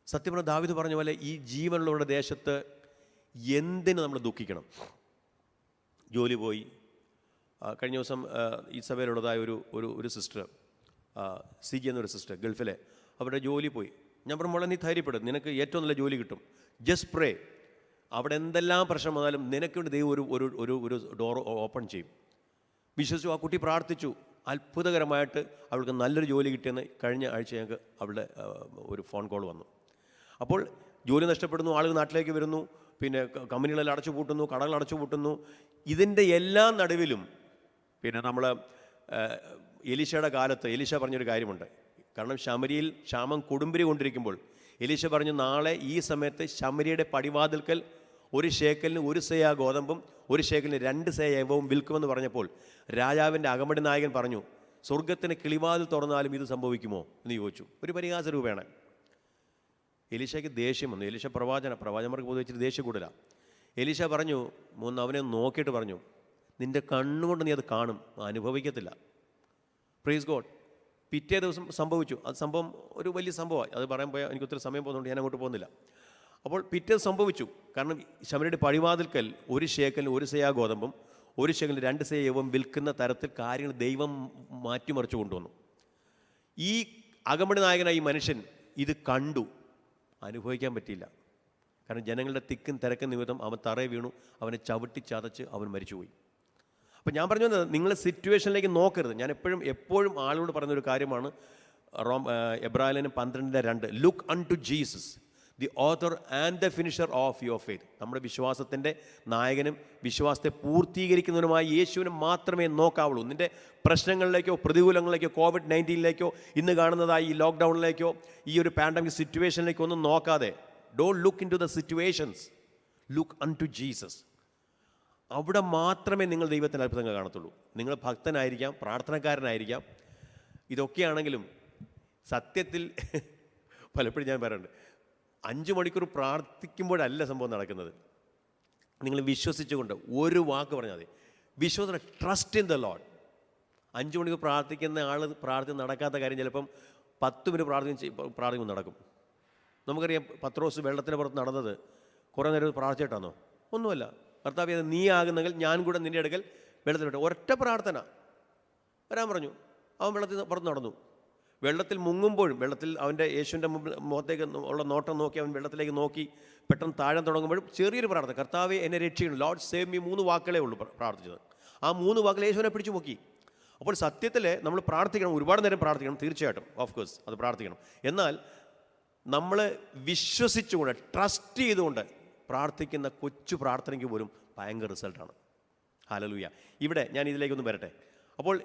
സത്യം പറഞ്ഞ ദാവീദ് പറഞ്ഞ പോലെ ഈ ജീവനുള്ളവരുടെ ദേശത്ത് എന്തിന് നമ്മൾ ദുഃഖിക്കണം? ജോലി പോയി. കഴിഞ്ഞ ദിവസം ഈ സഭയിലുള്ളതായ ഒരു സിസ്റ്റർ, CG എന്നൊരു സിസ്റ്റർ, ഗൾഫിലെ, അവരുടെ ജോലി പോയി. ഞാൻ പറഞ്ഞു, മോളെ നീ ധൈര്യപ്പെടും, നിനക്ക് ഏറ്റവും നല്ല ജോലി കിട്ടും, ജസ്റ്റ് പ്രേ. അവിടെ എന്തെല്ലാം പ്രശ്നം വന്നാലും നിനക്ക് വേണ്ടി ദൈവം ഒരു ഡോർ ഓപ്പൺ ചെയ്യും. വിശ്വസിച്ചു. ആ കുട്ടി പ്രാർത്ഥിച്ചു. അത്ഭുതകരമായിട്ട് അവൾക്ക് നല്ലൊരു ജോലി കിട്ടിയെന്ന് കഴിഞ്ഞ ആഴ്ച ഞങ്ങൾക്ക് അവളുടെ ഒരു ഫോൺ കോൾ വന്നു. അപ്പോൾ ജോലി നഷ്ടപ്പെടുന്നു, ആളുകൾ നാട്ടിലേക്ക് വരുന്നു, പിന്നെ കമ്പനികളെല്ലാം അടച്ചു പൂട്ടുന്നു, കടകൾ അടച്ചു പൂട്ടുന്നു. ഇതിൻ്റെ എല്ലാ നടുവിലും പിന്നെ നമ്മൾ എലീശയുടെ കാലത്ത് എലീശ പറഞ്ഞൊരു കാര്യമുണ്ട്. കാരണം ശമരിയിൽ ക്ഷാമം കൊടുമ്പിരി കൊണ്ടിരിക്കുമ്പോൾ എലീശ പറഞ്ഞു, നാളെ ഈ സമയത്ത് ശമരിയുടെ പടിവാതിൽക്കൽ 1 ശേക്കലിന് 1 സെയ ഗോതമ്പും 1 ശേക്കലിന് 2 സെയ യവവും വിൽക്കുമെന്ന് പറഞ്ഞപ്പോൾ രാജാവിൻ്റെ അകമ്പടി നായകൻ പറഞ്ഞു, സ്വർഗത്തിന് കിളിവാതിൽ തുറന്നാലും ഇത് സംഭവിക്കുമോ എന്ന് ചോദിച്ചു. ഒരു പരിഹാസ രൂപേണ. എലീശയ്ക്ക് ദേഷ്യം വന്നു. എലീശ പ്രവാചകന്മാർക്ക് പൊതുവെ വെച്ചിട്ട് ദേഷ്യം കൂടുതലാണ്. എലീശ പറഞ്ഞു, അവനെ നോക്കിയിട്ട് പറഞ്ഞു, നിൻ്റെ കണ്ണുകൊണ്ട് നീ അത് കാണും, അനുഭവിക്കത്തില്ല. Praise God. പിറ്റേ ദിവസം സംഭവിച്ചു. അത് സംഭവം ഒരു വലിയ സംഭവമായി. അത് പറയാൻ പോയാൽ എനിക്ക് ഒത്തിരി സമയം പോകുന്നതുകൊണ്ട് ഞാൻ അങ്ങോട്ട് പോകുന്നില്ല. അപ്പോൾ പിറ്റേ സംഭവിച്ചു. കാരണം ശമരിയുടെ പടിവാതിൽക്കൽ 1 ശേക്കലിന് 1 സെയ ഗോതമ്പും 1 ശേക്കലിന് 2 സെയ യവവും വിൽക്കുന്ന തരത്തിൽ കാര്യങ്ങൾ ദൈവം മാറ്റിമറിച്ചു കൊണ്ടുവന്നു. ഈ അകമ്പടി നായകനായ ഈ മനുഷ്യൻ ഇത് കണ്ടു, അനുഭവിക്കാൻ പറ്റിയില്ല. കാരണം ജനങ്ങളുടെ തിക്കും തിരക്കും നിമിത്തം അവൻ തറയെ വീണു, അവനെ ചവിട്ടി ചതച്ച് അവൻ മരിച്ചുപോയി. അപ്പം ഞാൻ പറഞ്ഞു വന്നത്, നിങ്ങൾ സിറ്റുവേഷനിലേക്ക് നോക്കരുത്. ഞാൻ എപ്പോഴും ആളോട് പറയുന്നൊരു കാര്യമാണ്, എബ്രായലേഖനം 12:2, look unto Jesus the author and the finisher of your faith. നമ്മുടെ വിശ്വാസത്തിൻ്റെ നായകനും വിശ്വാസത്തെ പൂർത്തീകരിക്കുന്നതിനുമായ യേശുവിനെ മാത്രമേ നോക്കാവുള്ളൂ. നിൻ്റെ പ്രശ്നങ്ങളിലേക്കോ പ്രതികൂലങ്ങളിലേക്കോ COVID-19 ഇന്ന് കാണുന്നതായി ഈ ലോക്ക്ഡൗണിലേക്കോ ഈ ഒരു പാൻഡമിക് സിറ്റുവേഷനിലേക്കോ ഒന്നും നോക്കാതെ, don't look into the situations, look unto Jesus. അവിടെ മാത്രമേ നിങ്ങൾ ദൈവത്തിൻ്റെ അത്ഭുതങ്ങൾ കാണത്തുള്ളൂ. നിങ്ങൾ ഭക്തനായിരിക്കാം, പ്രാർത്ഥനക്കാരനായിരിക്കാം, ഇതൊക്കെയാണെങ്കിലും സത്യത്തിൽ പലപ്പോഴും ഞാൻ പറയാറുണ്ട്, 5 മണിക്കൂർ പ്രാർത്ഥിക്കുമ്പോഴല്ല സംഭവം നടക്കുന്നത്. നിങ്ങൾ വിശ്വസിച്ചുകൊണ്ട് ഒരു വാക്ക് പറഞ്ഞാൽ മതി. വിശ്വാസം, ട്രസ്റ്റ് ഇൻ ദ ലോർഡ്. 5 മണിക്കൂർ പ്രാർത്ഥിക്കുന്ന ആൾ പ്രാർത്ഥന നടക്കാത്ത കാര്യം ചിലപ്പം 10 മിനിറ്റ് പ്രാർത്ഥിക്കുമ്പോൾ നടക്കും. നമുക്കറിയാം, പത്രോസ് വെള്ളത്തിന് പുറത്ത് നടന്നത് കുറേ നേരം പ്രാർത്ഥിച്ചിട്ടാണോ? ഒന്നുമല്ല. കർത്താവേ, അത് നീ ആകുന്നെങ്കിൽ ഞാൻ കൂടെ നിൻ്റെ അടുക്കൽ വെള്ളത്തിൽ വിട്ടു. ഒരൊറ്റ പ്രാർത്ഥന വരാൻ പറഞ്ഞു. അവൻ വെള്ളത്തിൽ പുറത്ത് നടന്നു. വെള്ളത്തിൽ മുങ്ങുമ്പോഴും, വെള്ളത്തിൽ അവൻ്റെ യേശുവിൻ്റെ മുഖത്തേക്ക് ഉള്ള നോട്ടം നോക്കി അവൻ വെള്ളത്തിലേക്ക് നോക്കി പെട്ടെന്ന് താഴാൻ തുടങ്ങുമ്പോഴും ചെറിയൊരു പ്രാർത്ഥന, കർത്താവേ എന്നെ രക്ഷിക്കണം, ലോർഡ് സേവ് മീ, 3 വാക്കുകളേ ഉള്ളൂ പ്രാർത്ഥിച്ചത്. ആ 3 വാക്കുകൾ യേശുവിനെ പിടിച്ചു നോക്കി. അപ്പോൾ സത്യത്തിൽ നമ്മൾ പ്രാർത്ഥിക്കണം, ഒരുപാട് നേരം പ്രാർത്ഥിക്കണം, തീർച്ചയായിട്ടും, ഓഫ് കോഴ്സ് അത് പ്രാർത്ഥിക്കണം. എന്നാൽ നമ്മൾ വിശ്വസിച്ചുകൊണ്ട്, ട്രസ്റ്റ് ചെയ്തുകൊണ്ട് പ്രാർത്ഥിക്കുന്ന കൊച്ചു പ്രാർത്ഥനയ്ക്ക് പോലും ഭയങ്കര റിസൾട്ടാണ്. ഹല്ലേലൂയ. ഇവിടെ ഞാൻ ഇതിലേക്കൊന്ന് വരട്ടെ. അപ്പോൾ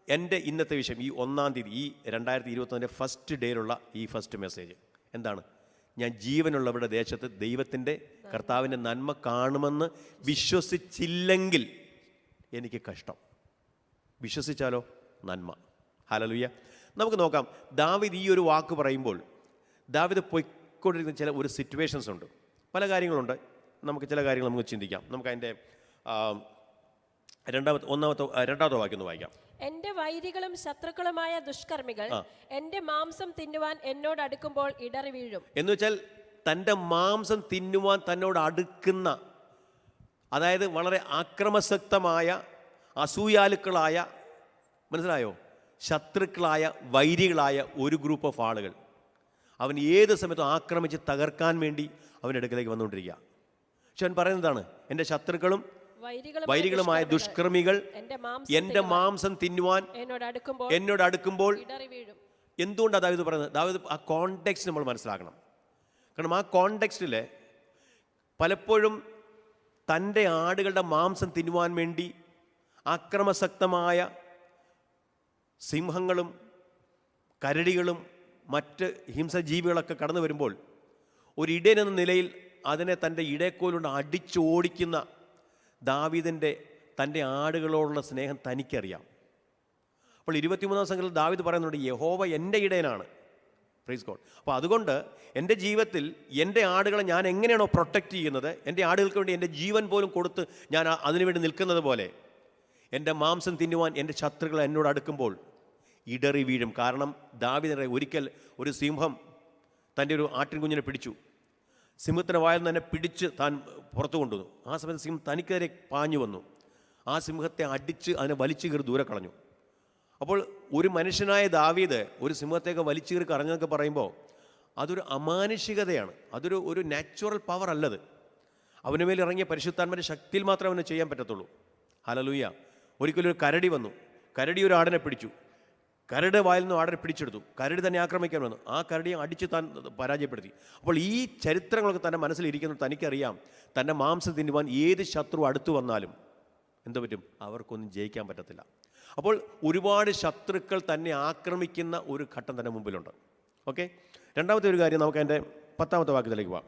എൻ്റെ ഇന്നത്തെ വിഷയം, ഈ 1-ാം തീയതി, ഈ 2021 ഫസ്റ്റ് ഡേയിലുള്ള ഈ ഫസ്റ്റ് മെസ്സേജ് എന്താണ്? ഞാൻ ജീവനുള്ളവരുടെ ദേശത്ത് ദൈവത്തിൻ്റെ കർത്താവിൻ്റെ നന്മ കാണുമെന്ന് വിശ്വസിച്ചില്ലെങ്കിൽ എനിക്ക് കഷ്ടം, വിശ്വസിച്ചാലോ നന്മ. ഹല്ലേലൂയ. നമുക്ക് നോക്കാം. ദാവീദ് ഈ ഒരു വാക്ക് പറയുമ്പോൾ ദാവീദ് പോയിക്കൊണ്ടിരിക്കുന്ന ചില ഒരു സിറ്റുവേഷൻസ് ഉണ്ട്, പല കാര്യങ്ങളുണ്ട്. നമുക്ക് ചില കാര്യങ്ങൾ നമുക്ക് ചിന്തിക്കാം. നമുക്ക് അതിൻ്റെ രണ്ടാമത്തെ വാക്യം ഒന്ന് വായിക്കാം. എന്റെ വൈരികളും ശത്രുക്കളുമായ ദുഷ്കർമ്മികൾ എന്റെ മാംസം തിന്നുവാൻ എന്നോട് അടുക്കുമ്പോൾ ഇടറി വീഴും. എന്ന് വെച്ചാൽ തൻ്റെ മാംസം തിന്നുവാൻ തന്നോട് അടുക്കുന്ന, അതായത് വളരെ ആക്രമസക്തമായ, അസൂയാലുക്കളായ, മനസ്സിലായോ, ശത്രുക്കളായ, വൈരികളായ ഒരു ഗ്രൂപ്പ് ഓഫ് ആളുകൾ അവൻ ഏത് സമയത്തും ആക്രമിച്ച് തകർക്കാൻ വേണ്ടി അവൻ്റെ അടുക്കലേക്ക് വന്നുകൊണ്ടിരിക്കുക. പക്ഷെ അവൻ പറയുന്നതാണ്, എൻ്റെ ശത്രുക്കളും വൈരികളുമായ ദുഷ്കർമ്മികൾ എൻ്റെ മാംസം തിന്നുവാൻ എന്നോട് അടുക്കുമ്പോൾ. എന്തുകൊണ്ടാണ് ദാവീദ് പറയുന്നത്? ദാവീദ് ആ കോണ്ടെക്സ്റ്റ് നമ്മൾ മനസ്സിലാക്കണം. കാരണം ആ കോണ്ടെക്സ്റ്റിൽ പലപ്പോഴും തൻ്റെ ആടുകളുടെ മാംസം തിന്നുവാൻ വേണ്ടി അക്രമസക്തമായ സിംഹങ്ങളും കരടികളും മറ്റ് ഹിംസജീവികളൊക്കെ കടന്നു വരുമ്പോൾ ഒരു ഇടയൻ എന്ന നിലയിൽ അതിനെ തൻ്റെ ഇടയക്കോലുകൊണ്ട് അടിച്ചോടിക്കുന്ന ദാവീദിൻ്റെ തൻ്റെ ആടുകളോടുള്ള സ്നേഹം തനിക്കറിയാം. അപ്പോൾ 23-ാം സംഘത്തിൽ ദാവീദ് പറയുന്നുണ്ട്, യഹോവ എൻ്റെ ഇടയനാണ്. Price God. അപ്പോൾ അതുകൊണ്ട് എൻ്റെ ജീവിതത്തിൽ എൻ്റെ ആടുകളെ ഞാൻ എങ്ങനെയാണോ പ്രൊട്ടക്റ്റ് ചെയ്യുന്നത്, എൻ്റെ ആടുകൾക്ക് വേണ്ടി എൻ്റെ ജീവൻ പോലും കൊടുത്ത് ഞാൻ അതിനുവേണ്ടി നിൽക്കുന്നത് പോലെ എൻ്റെ മാംസം തിന്നുവാൻ എൻ്റെ ശത്രുക്കൾ എന്നോട് അടുക്കുമ്പോൾ ഇടറി വീഴും. കാരണം ദാവീദിനെ ഒരിക്കൽ ഒരു സിംഹം തൻ്റെ ഒരു ആട്ടിൻകുഞ്ഞിനെ പിടിച്ചു. സിംഹത്തിൻ്റെ വായിൽ നിന്ന് തന്നെ പിടിച്ച് താൻ പുറത്തു കൊണ്ടുവന്നു. ആ സമയത്ത് സിംഹം തനിക്കെതിരെ പാഞ്ഞു വന്നു. ആ സിംഹത്തെ അടിച്ച് അതിനെ വലിച്ചു കയറി ദൂരെ കളഞ്ഞു. അപ്പോൾ ഒരു മനുഷ്യനായ ദാവീദ് ഒരു സിംഹത്തേക്ക് വലിച്ചു കയറി കറഞ്ഞെന്നൊക്കെ പറയുമ്പോൾ അതൊരു അമാനുഷികതയാണ്. ഒരു നാച്ചുറൽ പവർ അല്ലത്. അവന് മേൽ ഇറങ്ങിയ പരിശുദ്ധാത്മാവിൻ്റെ ശക്തിയിൽ മാത്രമേ അവന് ചെയ്യാൻ പറ്റത്തുള്ളൂ. ഹല്ലേലൂയ. ഒരിക്കലും ഒരു കരടി വന്നു. കരടി ഒരു ആടിനെ പിടിച്ചു. കരടി വായിൽ നിന്ന് ആടിനെ പിടിച്ചെടുത്തു. കരടി തന്നെ ആക്രമിക്കാൻ വന്നു. ആ കരടിയെ അടിച്ച് താൻ പരാജയപ്പെടുത്തി. അപ്പോൾ ഈ ചരിത്രങ്ങളൊക്കെ തൻ്റെ മനസ്സിലിരിക്കുന്നത് തനിക്കറിയാം. തൻ്റെ മാംസം തിന്നുവാൻ ഏത് ശത്രു അടുത്തു വന്നാലും എന്തു പറ്റും? അവർക്കൊന്നും ജയിക്കാൻ പറ്റത്തില്ല. അപ്പോൾ ഒരുപാട് ശത്രുക്കൾ തന്നെ ആക്രമിക്കുന്ന ഒരു ഘട്ടം തന്നെ മുമ്പിലുണ്ട്. ഓക്കെ, രണ്ടാമത്തെ ഒരു കാര്യം നമുക്ക് എൻ്റെ 10-ാമത്തെ വാക്യത്തിലേക്ക് പോവാം.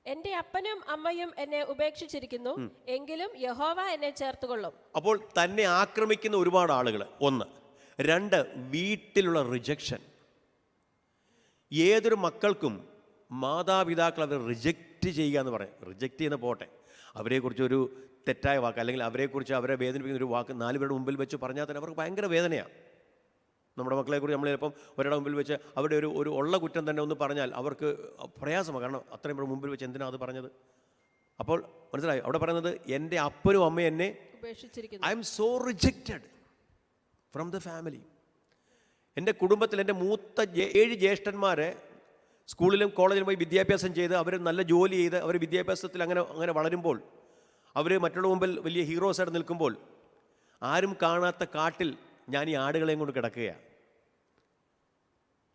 എന്റെ അപ്പനും അമ്മയും എന്നെ ഉപേക്ഷിച്ചിരിക്കുന്നു, എങ്കിലും യഹോവ എന്നെ ചേർത്തുകൊള്ളും. അപ്പോൾ തന്നെ ആക്രമിക്കുന്ന ഒരുപാട് ആളുകൾ, 1. 2, വീട്ടിലുള്ള റിജക്ഷൻ. ഏതൊരു മക്കൾക്കും മാതാപിതാക്കൾ അവർ റിജക്റ്റ് ചെയ്യുക എന്ന് പറയും. റിജക്റ്റ് ചെയ്യുന്ന പോട്ടെ, അവരെക്കുറിച്ചൊരു തെറ്റായ വാക്ക് അല്ലെങ്കിൽ അവരെക്കുറിച്ച് അവരെ വേദനിപ്പിക്കുന്ന ഒരു വാക്ക് 4 പേരുടെ മുമ്പിൽ വെച്ച് പറഞ്ഞാൽ തന്നെ അവർക്ക് ഭയങ്കര വേദനയാണ്. നമ്മുടെ മക്കളെക്കുറിച്ച് നമ്മൾ ചിലപ്പം ഒരാളുടെ മുമ്പിൽ വെച്ച് അവരുടെ ഒരു ഉള്ള കുറ്റം തന്നെ ഒന്ന് പറഞ്ഞാൽ അവർക്ക് പ്രയാസമാണ്. കാരണം അത്രയും പേരുടെ മുമ്പിൽ വെച്ച് എന്തിനാണ് അത് പറഞ്ഞത്? അപ്പോൾ മനസ്സിലായി, അവിടെ പറയുന്നത് എൻ്റെ അപ്പനും അമ്മയും എന്നെ ഉപേക്ഷിച്ചിരിക്കുന്നു. I'm so rejected from the family. എൻ്റെ കുടുംബത്തിൽ എൻ്റെ മൂത്ത 7 ജ്യേഷ്ഠന്മാരെ സ്കൂളിലും കോളേജിലും പോയി വിദ്യാഭ്യാസം ചെയ്ത് അവർ നല്ല ജോലി ചെയ്ത് അവർ വിദ്യാഭ്യാസത്തിൽ അങ്ങനെ വളരുമ്പോൾ അവർ മറ്റുള്ള മുമ്പിൽ വലിയ ഹീറോസായിട്ട് നിൽക്കുമ്പോൾ ആരും കാണാത്ത കാട്ടിൽ ഞാൻ ഈ ആടുകളെയും കൊണ്ട് കിടക്കുകയാണ്.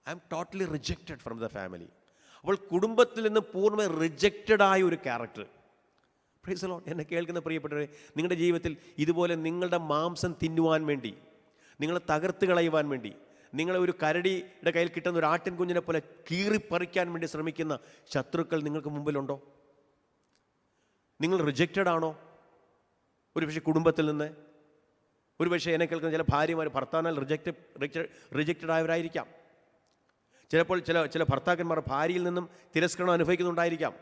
I am totally rejected from the family. അപ്പോൾ കുടുംബത്തിൽ നിന്ന് പൂർണ്ണമായി റിജക്റ്റഡായ ഒരു ക്യാരക്ടർ. Price the Lord. എന്നെ കേൾക്കുന്ന പ്രിയപ്പെട്ടവരെ, നിങ്ങളുടെ ജീവിതത്തിൽ ഇതുപോലെ നിങ്ങളുടെ മാംസം തിന്നുവാൻ വേണ്ടി, നിങ്ങളെ തകർത്ത് കളയുവാൻ വേണ്ടി, നിങ്ങളെ ഒരു കരടിയുടെ കയ്യിൽ കിട്ടുന്ന ഒരു ആട്ടിൻ കുഞ്ഞിനെ പോലെ കീറിപ്പറിക്കാൻ വേണ്ടി ശ്രമിക്കുന്ന ശത്രുക്കൾ നിങ്ങൾക്ക് മുമ്പിലുണ്ടോ? നിങ്ങൾ റിജക്റ്റഡ് ആണോ? ഒരുപക്ഷെ കുടുംബത്തിൽ നിന്ന്, ഒരുപക്ഷെ എന്നെ കേൾക്കുന്ന ചില ഭാര്യമാർ ഭർത്താവിനാൽ റിജക്റ്റഡ് ആയവരായിരിക്കാം. ചിലപ്പോൾ ചില ഭർത്താക്കന്മാർ ഭാര്യയിൽ നിന്നും തിരസ്കരണം അനുഭവിക്കുന്നുണ്ടായിരിക്കാം.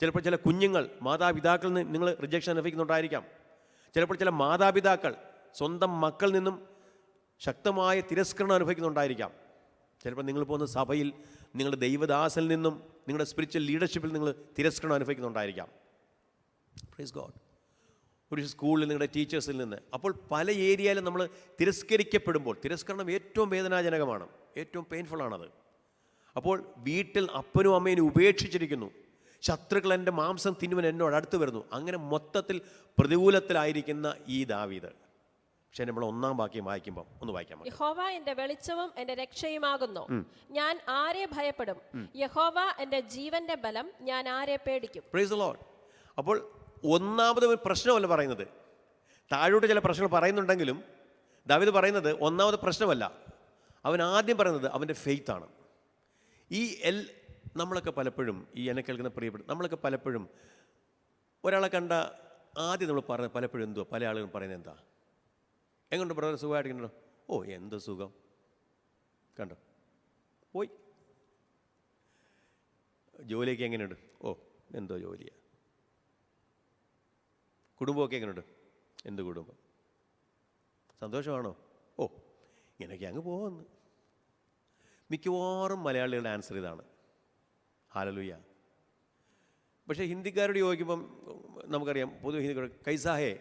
ചിലപ്പോൾ ചില കുഞ്ഞുങ്ങൾ മാതാപിതാക്കളിൽ നിന്ന് നിങ്ങൾ റിജക്ഷൻ അനുഭവിക്കുന്നുണ്ടായിരിക്കാം. ചിലപ്പോൾ ചില മാതാപിതാക്കൾ സ്വന്തം മക്കളിൽ നിന്നും ശക്തമായ തിരസ്കരണം അനുഭവിക്കുന്നുണ്ടായിരിക്കാം. ചിലപ്പോൾ നിങ്ങൾ പോകുന്ന സഭയിൽ നിങ്ങളുടെ ദൈവദാസനിൽ നിന്നും നിങ്ങളുടെ സ്പിരിച്വൽ ലീഡർഷിപ്പിൽ നിങ്ങൾ തിരസ്കരണം അനുഭവിക്കുന്നുണ്ടായിരിക്കാം. Praise God. ഒരു സ്കൂളിൽ നിങ്ങളുടെ ടീച്ചേഴ്സിൽ നിന്ന്. അപ്പോൾ പല ഏരിയയിലും നമ്മൾ തിരസ്കരിക്കപ്പെടുമ്പോൾ, തിരസ്കരണം ഏറ്റവും വേദനാജനകമാണ്, ഏറ്റവും പെയിൻഫുള്ളാണത്. അപ്പോൾ വീട്ടിൽ അപ്പനും അമ്മയും ഉപേക്ഷിച്ചിരിക്കുന്നു, ശത്രുക്കൾ എൻ്റെ മാംസം തിന്നുവൻ എന്നോട് അടുത്ത് വരുന്നു. അങ്ങനെ മൊത്തത്തിൽ പ്രതികൂലത്തിലായിരിക്കുന്ന ഈ ദാവീദ്. പക്ഷെ നമ്മൾ 1-ാം വാക്യം വായിക്കുമ്പോൾ ഒന്ന് വായിക്കാൻ പറ്റും. യഹോവ എന്റെ വെളിച്ചവും എന്റെ രക്ഷയുമാകുന്നു, ഞാൻ ആരെ ഭയപ്പെടും? യഹോവ എന്റെ ജീവന്റെ ബലം, ഞാൻ ആരെ പേടിക്കും? Price the Lord. അപ്പോൾ ഒന്നാമത് ഒരു പ്രശ്നമല്ല പറയുന്നത്. താഴോട്ട് ചില പ്രശ്നങ്ങൾ പറയുന്നുണ്ടെങ്കിലും ദാവീദ് പറയുന്നത് ഒന്നാമത് പ്രശ്നമല്ല. അവൻ ആദ്യം പറയുന്നത് അവൻ്റെ ഫെയ്ത്താണ്. നമ്മളൊക്കെ പലപ്പോഴും ഈ എന്നെ കേൾക്കുന്ന പ്രിയപ്പെട്ട നമ്മളൊക്കെ പലപ്പോഴും ഒരാളെ കണ്ട ആദ്യം നമ്മൾ പറയുന്നത് പലപ്പോഴും എന്തോ പല ആളുകളും പറയുന്നത് എന്താ, എങ്ങോട്ട് ബ്രദർ സുഖമായിട്ടിരിക്കണോ? ഓ എന്ത് സുഖം, കണ്ടോ പോയി. ജോലിയൊക്കെ എങ്ങനെയുണ്ട്? ഓ എന്തോ ജോലിയാണ്. കുടുംബമൊക്കെ എങ്ങനെയുണ്ട്? എന്ത് കുടുംബം? സന്തോഷമാണോ? ഓ ഇങ്ങനെയൊക്കെ അങ്ങ് പോകുന്നു. മിക്കവാറും മലയാളികളുടെ ആൻസർ ഇതാണ്. ഹല്ലേലൂയ. പക്ഷേ ഹിന്ദിക്കാരോട് ചോദിക്കുമ്പം നമുക്കറിയാം, പൊതുവെ ഹിന്ദിക്കാർ കൈസാ ഹേ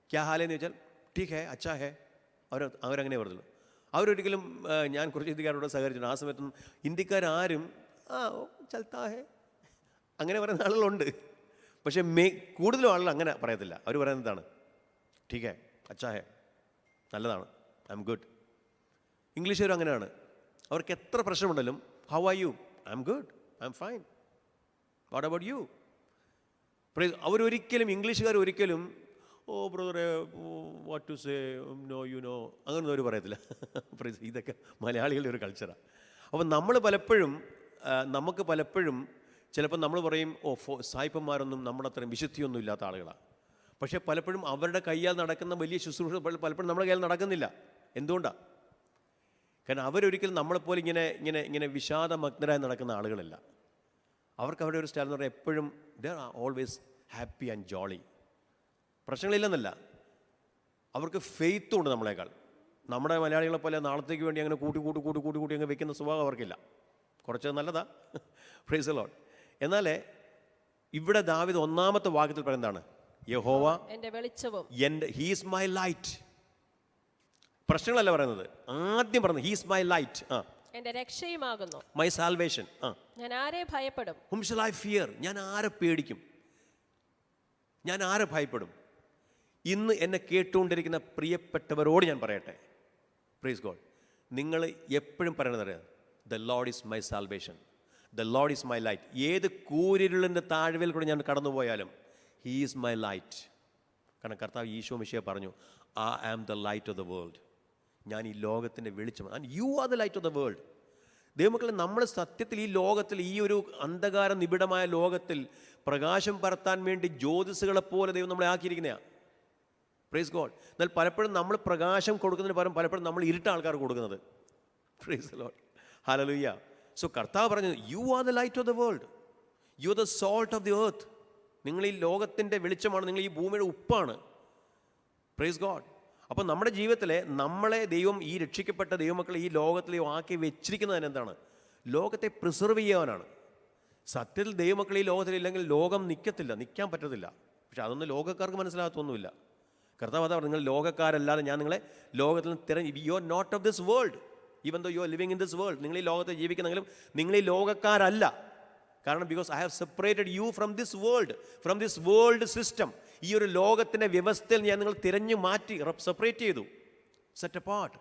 ക്യാ ഹാലെന്ന് ചോദിച്ചാൽ ടീക്ക് ഹേ അച്ഛാ ഹേ, അവരങ്ങനെ പറഞ്ഞുള്ളൂ. അവരൊരിക്കലും ഞാൻ കുറച്ച് ഹിന്ദിക്കാരോട് സഹകരിച്ചിട്ടുണ്ട്. ആ സമയത്തൊന്നും ഹിന്ദിക്കാരും ചൽത്താ ഹേ അങ്ങനെ പറയുന്ന ആളുകളുണ്ട്. പക്ഷേ കൂടുതലും ആളുകൾ അങ്ങനെ പറയത്തില്ല. അവർ പറയുന്നതാണ് ടീക്ക് ഹേ അച്ഛാ ഹേ, നല്ലതാണ്, ഐ എം ഗുഡ്. ഇംഗ്ലീഷുകാരും അങ്ങനെയാണ്. അവർക്ക് എത്ര പ്രശ്നമുണ്ടെങ്കിലും how are you? I'm good, I'm fine. What about you? അവരൊരിക്കലും, ഇംഗ്ലീഷുകാർ ഒരിക്കലും ഓ ബ്രദറെ what to say no you know അങ്ങനൊന്നും അവർ പറയത്തില്ല. ഇതൊക്കെ മലയാളികളുടെ ഒരു കൾച്ചറാണ്. അപ്പം നമ്മൾ പലപ്പോഴും നമുക്ക് പലപ്പോഴും ചിലപ്പോൾ നമ്മൾ പറയും ഓ സായിപ്പന്മാരൊന്നും നമ്മുടെ അത്രയും വിശുദ്ധിയൊന്നും ഇല്ലാത്ത ആളുകളാണ്. പക്ഷേ പലപ്പോഴും അവരുടെ കയ്യാൽ നടക്കുന്ന വലിയ ശുശ്രൂഷ പലപ്പോഴും നമ്മുടെ കയ്യിൽ നടക്കുന്നില്ല. എന്തുകൊണ്ടാണ്? കാരണം അവരൊരിക്കലും നമ്മളെപ്പോലെ ഇങ്ങനെ ഇങ്ങനെ ഇങ്ങനെ വിഷാദമഗ്നരായി നടക്കുന്ന ആളുകളല്ല. അവർക്ക് അവരുടെ ഒരു സ്റ്റൈൽ എന്ന് പറഞ്ഞാൽ എപ്പോഴും they are always happy and jolly. പ്രശ്നങ്ങളില്ലെന്നല്ല, അവർക്ക് ഫെയ്ത്തും ഉണ്ട് നമ്മളെക്കാൾ. നമ്മുടെ മലയാളികളെ പോലെ നാളത്തേക്ക് വേണ്ടി അങ്ങനെ കൂട്ടി അങ്ങ് വെക്കുന്ന സ്വഭാവം അവർക്കില്ല. കുറച്ച് നല്ലതാ, പ്രൈസ് ദി ലോർഡ്. എന്നാൽ ഇവിടെ ദാവീദ് ഒന്നാമത്തെ വാക്യത്തിൽ പറയുന്നതാണ് യഹോവ എൻ്റെ വെളിച്ചവും ഹീസ് മൈ ലൈറ്റ്. പ്രശ്നങ്ങളല്ല പറയുന്നത്, ആദ്യം പറയുന്നത് ഹീസ് മൈ ലൈറ്റ്, എൻ്റെ രക്ഷയുമാകുന്നു, മൈ സാൽവേഷൻ. ഞാൻ ആരെ ഭയപ്പെടും? whom shall I fear? ഞാൻ ആരെ പേടിക്കും? ഞാൻ ആരെ ഭയപ്പെടും? ഇന്ന് എന്നെ കേട്ടുകൊണ്ടിരിക്കുന്ന പ്രിയപ്പെട്ടവരോട് ഞാൻ പറയട്ടെ, പ്രൈസ് ഗോഡ്, നിങ്ങൾ എപ്പോഴും പറയണത് അറിയാം, the Lord is my salvation, the Lord is my light. ഏത് കൂരിരുളിൻ്റെ താഴ്വയിൽ കൂടെ ഞാൻ കടന്നു പോയാലും ഹീ ഈസ് മൈ ലൈറ്റ്. കാരണം കർത്താവ് ഈശോ മിശിഹ പറഞ്ഞു, I am the light of the world. ഞാൻ ഈ ലോകത്തിൻ്റെ വെളിച്ചമാണ്. And you are the light of the world. ദൈവമക്കളെ, നമ്മൾ സത്യത്തിൽ ഈ ലോകത്തിൽ, ഈ ഒരു അന്ധകാര നിബിഡമായ ലോകത്തിൽ പ്രകാശം പരത്താൻ വേണ്ടി ജ്യോതിസുകളെപ്പോലെ ദൈവം നമ്മളെ ആക്കിയിരിക്കുന്നതാണ്. Praise God. എന്നാൽ പലപ്പോഴും നമ്മൾ പ്രകാശം കൊടുക്കുന്നതിന് പകരം പലപ്പോഴും നമ്മൾ ഇരുട്ട ആൾക്കാർ കൊടുക്കുന്നത്. Price the Lord, hallelujah. So കർത്താവ് പറഞ്ഞു, U are the light of the world, U are the salt of the earth. നിങ്ങൾ ഈ ലോകത്തിൻ്റെ വെളിച്ചമാണ്, നിങ്ങൾ ഈ ഭൂമിയുടെ ഉപ്പാണ്. Price God. അപ്പോൾ നമ്മുടെ ജീവിതത്തിലെ നമ്മളെ ദൈവം, ഈ രക്ഷിക്കപ്പെട്ട ദൈവമക്കളെ ഈ ലോകത്തിൽ ആക്കി വെച്ചിരിക്കുന്നതിന് എന്താണ്? ലോകത്തെ പ്രിസർവ് ചെയ്യാനാണ്. സത്യത്തിൽ ദൈവമക്കൾ ഈ ലോകത്തിലില്ലെങ്കിൽ ലോകം നിൽക്കാൻ പറ്റത്തില്ല. പക്ഷെ അതൊന്നും ലോകക്കാർക്ക് മനസ്സിലാകത്തൊന്നുമില്ല. കർത്താവ് അതാ പറഞ്ഞു, നിങ്ങൾ ലോകക്കാരല്ലാതെ ഞാൻ നിങ്ങളെ ലോകത്തിൽ നിന്ന് you are not of this world even though you are living in this world. നിങ്ങൾ ഈ ലോകത്തെ ജീവിക്കുന്നെങ്കിലും നിങ്ങൾ ഈ ലോകക്കാരല്ല. കാരണം because I have separated you from this world system. ഈ ഒരു ലോകത്തിൻ്റെ വ്യവസ്ഥയിൽ ഞാൻ നിങ്ങൾ തിരഞ്ഞു മാറ്റി സെപ്പറേറ്റ് ചെയ്തു, set apart.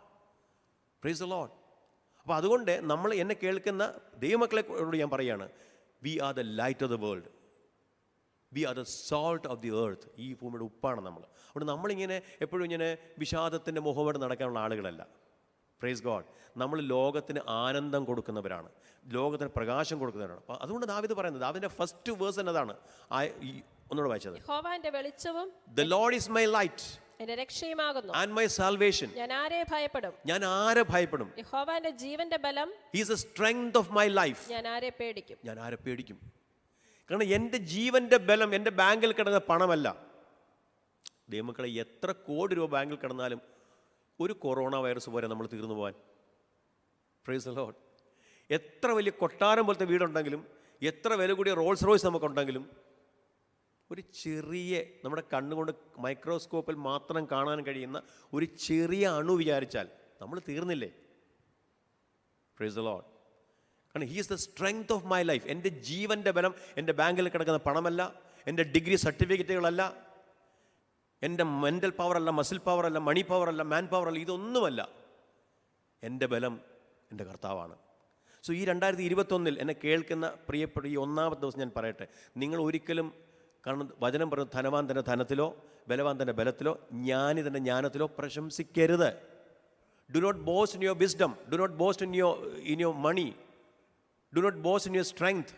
Praise the Lord. അപ്പോൾ അതുകൊണ്ട് നമ്മൾ എന്നെ കേൾക്കുന്ന ദൈവമക്കളെയോട് ഞാൻ പറയുകയാണ്, we are the light of the world, we are the salt of the earth. ഈ ഭൂമിയുടെ ഉപ്പാണ് നമ്മൾ. അതുകൊണ്ട് നമ്മളിങ്ങനെ എപ്പോഴും ഇങ്ങനെ വിഷാദത്തിൻ്റെ മുഖത്തോടെ നടക്കാനുള്ള ആളുകളല്ല. Praise God. നമ്മൾ ലോകത്തിന് ആനന്ദം കൊടുക്കുന്നവരാണ്, ലോകത്തിന് പ്രകാശം കൊടുക്കുന്നവരാണ്. അപ്പോൾ അതുകൊണ്ട് ദാവീദ് പറയുന്നത്, ദാവീദിന്റെ ഫസ്റ്റ് വേഴ്സ് എന്നതാണ്, ഒന്നുകൂടെ വായിച്ചത്, യഹോവ എൻ്റെ വെളിച്ചവും the Lord is my light എൻ്റെ രക്ഷയുമാകുന്നു, ആൻഡ് മൈ സാൽവേഷൻ. ഞാൻ ആരെ ഭയപ്പെടും? യഹോവ എൻ്റെ ജീവന്റെ ബലം, he is the strength of my life. ഞാൻ ആരെ പേടിക്കും? കാരണം എൻ്റെ ജീവന്റെ ബലം എൻ്റെ ബാങ്കിൽ കിടന്ന പണമല്ല. ദൈവമക്കളെ, എത്ര കോടി രൂപ ബാങ്കിൽ കിടന്നാലും ഒരു കൊറോണ വൈറസ് പോലെ നമ്മൾ തീർന്നു പോകാൻ. Price the Lord. എത്ര വലിയ കൊട്ടാരം പോലത്തെ വീടുണ്ടെങ്കിലും, എത്ര വില കൂടിയ റോൾസ് റോയ്സ് നമുക്കുണ്ടെങ്കിലും, ഒരു ചെറിയ, നമ്മുടെ കണ്ണുകൊണ്ട് മൈക്രോസ്കോപ്പിൽ മാത്രം കാണാൻ കഴിയുന്ന ഒരു ചെറിയ അണു വിചാരിച്ചാൽ നമ്മൾ തീർന്നില്ലേ? Praise the Lord. കാരണം he is the strength of my life. എൻ്റെ ജീവൻ്റെ ബലം എൻ്റെ ബാങ്കിൽ കിടക്കുന്ന പണമല്ല, എൻ്റെ ഡിഗ്രി സർട്ടിഫിക്കറ്റുകളല്ല, എൻ്റെ മെൻ്റൽ പവറല്ല, മസിൽ പവറല്ല, മണി പവറല്ല, മാൻ പവറല്ല, ഇതൊന്നുമല്ല. എൻ്റെ ബലം എൻ്റെ കർത്താവാണ്. സോ ഈ 2021 എന്നെ കേൾക്കുന്ന പ്രിയപ്പെട്ട ഈ ഒന്നാമത്തെ ദിവസം ഞാൻ പറയട്ടെ, നിങ്ങൾ ഒരിക്കലും, കാരണം വചനം പറയുന്നത്, ധനവാൻ തൻ്റെ ധനത്തിലോ ബലവാൻ തൻ്റെ ബലത്തിലോ ജ്ഞാനി തൻ്റെ ജ്ഞാനത്തിലോ പ്രശംസിക്കരുത്. Do not boast in your wisdom, do not boast in your money, do not boast in your strength.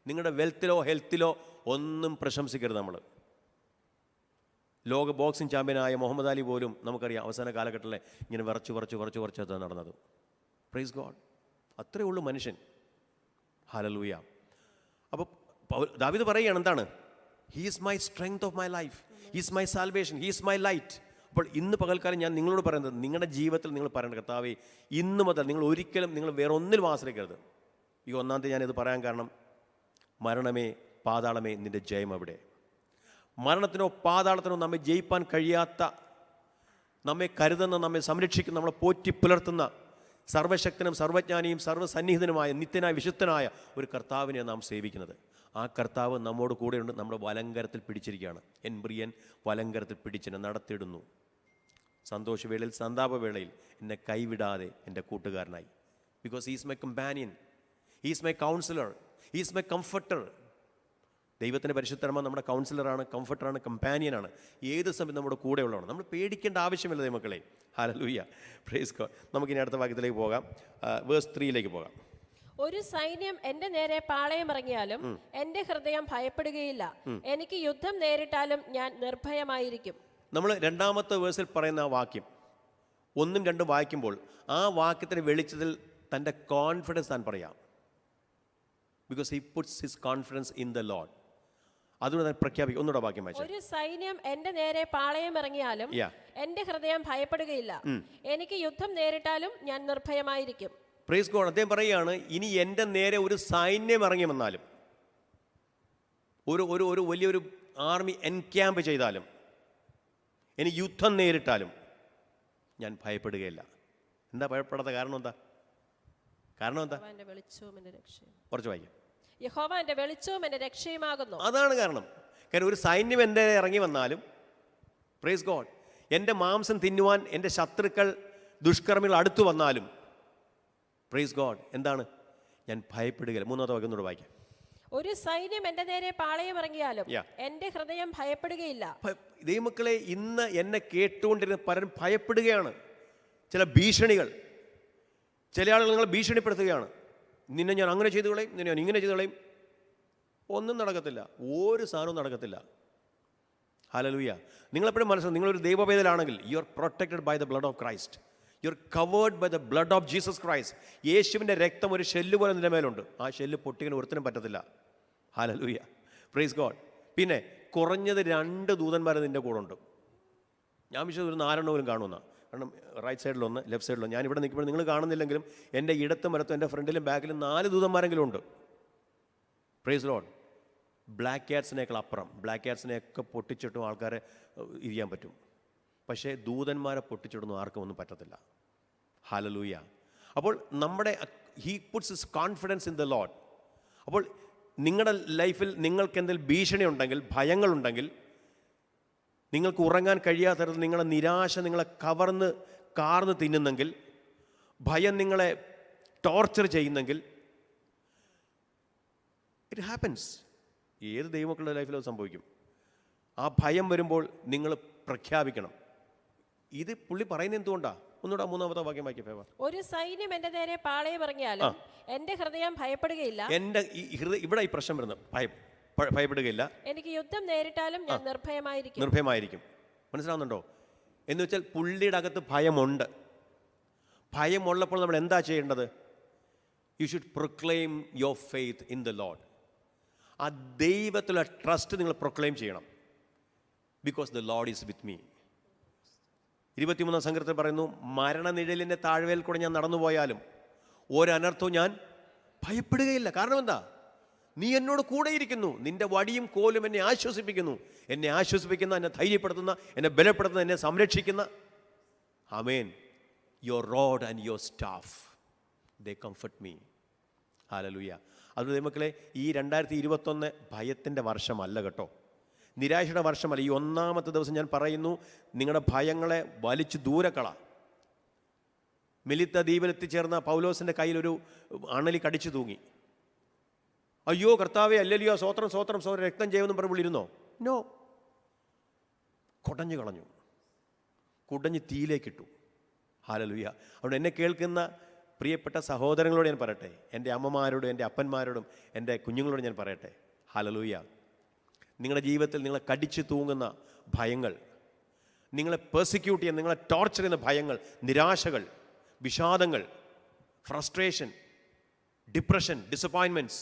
നിങ്ങളുടെ വെൽത്തിലോ ഹെൽത്തിലോ ഒന്നും പ്രശംസിക്കരുത്. നമ്മൾ ലോക ബോക്സിംഗ് ചാമ്പ്യനായ മുഹമ്മദ് അലി പോലും നമുക്കറിയാം അവസാന കാലഘട്ടത്തിലെ ഇങ്ങനെ വിറച്ച് നടന്നത്. Praise God. അത്രയേ ഉള്ളൂ മനുഷ്യൻ. ഹല്ലേലൂയ. അപ്പോൾ ദാവീദ് പറയുകയാണ്, എന്താണ്? He is my strength of my life, he is my salvation, he is my light. അപ്പോൾ ഇന്ന് പകൽക്കാലം ഞാൻ നിങ്ങളോട് പറയുന്നത്, നിങ്ങളുടെ ജീവിതത്തിൽ നിങ്ങൾ പറയേണ്ട, കർത്താവേ, ഇന്ന് മുതൽ നിങ്ങൾ ഒരിക്കലും നിങ്ങൾ വേറെ ഒന്നിലും ആശ്രയിക്കരുത്. ഈ ഒന്നാമത്തെ ഞാനിത് പറയാൻ കാരണം, മരണമേ പാതാളമേ നിൻ്റെ ജയം എവിടെ? മരണത്തിനോ പാതാളത്തിനോ നമ്മെ ജയിപ്പാൻ കഴിയാത്ത, നമ്മെ കരുതുന്ന, നമ്മെ സംരക്ഷിക്കുന്ന, നമ്മളെ പോറ്റി പുലർത്തുന്ന സർവശക്തനും സർവജ്ഞാനിയും സർവ്വസന്നിഹിതനുമായ നിത്യനായ വിശുദ്ധനായ ഒരു കർത്താവിനെ നാം സേവിക്കുന്നത്. ആ കർത്താവ് നമ്മോട് കൂടെയുണ്ട്, നമ്മുടെ വലങ്കരത്തിൽ പിടിച്ചിരിക്കുകയാണ്. എൻ പ്രിയൻ വലങ്കരത്തിൽ പിടിച്ചെന്നെ നടത്തിയിടുന്നു. സന്തോഷവേളയിൽ സന്താപവേളയിൽ എന്നെ കൈവിടാതെ എൻ്റെ കൂട്ടുകാരനായി. Because he is my companion, he is my counsellor, he is my comforter. ദൈവത്തിൻ്റെ പരിശുദ്ധരമ്മ നമ്മുടെ കൗൺസിലറാണ്, കംഫർട്ടറാണ്, കമ്പാനിയനാണ്, ഏത് സമയം നമ്മുടെ കൂടെയുള്ളതാണ്. നമ്മൾ പേടിക്കേണ്ട ആവശ്യമില്ല ദൈവമക്കളെ. Hallelujah, praise God. നമുക്കിനി അടുത്ത വാക്യത്തിലേക്ക് പോകാം, വേഴ്സ് 3 പോകാം. ഒരു സൈന്യം എന്റെ നേരെ പാളയമിറങ്ങിയാലും എന്റെ ഹൃദയം ഭയപ്പെടുകയില്ല. എനിക്ക് യുദ്ധം നേരിട്ടാലും ഞാൻ നിർഭയമായിരിക്കും. നമ്മൾ രണ്ടാമത്തെ വേഴ്സിൽ പറയുന്ന ആ വാക്യം 1ഉം 2ഉം വായിക്കുമ്പോൾ ആ വാക്യത്തിന് വെളിച്ചത്തിൽ തൻ്റെ കോൺഫിഡൻസ് താൻ പറയാം. Because he puts his confidence in the Lord. അതുകൊണ്ട് താൻ പ്രഖ്യാപിക്കും. ഒന്നുകൂടെ വാക്യം വായിച്ചു. ഒരു സൈന്യം എന്റെ നേരെ പാളയമിറങ്ങിയാലും എന്റെ ഹൃദയം ഭയപ്പെടുകയില്ല. എനിക്ക് യുദ്ധം നേരിട്ടാലും ഞാൻ നിർഭയമായിരിക്കും. Praise God. അദ്ദേഹം പറയുകയാണ്, ഇനി എൻ്റെ നേരെ ഒരു സൈന്യം ഇറങ്ങി വന്നാലും, ഒരു വലിയൊരു ആർമി എൻക്യാമ്പ് ചെയ്താലും, ഇനി യുദ്ധം നേരിട്ടാലും ഞാൻ ഭയപ്പെടുകയില്ല. എന്താ ഭയപ്പെടാത്ത കാരണം? എന്താ കുറച്ച് വായിക്കാം. യഹോവ എൻ്റെ വെളിച്ചവും എൻ്റെ രക്ഷയുമാകുന്നു. അതാണ് കാരണം. ഒരു സൈന്യം എൻ്റെ ഇറങ്ങി വന്നാലും, പ്രൈസ് ഗോഡ്, എൻ്റെ മാംസം തിന്നുവാൻ എൻ്റെ ശത്രുക്കൾ ദുഷ്കർമ്മികൾ അടുത്തു വന്നാലും, പ്രൈസ് ഗോഡ്, എന്താണ്? ഞാൻ ഭയപ്പെടുകയില്ല. 3-ാമത്തെ വാക്യം ഒന്നുകൂടെ വായിക്കാം. ഒരു സൈന്യം എന്റെ നേരെ പാളയമിറങ്ങിയാലും എന്റെ ഹൃദയം ഭയപ്പെടുകയില്ല. ദൈവമക്കളെ, ഇന്ന് എന്നെ കേട്ടുകൊണ്ടിരുന്ന പലരും ഭയപ്പെടുകയാണ്. ചില ഭീഷണികൾ, ചില ആളുകൾ നിങ്ങളെ ഭീഷണിപ്പെടുത്തുകയാണ്. നിന്നെ ഞാൻ അങ്ങനെ ചെയ്തു കളയും, നിന്നെ ഞാൻ ഇങ്ങനെ ചെയ്തു കളയും. ഒന്നും നടക്കത്തില്ല, ഒരു സാധനവും നടക്കത്തില്ല. ഹല്ലേലൂയ. നിങ്ങളെപ്പോഴും മനസ്സിലാക്കും, നിങ്ങളൊരു ദൈവവേദലാണെങ്കിൽ you are protected by the blood of Christ. You are covered by the blood of Jesus Christ. യേശുവിൻ്റെ രക്തം ഒരു ഷെല്ല് പോലെ നിന്റെ മേലുണ്ട്. ആ ഷെല്ല് പൊട്ടിക്കാൻ ഒരുത്തിനും പറ്റത്തില്ല. Hallelujah, praise God. പിന്നെ കുറഞ്ഞത് 2 ദൂതന്മാർ നിൻ്റെ കൂടെ ഉണ്ട്. ഞാൻ വിശ്വസിച്ച് ഒരു 4 പോലും കാണുമെന്നാണ്. കാരണം റൈറ്റ് സൈഡിലൊന്ന്, ലെഫ്റ്റ് സൈഡിലൊന്ന്. ഞാൻ ഇവിടെ നിൽക്കുമ്പോൾ നിങ്ങൾ കാണുന്നില്ലെങ്കിലും എൻ്റെ ഇടത്തും വലത്തും എൻ്റെ ഫ്രണ്ടിലും ബാക്കിലും 4 ദൂതന്മാരെങ്കിലും ഉണ്ട്. Praise Lord. ബ്ലാക്ക് ക്യാറ്റ്സിനേക്കാൾ അപ്പുറം, ബ്ലാക്ക് ക്യാറ്റ്സിനെയൊക്കെ പൊട്ടിച്ചിട്ടും ആൾക്കാരെ ഇരിക്കാൻ പറ്റും. പക്ഷേ ദൂതന്മാരെ പൊട്ടിച്ചിടുന്നു ആർക്കും ഒന്നും പറ്റത്തില്ല. ഹല്ലേലൂയ. അപ്പോൾ നമ്മുടെ he puts his confidence in the Lord. അപ്പോൾ നിങ്ങളുടെ ലൈഫിൽ നിങ്ങൾക്ക് എന്തെങ്കിലും ഭീഷണി ഉണ്ടെങ്കിൽ, ഭയങ്ങളുണ്ടെങ്കിൽ, നിങ്ങൾക്ക് ഉറങ്ങാൻ കഴിയാത്ത തരത്തിൽ നിങ്ങളുടെ നിരാശ നിങ്ങളെ കാർന്ന് തിന്നുന്നെങ്കിൽ, ഭയം നിങ്ങളെ ടോർച്ചർ ചെയ്യുന്നെങ്കിൽ, ഇറ്റ് ഹാപ്പൻസ്. ഏത് ദൈവമക്കളുടെ ലൈഫിൽ അത് സംഭവിക്കും. ആ ഭയം വരുമ്പോൾ നിങ്ങൾ പ്രഖ്യാപിക്കണം. ഇത് പുള്ളി പറയുന്നത് എന്തുകൊണ്ടാണ്? ഒന്നുകൂടെ 3-ാമത്തെ വാക്യം വായിക്കാം. ഒരു സൈന്യം എന്റെ നേരെ പാളയമിറങ്ങിയാലും എന്റെ ഹൃദയം ഭയപ്പെടുകയില്ല. എൻ്റെ ഇവിടെ ഈ പ്രശ്നം വരുന്നത് ഭയപ്പെടുകയില്ല. എനിക്ക് യുദ്ധം നേരിട്ടാലും ഞാൻ നിർഭയമായിരിക്കും. മനസ്സിലാവുന്നുണ്ടോ? എന്ന് വെച്ചാൽ പുള്ളിയുടെ അകത്ത് ഭയമുണ്ട്. ഭയമുള്ളപ്പോൾ നമ്മൾ എന്താ ചെയ്യേണ്ടത്? You should proclaim your faith in the Lord. ആ ദൈവത്തിലുള്ള ട്രസ്റ്റ് നിങ്ങൾ പ്രൊക്ലെയിം ചെയ്യണം. Because the Lord is with me. 23-ാം സങ്കീർത്തനത്തിൽ പറയുന്നു, മരണനിഴലിൻ്റെ താഴ്വരയിൽ കൂടെ ഞാൻ നടന്നുപോയാലും ഒരനർത്ഥവും ഞാൻ ഭയപ്പെടുകയില്ല. കാരണം എന്താ? നീ എന്നോട് കൂടെയിരിക്കുന്നു. നിന്റെ വടിയും കോലും എന്നെ ആശ്വസിപ്പിക്കുന്നു. എന്നെ ആശ്വസിപ്പിക്കുന്ന, എന്നെ ധൈര്യപ്പെടുത്തുന്ന, എന്നെ ബലപ്പെടുത്തുന്ന, എന്നെ സംരക്ഷിക്കുന്ന. ആമേൻ. Your rod and your staff they comfort me. ഹല്ലേലൂയ. അതുകൊണ്ട് ദൈവമക്കളെ, ഈ 2021 ഭയത്തിൻ്റെ വർഷമല്ല കേട്ടോ, നിരാശയുടെ വർഷമല്ല. ഈ 1-ാമത്തെ ദിവസം ഞാൻ പറയുന്നു, നിങ്ങളുടെ ഭയങ്ങളെ വലിച്ചു ദൂരക്കള. മെലിത്ത ദ്വീപിലെത്തിച്ചേർന്ന പൗലോസിൻ്റെ കയ്യിലൊരു അണലി കടിച്ചു തൂങ്ങി. അയ്യോ കർത്താവേ, അല്ലല്ലയോ, സ്വോത്രം സ്വോത്രം സ്വോത്രം, രക്തം ചെയ്യുമെന്നും പറഞ്ഞുള്ളിരുന്നോ? നോ. കുടഞ്ഞു കളഞ്ഞു, കുടഞ്ഞ് തീയിലേക്കിട്ടു. ഹല്ലേലൂയ. അതുകൊണ്ട് എന്നെ കേൾക്കുന്ന പ്രിയപ്പെട്ട സഹോദരങ്ങളോട് ഞാൻ പറയട്ടെ, എൻ്റെ അമ്മമാരോടും എൻ്റെ അപ്പന്മാരോടും എൻ്റെ കുഞ്ഞുങ്ങളോട് ഞാൻ പറയട്ടെ, ഹല്ലേലൂയ, നിങ്ങളുടെ ജീവിതത്തിൽ നിങ്ങളെ കടിച്ചു തൂങ്ങുന്ന ഭയങ്ങൾ, നിങ്ങളെ പെർസിക്യൂട്ട് ചെയ്യുന്ന, നിങ്ങളെ ടോർച്ചർ ചെയ്യുന്ന ഭയങ്ങൾ, നിരാശകൾ, വിഷാദങ്ങൾ, ഫ്രസ്ട്രേഷൻ, ഡിപ്രഷൻ, ഡിസപ്പോയിൻമെൻറ്റ്സ്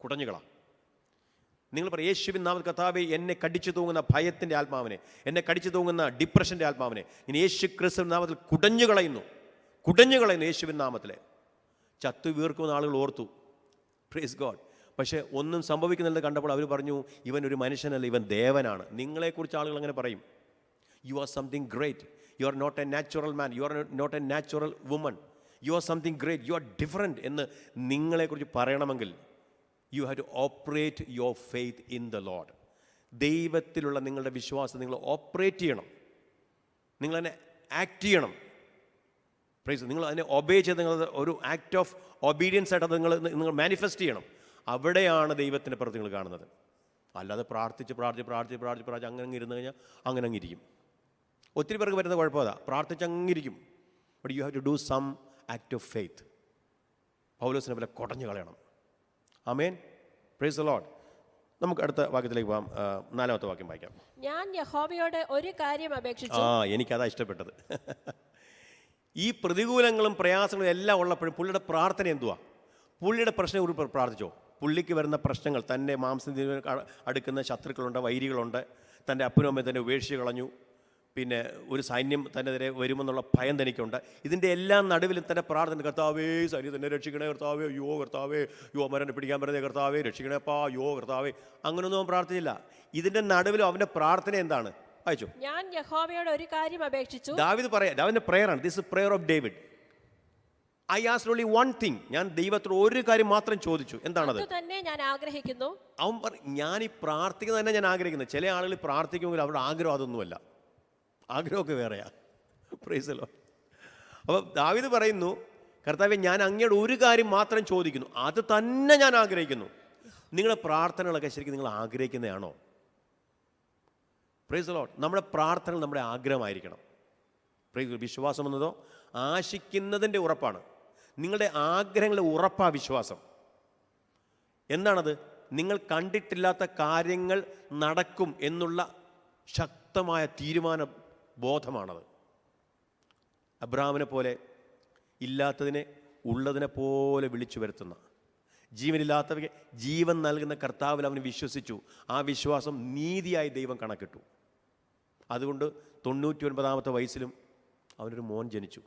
കുടഞ്ഞുകളാം. നിങ്ങൾ പറയും, യേശുവിൻ നാമത്തിൽ കർത്താവേ, എന്നെ കടിച്ചു തൂങ്ങുന്ന ഭയത്തിൻ്റെ ആത്മാവിനെ, എന്നെ കടിച്ചു തൂങ്ങുന്ന ഡിപ്രഷൻ്റെ ആത്മാവിനെ ഞാൻ യേശു ക്രിസ്തുവിൻ നാമത്തിൽ കുടഞ്ഞു കളയുന്നു യേശുവിൻ നാമത്തിൽ. ചത്തു വീർക്കുമെന്ന് ആളുകൾ ഓർത്തു. Praise God. പക്ഷേ ഒന്നും സംഭവിക്കുന്നില്ലെന്ന് കണ്ടപ്പോൾ അവർ പറഞ്ഞു, ഇവൻ ഒരു മനുഷ്യനല്ല, ഇവൻ ദേവനാണ്. നിങ്ങളെക്കുറിച്ച് ആളുകൾ അങ്ങനെ പറയും. You are something great, you are not a natural man, you are not a natural woman, you are something great, you are different എന്ന് നിങ്ങളെക്കുറിച്ച് പറയണമെങ്കിൽ you have to operate your faith in the lord. ദൈവത്തിലുള്ള നിങ്ങളുടെ വിശ്വാസം നിങ്ങൾ operate ചെയ്യണം, നിങ്ങളതിനെ act ചെയ്യണം. Price. നിങ്ങൾ അതിനെ ഒബേ ചെയ്ത് നിങ്ങൾ ഒരു ആക്ട് ഓഫ് ഒബീഡിയൻസ് ആയിട്ട് നിങ്ങൾ മാനിഫെസ്റ്റ് ചെയ്യണം. അവിടെയാണ് ദൈവത്തിൻ്റെ പ്രവൃത്തികൾ കാണുന്നത്. അല്ലാതെ പ്രാർത്ഥിച്ച് അങ്ങനെ ഇരുന്ന് കഴിഞ്ഞാൽ അങ്ങനെ അങ്ങിരിക്കും. ഒത്തിരി പേർക്ക് വരുന്ന കുഴപ്പമില്ല, പ്രാർത്ഥിച്ച് അങ്ങിരിക്കും. But you have to do some act of faith. പൗലോസിനെ പോലെ കുടഞ്ഞു കളയണം. ആമേൻ, പ്രൈസ് ദി ലോർഡ്. നമുക്ക് അടുത്ത വാക്യത്തിലേക്ക് പോകാം. 4-ാമത്തെ വാക്യം വായിക്കാം. ഞാൻ യഹോവയോട് ഒരു കാര്യം അപേക്ഷിച്ചു. എനിക്കതാ ഇഷ്ടപ്പെട്ടത്. ഈ പ്രതികൂലങ്ങളും പ്രയാസങ്ങളും എല്ലാം ഉള്ളപ്പോഴും പുള്ളിയുടെ പ്രാർത്ഥന എന്തുവാ? പുള്ളിയുടെ പ്രശ്നം ഒരു പ്രാർത്ഥിച്ചോ? പുള്ളിക്ക് വരുന്ന പ്രശ്നങ്ങൾ, തൻ്റെ മാംസത്തിന് അടുക്കുന്ന ശത്രുക്കളുണ്ട്, വൈരികളുണ്ട്, തൻ്റെ അപ്പനും അമ്മയും തന്നെ ഉപേക്ഷിച്ച് കളഞ്ഞു, പിന്നെ ഒരു സൈന്യം തന്നെതിരെ വരുമെന്നുള്ള ഭയം തനിക്കുണ്ട്. ഇതിൻ്റെ എല്ലാം നടുവിലും തന്നെ പ്രാർത്ഥന, കർത്താവേ സൈന്യം തന്നെ രക്ഷിക്കണേ കർത്താവേ, കർത്താവേ മരനെ പിടിക്കാൻ വരുന്നേ കർത്താവേ രക്ഷിക്കണേപ്പാ, കർത്താവേ. അങ്ങനൊന്നും അവൻ പ്രാർത്ഥിച്ചില്ല. ഇതിൻ്റെ നടുവിലും അവൻ്റെ പ്രാർത്ഥന എന്താണ്? വായിച്ചു. ഞാൻ യഹോവയോട് ഒരു കാര്യം അപേക്ഷിച്ചു. ദാവീദിന്റെ പ്രയറാണ്. This is prayer of David. I asked only one thing. ഞാൻ ദൈവത്തോട് ഒരു കാര്യം മാത്രം ചോദിച്ചു. എന്താണത്? തന്നെ ഞാൻ ആഗ്രഹിക്കുന്നു. അവൻ ഞാൻ ഈ പ്രാർത്ഥിക്കുന്നത് തന്നെ ഞാൻ ആഗ്രഹിക്കുന്നു. ചില ആളുകൾ പ്രാർത്ഥിക്കുമെങ്കിൽ അവരുടെ ആഗ്രഹം അതൊന്നുമല്ല, ആഗ്രഹമൊക്കെ വേറെയാ. Praise the Lord. അപ്പോൾ ദാവീദ് പറയുന്നു, കർത്താവേ ഞാൻ അങ്ങയുടെ ഒരു കാര്യം മാത്രം ചോദിക്കുന്നു, അത് തന്നെ ഞാൻ ആഗ്രഹിക്കുന്നു. നിങ്ങളുടെ പ്രാർത്ഥനകളൊക്കെ ശരിക്കും നിങ്ങൾ ആഗ്രഹിക്കുന്നതാണോ? Price the Lord. നമ്മുടെ പ്രാർത്ഥനകൾ നമ്മുടെ ആഗ്രഹമായിരിക്കണം. വിശ്വാസം എന്നതോ ആശിക്കുന്നതിൻ്റെ ഉറപ്പാണ്. നിങ്ങളുടെ ആഗ്രഹങ്ങളുടെ ഉറപ്പാ വിശ്വാസം. എന്താണത്? നിങ്ങൾ കണ്ടിട്ടില്ലാത്ത കാര്യങ്ങൾ നടക്കും എന്നുള്ള ശക്തമായ തീരുമാന ബോധമാണത്. അബ്രഹാമിനെ പോലെ ഇല്ലാത്തതിനെ ഉള്ളതിനെ പോലെ വിളിച്ചു വരുത്തുന്ന, ജീവനില്ലാത്തവയ്ക്ക് ജീവൻ നൽകുന്ന കർത്താവിൽ അവന് വിശ്വസിച്ചു. ആ വിശ്വാസം നീതിയായി ദൈവം കണക്കിട്ടു. അതുകൊണ്ട് 99-ാമത്തെ വയസ്സിലും അവനൊരു മോൻ ജനിച്ചു.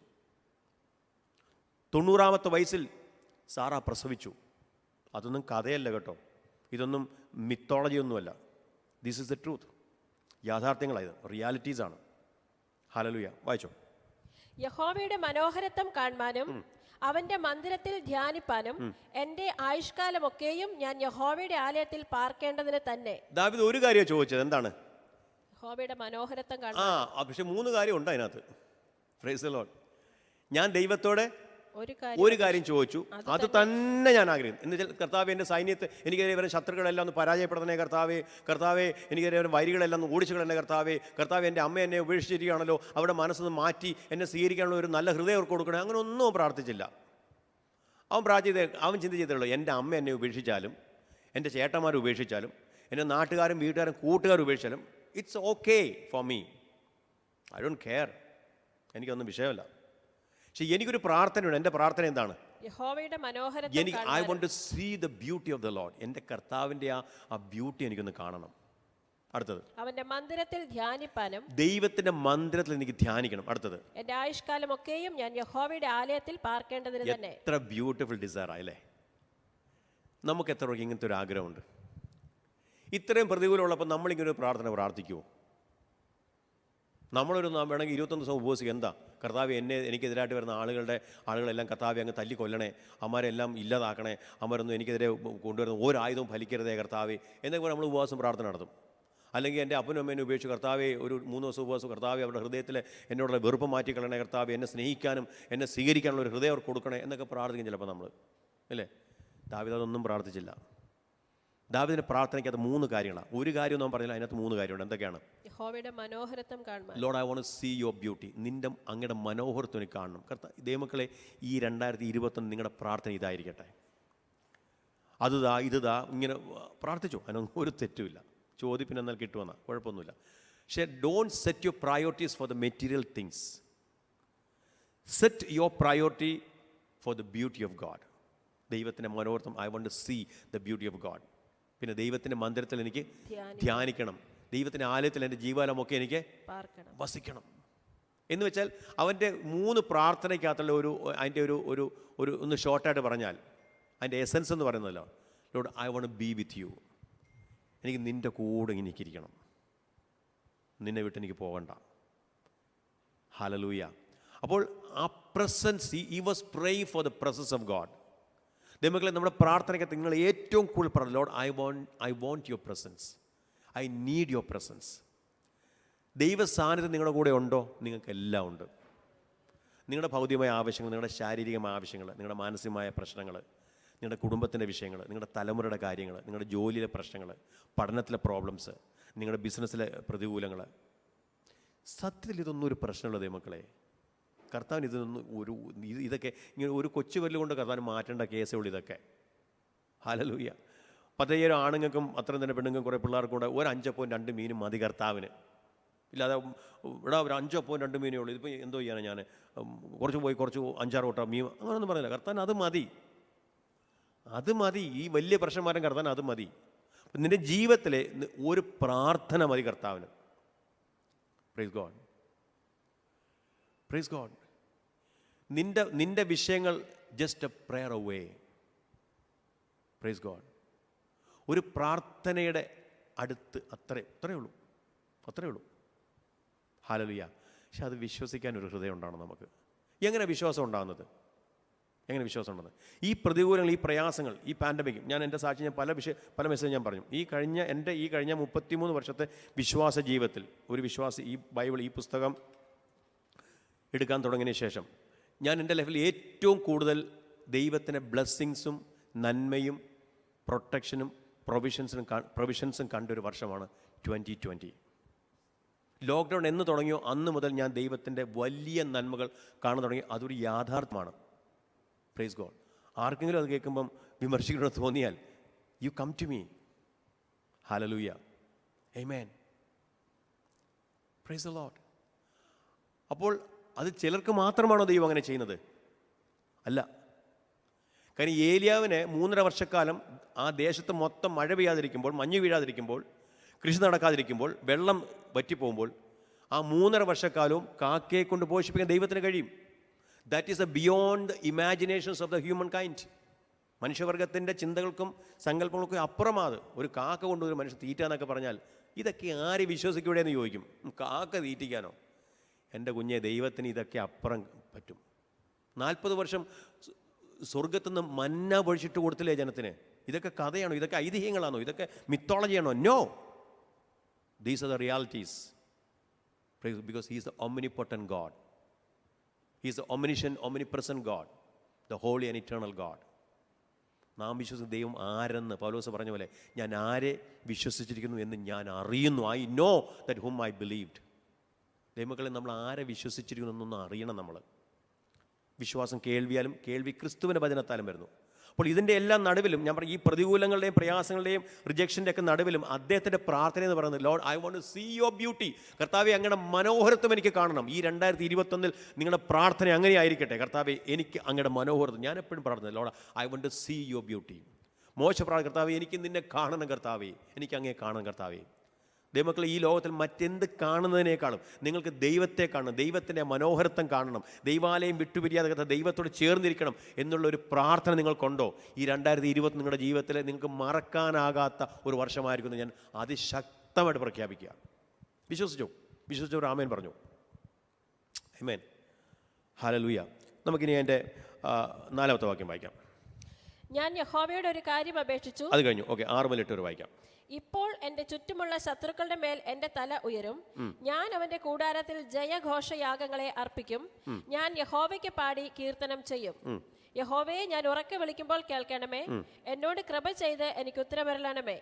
90-ാമത്തെ വയസ്സിൽ സാറ പ്രസവിച്ചു. അതൊന്നും കഥയല്ല കേട്ടോ, ഇതൊന്നും മിത്തോളജി ഒന്നുമല്ല. This is the truth. യാഥാർത്ഥ്യങ്ങളായത്, റിയാലിറ്റീസാണ്. ഹല്ലേലൂയ. വായിച്ചോ. യഹോവയുടെ മനോഹരത്വം കാണുവാനും അവന്റെ മന്ദിരത്തിൽ ധ്യാനിപ്പാനും എന്റെ ആയുഷ്കാലമൊക്കെയും ഞാൻ യഹോവയുടെ ആലയത്തിൽ പാർക്കേണ്ടതിന് തന്നെ. ദാവീദ് ഒരു കാര്യം ചോദിച്ചത്, എന്താണ്? യഹോവയുടെ മനോഹരത്വം കാണുവാൻ. പക്ഷെ 3 കാര്യം ഉണ്ട് അതിനകത്ത്. Price the Lord. ഞാൻ ദൈവത്തോടെ ഒരു കാര്യം ചോദിച്ചു, അത് തന്നെ ഞാൻ ആഗ്രഹിക്കുന്നു. എന്ന് വെച്ചാൽ കർത്താവേ എൻ്റെ സൈന്യത്തെ എനിക്കെതിരെ വരുന്ന ശത്രുക്കളെല്ലാം ഒന്ന് പരാജയപ്പെടുത്തണേ കർത്താവേ എനിക്കെതിരെ വരുന്ന വൈരികളെല്ലാം ഒന്ന് ഓടിച്ചു കളയണേ കർത്താവേ എൻ്റെ അമ്മ എന്നെ ഉപേക്ഷിച്ചിരിക്കുകയാണല്ലോ, അവിടെ മനസ്സൊന്ന് മാറ്റി എന്നെ സ്വീകരിക്കാനുള്ള ഒരു നല്ല ഹൃദയം അവർക്ക് കൊടുക്കണേ. അങ്ങനെ ഒന്നും പ്രാർത്ഥിച്ചില്ല. അവൻ ചിന്ത ചെയ്തേ ഉള്ളൂ, എൻ്റെ അമ്മ എന്നെ ഉപേക്ഷിച്ചാലും, എൻ്റെ ചേട്ടന്മാർ ഉപേക്ഷിച്ചാലും, എൻ്റെ നാട്ടുകാരും വീട്ടുകാരും കൂട്ടുകാരും ഉപേക്ഷിച്ചാലും it's okay for me. I don't care. എനിക്കൊന്നും വിഷയമല്ല. പക്ഷെ എനിക്കൊരു പ്രാർത്ഥനയുണ്ട്. എൻ്റെ പ്രാർത്ഥന എന്താണ്? യഹോവയുടെ മനോഹരത്വം. I want to see the beauty of the Lord. എൻ്റെ കർത്താവിൻ്റെ ആ ബ്യൂട്ടി എനിക്കൊന്ന് കാണണം. അടുത്തത്, അവന്റെ മന്ദിരത്തിൽ ധ്യാനിപ്പാനും. ദൈവത്തിന്റെ മന്ദിരത്തിൽ എനിക്ക് ധ്യാനിക്കണം. അടുത്തത്, എൻ്റെ ആയുഷ്കാലമൊക്കെയും ഞാൻ യഹോവയുടെ ആലയത്തിൽ പാർക്കേണ്ടതിന് തന്നെ. എത്ര ബ്യൂട്ടിഫുൾ ഡിസയർ ആയില്ലേ? നമുക്ക് എത്ര പേർക്ക് ഇങ്ങനത്തെ ഒരു ആഗ്രഹമുണ്ട്? ഇത്രയും പ്രതികൂലമുള്ളപ്പോൾ നമ്മളിങ്ങനെ ഒരു പ്രാർത്ഥന പ്രാർത്ഥിക്കുമോ? വേണമെങ്കിൽ 21 ദിവസം ഉപവസിക്കുക. എന്താ? കർത്താവ് എനിക്കെതിരായിട്ട് വരുന്ന ആളുകളെല്ലാം കർത്താവെ അങ്ങ് തല്ലിക്കൊല്ലണേ, അമ്മാരെല്ലാം ഇല്ലാതാക്കണേ, അമ്മാരൊന്നും എനിക്കെതിരെ കൊണ്ടുവരുന്ന ഒരായുധവും ഫലിക്കരുതേ കർത്താവെ എന്നൊക്കെ നമ്മൾ ഉപവാസം പ്രാർത്ഥന നടത്തും. അല്ലെങ്കിൽ എൻ്റെ അപ്പനും അമ്മേനെ ഉപേക്ഷിച്ച് കർത്താവെ ഒരു 3 ദിവസം ഉപവാസം, കർത്താവെ അവരുടെ ഹൃദയത്തിൽ എന്നോടുള്ള വെറുപ്പ് മാറ്റിക്കളണേ കർത്താവെ, എന്നെ സ്നേഹിക്കാനും എന്നെ സ്വീകരിക്കാനുള്ള ഒരു ഹൃദയം അവർക്ക് കൊടുക്കണേ എന്നൊക്കെ പ്രാർത്ഥിക്കും ചിലപ്പോൾ നമ്മൾ, അല്ലേ? ദാവീദ് അതൊന്നും പ്രാർത്ഥിച്ചില്ല. ദാവീദിന്റെ പ്രാർത്ഥനയ്ക്കകത്ത് 3 കാര്യങ്ങളാണ്. ഒരു കാര്യം ഒന്നും പറഞ്ഞില്ല, അതിനകത്ത് 3 കാര്യമുണ്ട്. എന്തൊക്കെയാണ്? യഹോവയുടെ മനോഹരത്വം കാണുവാൻ. Lord, I want to see your beauty. അങ്ങയുടെ മനോഹരത്വം എനിക്ക് കാണണം. കർത്താവ്, ദൈവമക്കളെ, ഈ 2021 നിങ്ങളുടെ പ്രാർത്ഥന ഇതായിരിക്കട്ടെ. അതുതാ ഇതാ ഇങ്ങനെ പ്രാർത്ഥിച്ചോ, അതിനൊന്നും ഒരു തെറ്റുമില്ല. ചോദ്യം എന്നാൽ കിട്ടുമെന്നാ, കുഴപ്പമൊന്നുമില്ല. പക്ഷേ don't set your priorities for the material things. Set your priority for the beauty of God. ദൈവത്തിൻ്റെ മനോഹരത്വം, I want to see the beauty of God. പിന്നെ ദൈവത്തിൻ്റെ മന്ദിരത്തിൽ എനിക്ക് ധ്യാനിക്കണം. ദൈവത്തിൻ്റെ ആലയത്തിൽ എൻ്റെ ജീവകാലമൊക്കെ എനിക്ക് വസിക്കണം. എന്ന് വെച്ചാൽ അവൻ്റെ 3 പ്രാർത്ഥനയ്ക്കകത്തുള്ള അതിൻ്റെ ഒന്ന് ഷോർട്ടായിട്ട് പറഞ്ഞാൽ അതിൻ്റെ എസൻസ് എന്ന് പറയുന്നതല്ലോ, Lord I want to be with you. എനിക്ക് നിൻ്റെ കൂടെ എനിക്കിരിക്കണം, നിന്നെ വിട്ട് എനിക്ക് പോകണ്ട. ഹല്ലേലൂയ. അപ്പോൾ ആ presence, he was praying for the presence of God. ദൈവമക്കളെ, നമ്മുടെ പ്രാർത്ഥനയ്ക്കകത്ത് നിങ്ങൾ ഏറ്റവും കൂടുതൽ പറഞ്ഞു, lord I want your presence, I need your presence. ദൈവ സാന്നിധ്യം നിങ്ങളുടെ കൂടെ ഉണ്ടോ? നിങ്ങൾക്ക് എല്ലാം ഉണ്ട്. നിങ്ങളുടെ ഭൗതികമായ ആവശ്യങ്ങൾ, നിങ്ങളുടെ ശാരീരികമായ ആവശ്യങ്ങൾ, നിങ്ങളുടെ മാനസികമായ പ്രശ്നങ്ങൾ, നിങ്ങളുടെ കുടുംബത്തിൻ്റെ വിഷയങ്ങൾ, നിങ്ങളുടെ തലമുറയുടെ കാര്യങ്ങൾ, നിങ്ങളുടെ ജോലിയിലെ പ്രശ്നങ്ങൾ, പഠനത്തിലെ പ്രോബ്ലംസ്, നിങ്ങളുടെ ബിസിനസ്സിലെ പ്രതികൂലങ്ങൾ. സത്യത്തിൽ ഇതൊന്നും ഒരു പ്രശ്നമുള്ള ദൈവമക്കളെ. കർത്താവിന് ഇതൊന്നും ഇതൊക്കെ ഇങ്ങനെ ഒരു കൊച്ചു വല്ല് കൊണ്ട് കർത്താവിന് മാറ്റേണ്ട കേസേ ഉള്ളൂ ഇതൊക്കെ. ഹല്ലേലൂയ. 10,000 ആണുങ്ങൾക്കും അത്രയും തന്നെ പെണ്ണുങ്ങൾക്കും കുറേ പിള്ളേർക്കും കൂടെ ഒരു 5 അപ്പവും 2 മീനും മതി കർത്താവിന്. ഇല്ലാതെ ഇവിടെ ഒരു 5 അപ്പവും 2 മീനേ ഉള്ളൂ, ഇതിപ്പോൾ എന്തോ ചെയ്യാനാണ് ഞാൻ കുറച്ച് പോയി കുറച്ച് 5-6 കൂട്ടം മീൻ അങ്ങനെയൊന്നും പറഞ്ഞില്ല. കർത്താൻ അത് മതി, അത് മതി. ഈ വലിയ പ്രശ്നന്മാരും കർത്താൻ അത് മതി. നിൻ്റെ ജീവിതത്തിലെ ഒരു പ്രാർത്ഥന മതി കർത്താവിന്. Praise God, praise God. നിൻ്റെ വിഷയങ്ങൾ just A prayer away. Praise God. ഒരു പ്രാർത്ഥനയുടെ അടുത്ത് അത്രയേ ഉള്ളൂ. ഹല്ലേലൂയ. പക്ഷെ അത് വിശ്വസിക്കാൻ ഒരു ഹൃദയം ഉണ്ടാവണം നമുക്ക്. എങ്ങനെ വിശ്വാസം ഉണ്ടാകുന്നത്? എങ്ങനെ വിശ്വാസം ഉണ്ടെന്ന്? ഈ പ്രതികൂലങ്ങൾ, ഈ പ്രയാസങ്ങൾ, ഈ പാൻഡമിക്, ഞാൻ എൻ്റെ സാക്ഷി ഞാൻ പല മെസ്സേജ് ഞാൻ പറഞ്ഞു. ഈ കഴിഞ്ഞ 33 വർഷത്തെ വിശ്വാസ ജീവിതത്തിൽ ഒരു വിശ്വാസി ഈ ബൈബിൾ, ഈ പുസ്തകം എടുക്കാൻ തുടങ്ങിയതിന് ശേഷം ഞാൻ എൻ്റെ ലൈഫിൽ ഏറ്റവും കൂടുതൽ ദൈവത്തിൻ്റെ ബ്ലെസ്സിങ്സും നന്മയും പ്രൊട്ടക്ഷനും പ്രൊവിഷൻസും കണ്ടൊരു വർഷമാണ് 2020. ലോക്ക്ഡൗൺ എന്ന് തുടങ്ങിയോ അന്ന് മുതൽ ഞാൻ ദൈവത്തിൻ്റെ വലിയ നന്മകൾ കാണാൻ തുടങ്ങി. അതൊരു യാഥാർത്ഥ്യമാണ്. Praise God. ആർക്കെങ്കിലും അത് കേൾക്കുമ്പം വിമർശിക്കണമെന്ന് തോന്നിയാൽ യു കം ടു മീ. ഹല്ലേലൂയ. ആമേൻ. Praise the Lord. അപ്പോൾ അത് ചിലർക്ക് മാത്രമാണോ ദൈവം അങ്ങനെ ചെയ്യുന്നത്? അല്ല. കാരണം ഏലിയാവിന് 3.5 വർഷക്കാലം ആ ദേശത്ത് മൊത്തം മഴ പെയ്യാതിരിക്കുമ്പോൾ, മഞ്ഞ് വീഴാതിരിക്കുമ്പോൾ, കൃഷി നടക്കാതിരിക്കുമ്പോൾ, വെള്ളം വറ്റിപ്പോകുമ്പോൾ ആ 3.5 വർഷക്കാലവും കാക്കയെ കൊണ്ട് പോഷിപ്പിക്കാൻ ദൈവത്തിന് കഴിയും. That is a beyond imaginations of the human kind. മനുഷ്യവർഗത്തിൻ്റെ ചിന്തകൾക്കും സങ്കല്പങ്ങൾക്കും അപ്പുറമാത്. ഒരു കാക്ക കൊണ്ട് ഒരു മനുഷ്യൻ തീറ്റ എന്നൊക്കെ പറഞ്ഞാൽ ഇതൊക്കെ ആര് വിശ്വസിക്കൂടെയെന്ന് ചോദിക്കും. കാക്ക തീറ്റിക്കാനോ? എൻ്റെ കുഞ്ഞെ, ദൈവത്തിന് ഇതൊക്കെ അപ്പുറം പറ്റും. 40 വർഷം സ്വർഗത്തുനിന്ന് മന്ന പൊഴിച്ചിട്ട് കൊടുത്തില്ലേ ജനത്തിന്? ഇതൊക്കെ കഥയാണോ? ഇതൊക്കെ ഐതിഹ്യങ്ങളാണോ? ഇതൊക്കെ മിത്തോളജിയാണോ? No, these are the realities. Because he is the omnipotent God. He is the omniscient, omnipresent God, the holy and eternal God. നാം വിശ്വസിക്കുന്ന ദൈവം ആരെന്ന് പൗലോസ് പറഞ്ഞ പോലെ, ഞാൻ ആരെ വിശ്വസിച്ചിരിക്കുന്നു എന്ന് ഞാൻ അറിയുന്നു. I know that whom I believed. ദൈവമക്കളെ, നമ്മൾ ആരെ വിശ്വസിച്ചിരിക്കുന്നു എന്നൊന്ന് അറിയണം. നമ്മൾ വിശ്വാസം കേൾവിയാലും, കേൾവി ക്രിസ്തുവിൻ്റെ വചനത്താലും വരുന്നു. അപ്പോൾ ഇതിൻ്റെ എല്ലാം നടുവിലും ഞാൻ പറഞ്ഞു, ഈ പ്രതികൂലങ്ങളുടെയും പ്രയാസങ്ങളുടെയും റിജക്ഷൻ്റെ ഒക്കെ നടുവിലും അദ്ദേഹത്തിൻ്റെ പ്രാർത്ഥന എന്ന് പറയുന്നത്, lord I want to see your beauty. കർത്താവെ, അങ്ങയുടെ മനോഹരത്വം എനിക്ക് കാണണം. ഈ 2021 നിങ്ങളുടെ പ്രാർത്ഥന അങ്ങനെ ആയിരിക്കട്ടെ. കർത്താവെ, എനിക്ക് അങ്ങയുടെ മനോഹരത്വം. ഞാൻ എപ്പോഴും പ്രാർത്ഥന, lord I want to see your beauty. മോശ പ്രാർത്ഥന, കർത്താവെ എനിക്ക് നിന്നെ കാണണം. കർത്താവെ, എനിക്ക് അങ്ങേ കാണണം. കർത്താവെ, ദൈവമക്കളെ, ഈ ലോകത്തിൽ മറ്റെന്ത് കാണുന്നതിനേക്കാളും നിങ്ങൾക്ക് ദൈവത്തെ കാണണം, ദൈവത്തിൻ്റെ മനോഹരത്വം കാണണം. ദൈവാലയം വിട്ടുപിരിയാതെ ദൈവത്തോട് ചേർന്നിരിക്കണം എന്നുള്ളൊരു പ്രാർത്ഥന നിങ്ങൾക്കുണ്ടോ? ഈ 2020 നിങ്ങളുടെ ജീവിതത്തിൽ നിങ്ങൾക്ക് മറക്കാനാകാത്ത ഒരു വർഷമായിരിക്കുന്നു ഞാൻ അതിശക്തമായിട്ട് പ്രഖ്യാപിക്കുക. വിശ്വസിച്ചോ ആമേൻ പറഞ്ഞു. ആമേൻ. ഹല്ലേലൂയ. നമുക്കിനി എൻ്റെ 4ാമത്തെ വാക്യം വായിക്കാം. ഞാൻ യഹോവയോട് ഒരു കാര്യം അപേക്ഷിച്ചു. അത് കഴിഞ്ഞു. ഓക്കെ, 6 മുതൽ 8 വരെ വായിക്കാം. ഇപ്പോൾ എന്റെ ചുറ്റുമുള്ള ശത്രുക്കളുടെ മേൽ എന്റെ തല ഉയരും. ഞാൻ അവന്റെ കൂടാരത്തിൽ ജയഘോഷയാഗങ്ങളെ അർപ്പിക്കും. ഞാൻ യഹോവയ്ക്ക് പാടി കീർത്തനം ചെയ്യും. യഹോവയെ ഞാൻ ഉറക്കെ വിളിക്കുമ്പോൾ കേൾക്കണമേ. എന്നോട് കൃപ ചെയ്ത് എനിക്ക് ഉത്തരമരുളണമേ.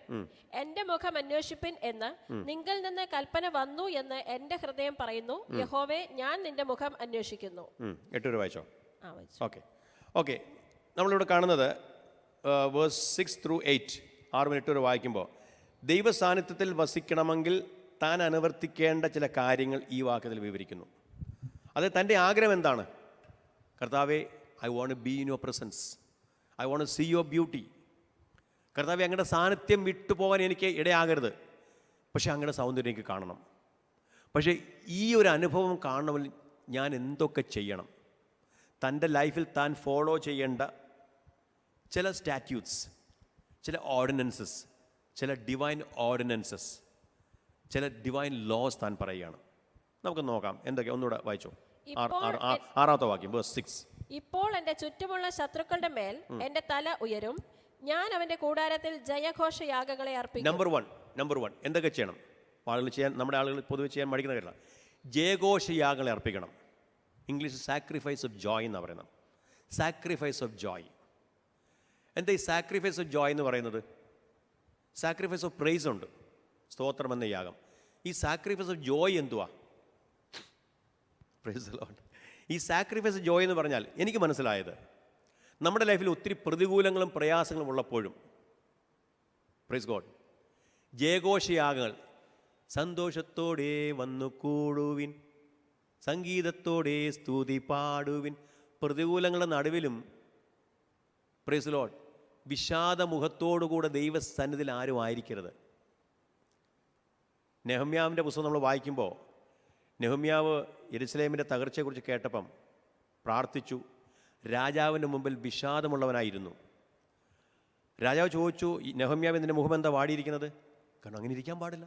എന്റെ മുഖം അന്വേഷിപ്പിൻ എന്ന് നിങ്കിൽ നിന്ന് കൽപ്പന വന്നു എന്ന് എന്റെ ഹൃദയം പറയുന്നു. യഹോവേ, ഞാൻ നിന്റെ മുഖം അന്വേഷിക്കുന്നു. 8 വരെ വായിച്ചോ? ഓക്കെ. നമ്മളിവിടെ കാണുന്നത് വേഴ്സ് 6 through 8, 6 മുതൽ 8 വരെ വായിക്കുമ്പോൾ ദൈവ സാന്നിധ്യത്തിൽ വസിക്കണമെങ്കിൽ താൻ അനുവർത്തിക്കേണ്ട ചില കാര്യങ്ങൾ ഈ വാക്യത്തിൽ വിവരിക്കുന്നു. അത് തൻ്റെ ആഗ്രഹം എന്താണ്? കർത്താവെ, I want to be in your presence. I want to see your beauty. കർത്താവെ, അങ്ങയുടെ സാന്നിധ്യം വിട്ടുപോകാൻ എനിക്ക് ഇടയാകരുത്. പക്ഷേ അങ്ങയുടെ സൗന്ദര്യം എനിക്ക് കാണണം. പക്ഷേ ഈ ഒരു അനുഭവം കാണണമെങ്കിൽ ഞാൻ എന്തൊക്കെ ചെയ്യണം? തൻ്റെ ലൈഫിൽ താൻ ഫോളോ ചെയ്യേണ്ട ചില സ്റ്റാറ്റ്യൂട്ട്സ്, ചില ഓർഡിനൻസസ്, ചില ഡിവൈൻ ഓർഡിനൻസസ്, ചില ഡിവൈൻ ലോസ് താൻ പറയുകയാണ്. നമുക്ക് നോക്കാം എന്തൊക്കെ. ഒന്നുകൂടെ വായിച്ചോ. 6ാമത്തെ വാക്യം, വേഴ്സ് 6. ഇപ്പോൾ എന്റെ ചുറ്റുമുള്ള ശത്രുക്കളുടെ മേൽ എന്റെ തല ഉയരും. ഞാൻ അവന്റെ കൂടാരത്തിൽ ജയഘോഷയാഗങ്ങളെ അർപ്പിക്കും. നമ്പർ 1 എന്തൊക്കെ ചെയ്യണം? നമ്മുടെ ആളുകൾ പൊതുവെ ചെയ്യാൻ മടിക്കുന്ന കാര്യമില്ല. ജയഘോഷയാഗങ്ങളെ അർപ്പിക്കണം. ഇംഗ്ലീഷ് സാക്രിഫൈസ് ഓഫ് ജോയ് എന്നാണ് പറയുന്നത്. Sacrifice of Joy. എന്താ ഈ സാക്രിഫൈസ് ഓഫ് ജോയ് എന്ന് പറയുന്നത്? സാക്രിഫൈസ് ഓഫ് പ്രൈസ് ഉണ്ട്, സ്തോത്രം എന്ന യാഗം. ഈ സാക്രിഫൈസ് ഓഫ് ജോയ് എന്തുവാ? Price the Lord. ഈ സാക്രിഫൈസ് ഓഫ് ജോയ് എന്ന് പറഞ്ഞാൽ എനിക്ക് മനസ്സിലായത്, നമ്മുടെ ലൈഫിൽ ഒത്തിരി പ്രതികൂലങ്ങളും പ്രയാസങ്ങളും ഉള്ളപ്പോഴും, പ്രൈസ് ഗോഡ്, ജയഘോഷയാഗങ്ങൾ, സന്തോഷത്തോടെ വന്നു കൂടുവിൻ, സംഗീതത്തോടെ സ്തുതി പാടുവിൻ. പ്രതികൂലങ്ങളുടെ നടുവിലും, പ്രൈസ് ലോർഡ്, വിഷാദമുഖത്തോടുകൂടെ ദൈവസന്നിധിയിൽ ആരും ആയിരിക്കരുത്. നെഹമ്യാവിൻ്റെ പുസ്തകം നമ്മൾ വായിക്കുമ്പോൾ, നെഹമ്യാവ് യെരൂശലേമിൻ്റെ തകർച്ചയെക്കുറിച്ച് കേട്ടപ്പം പ്രാർത്ഥിച്ചു. രാജാവിൻ്റെ മുമ്പിൽ വിഷാദമുള്ളവനായിരുന്നു. രാജാവ് ചോദിച്ചു, നെഹമ്യാവ് ഇതിൻ്റെ മുഖം എന്താ വാടിയിരിക്കുന്നത്? കാരണം അങ്ങനെ ഇരിക്കാൻ പാടില്ല.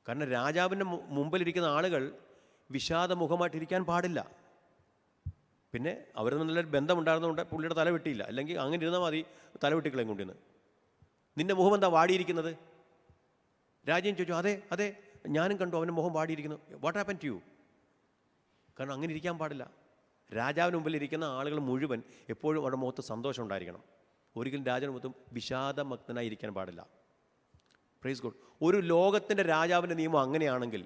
കാരണം രാജാവിൻ്റെ മുമ്പിലിരിക്കുന്ന ആളുകൾ വിഷാദമുഖമായിട്ടിരിക്കാൻ പാടില്ല. പിന്നെ അവർ നല്ലൊരു ബന്ധമുണ്ടായിരുന്നതുകൊണ്ട് പുള്ളിയുടെ തല വെട്ടിയില്ല. അല്ലെങ്കിൽ അങ്ങനെ ഇരുന്നാൽ മതി, തല വെട്ടിക്കളയും കൊണ്ടിന്ന്. നിൻ്റെ മുഖം എന്താ വാടിയിരിക്കുന്നത്? രാജ്യം ചോദിച്ചു, അതെ അതെ ഞാനും കണ്ടു അവൻ്റെ മുഖം വാടിയിരിക്കുന്നു. What happen to you? കാരണം അങ്ങനെ ഇരിക്കാൻ പാടില്ല. രാജാവിന് മുമ്പിൽ ഇരിക്കുന്ന ആളുകൾ മുഴുവൻ എപ്പോഴും അവരുടെ മുഖത്ത് സന്തോഷം ഉണ്ടായിരിക്കണം. ഒരിക്കലും രാജാവിൻ്റെ മുഖത്തും വിഷാദമഗ്നനായി ഇരിക്കാൻ പാടില്ല. Praise God. ഒരു ലോകത്തിൻ്റെ രാജാവിൻ്റെ നിയമം അങ്ങനെയാണെങ്കിൽ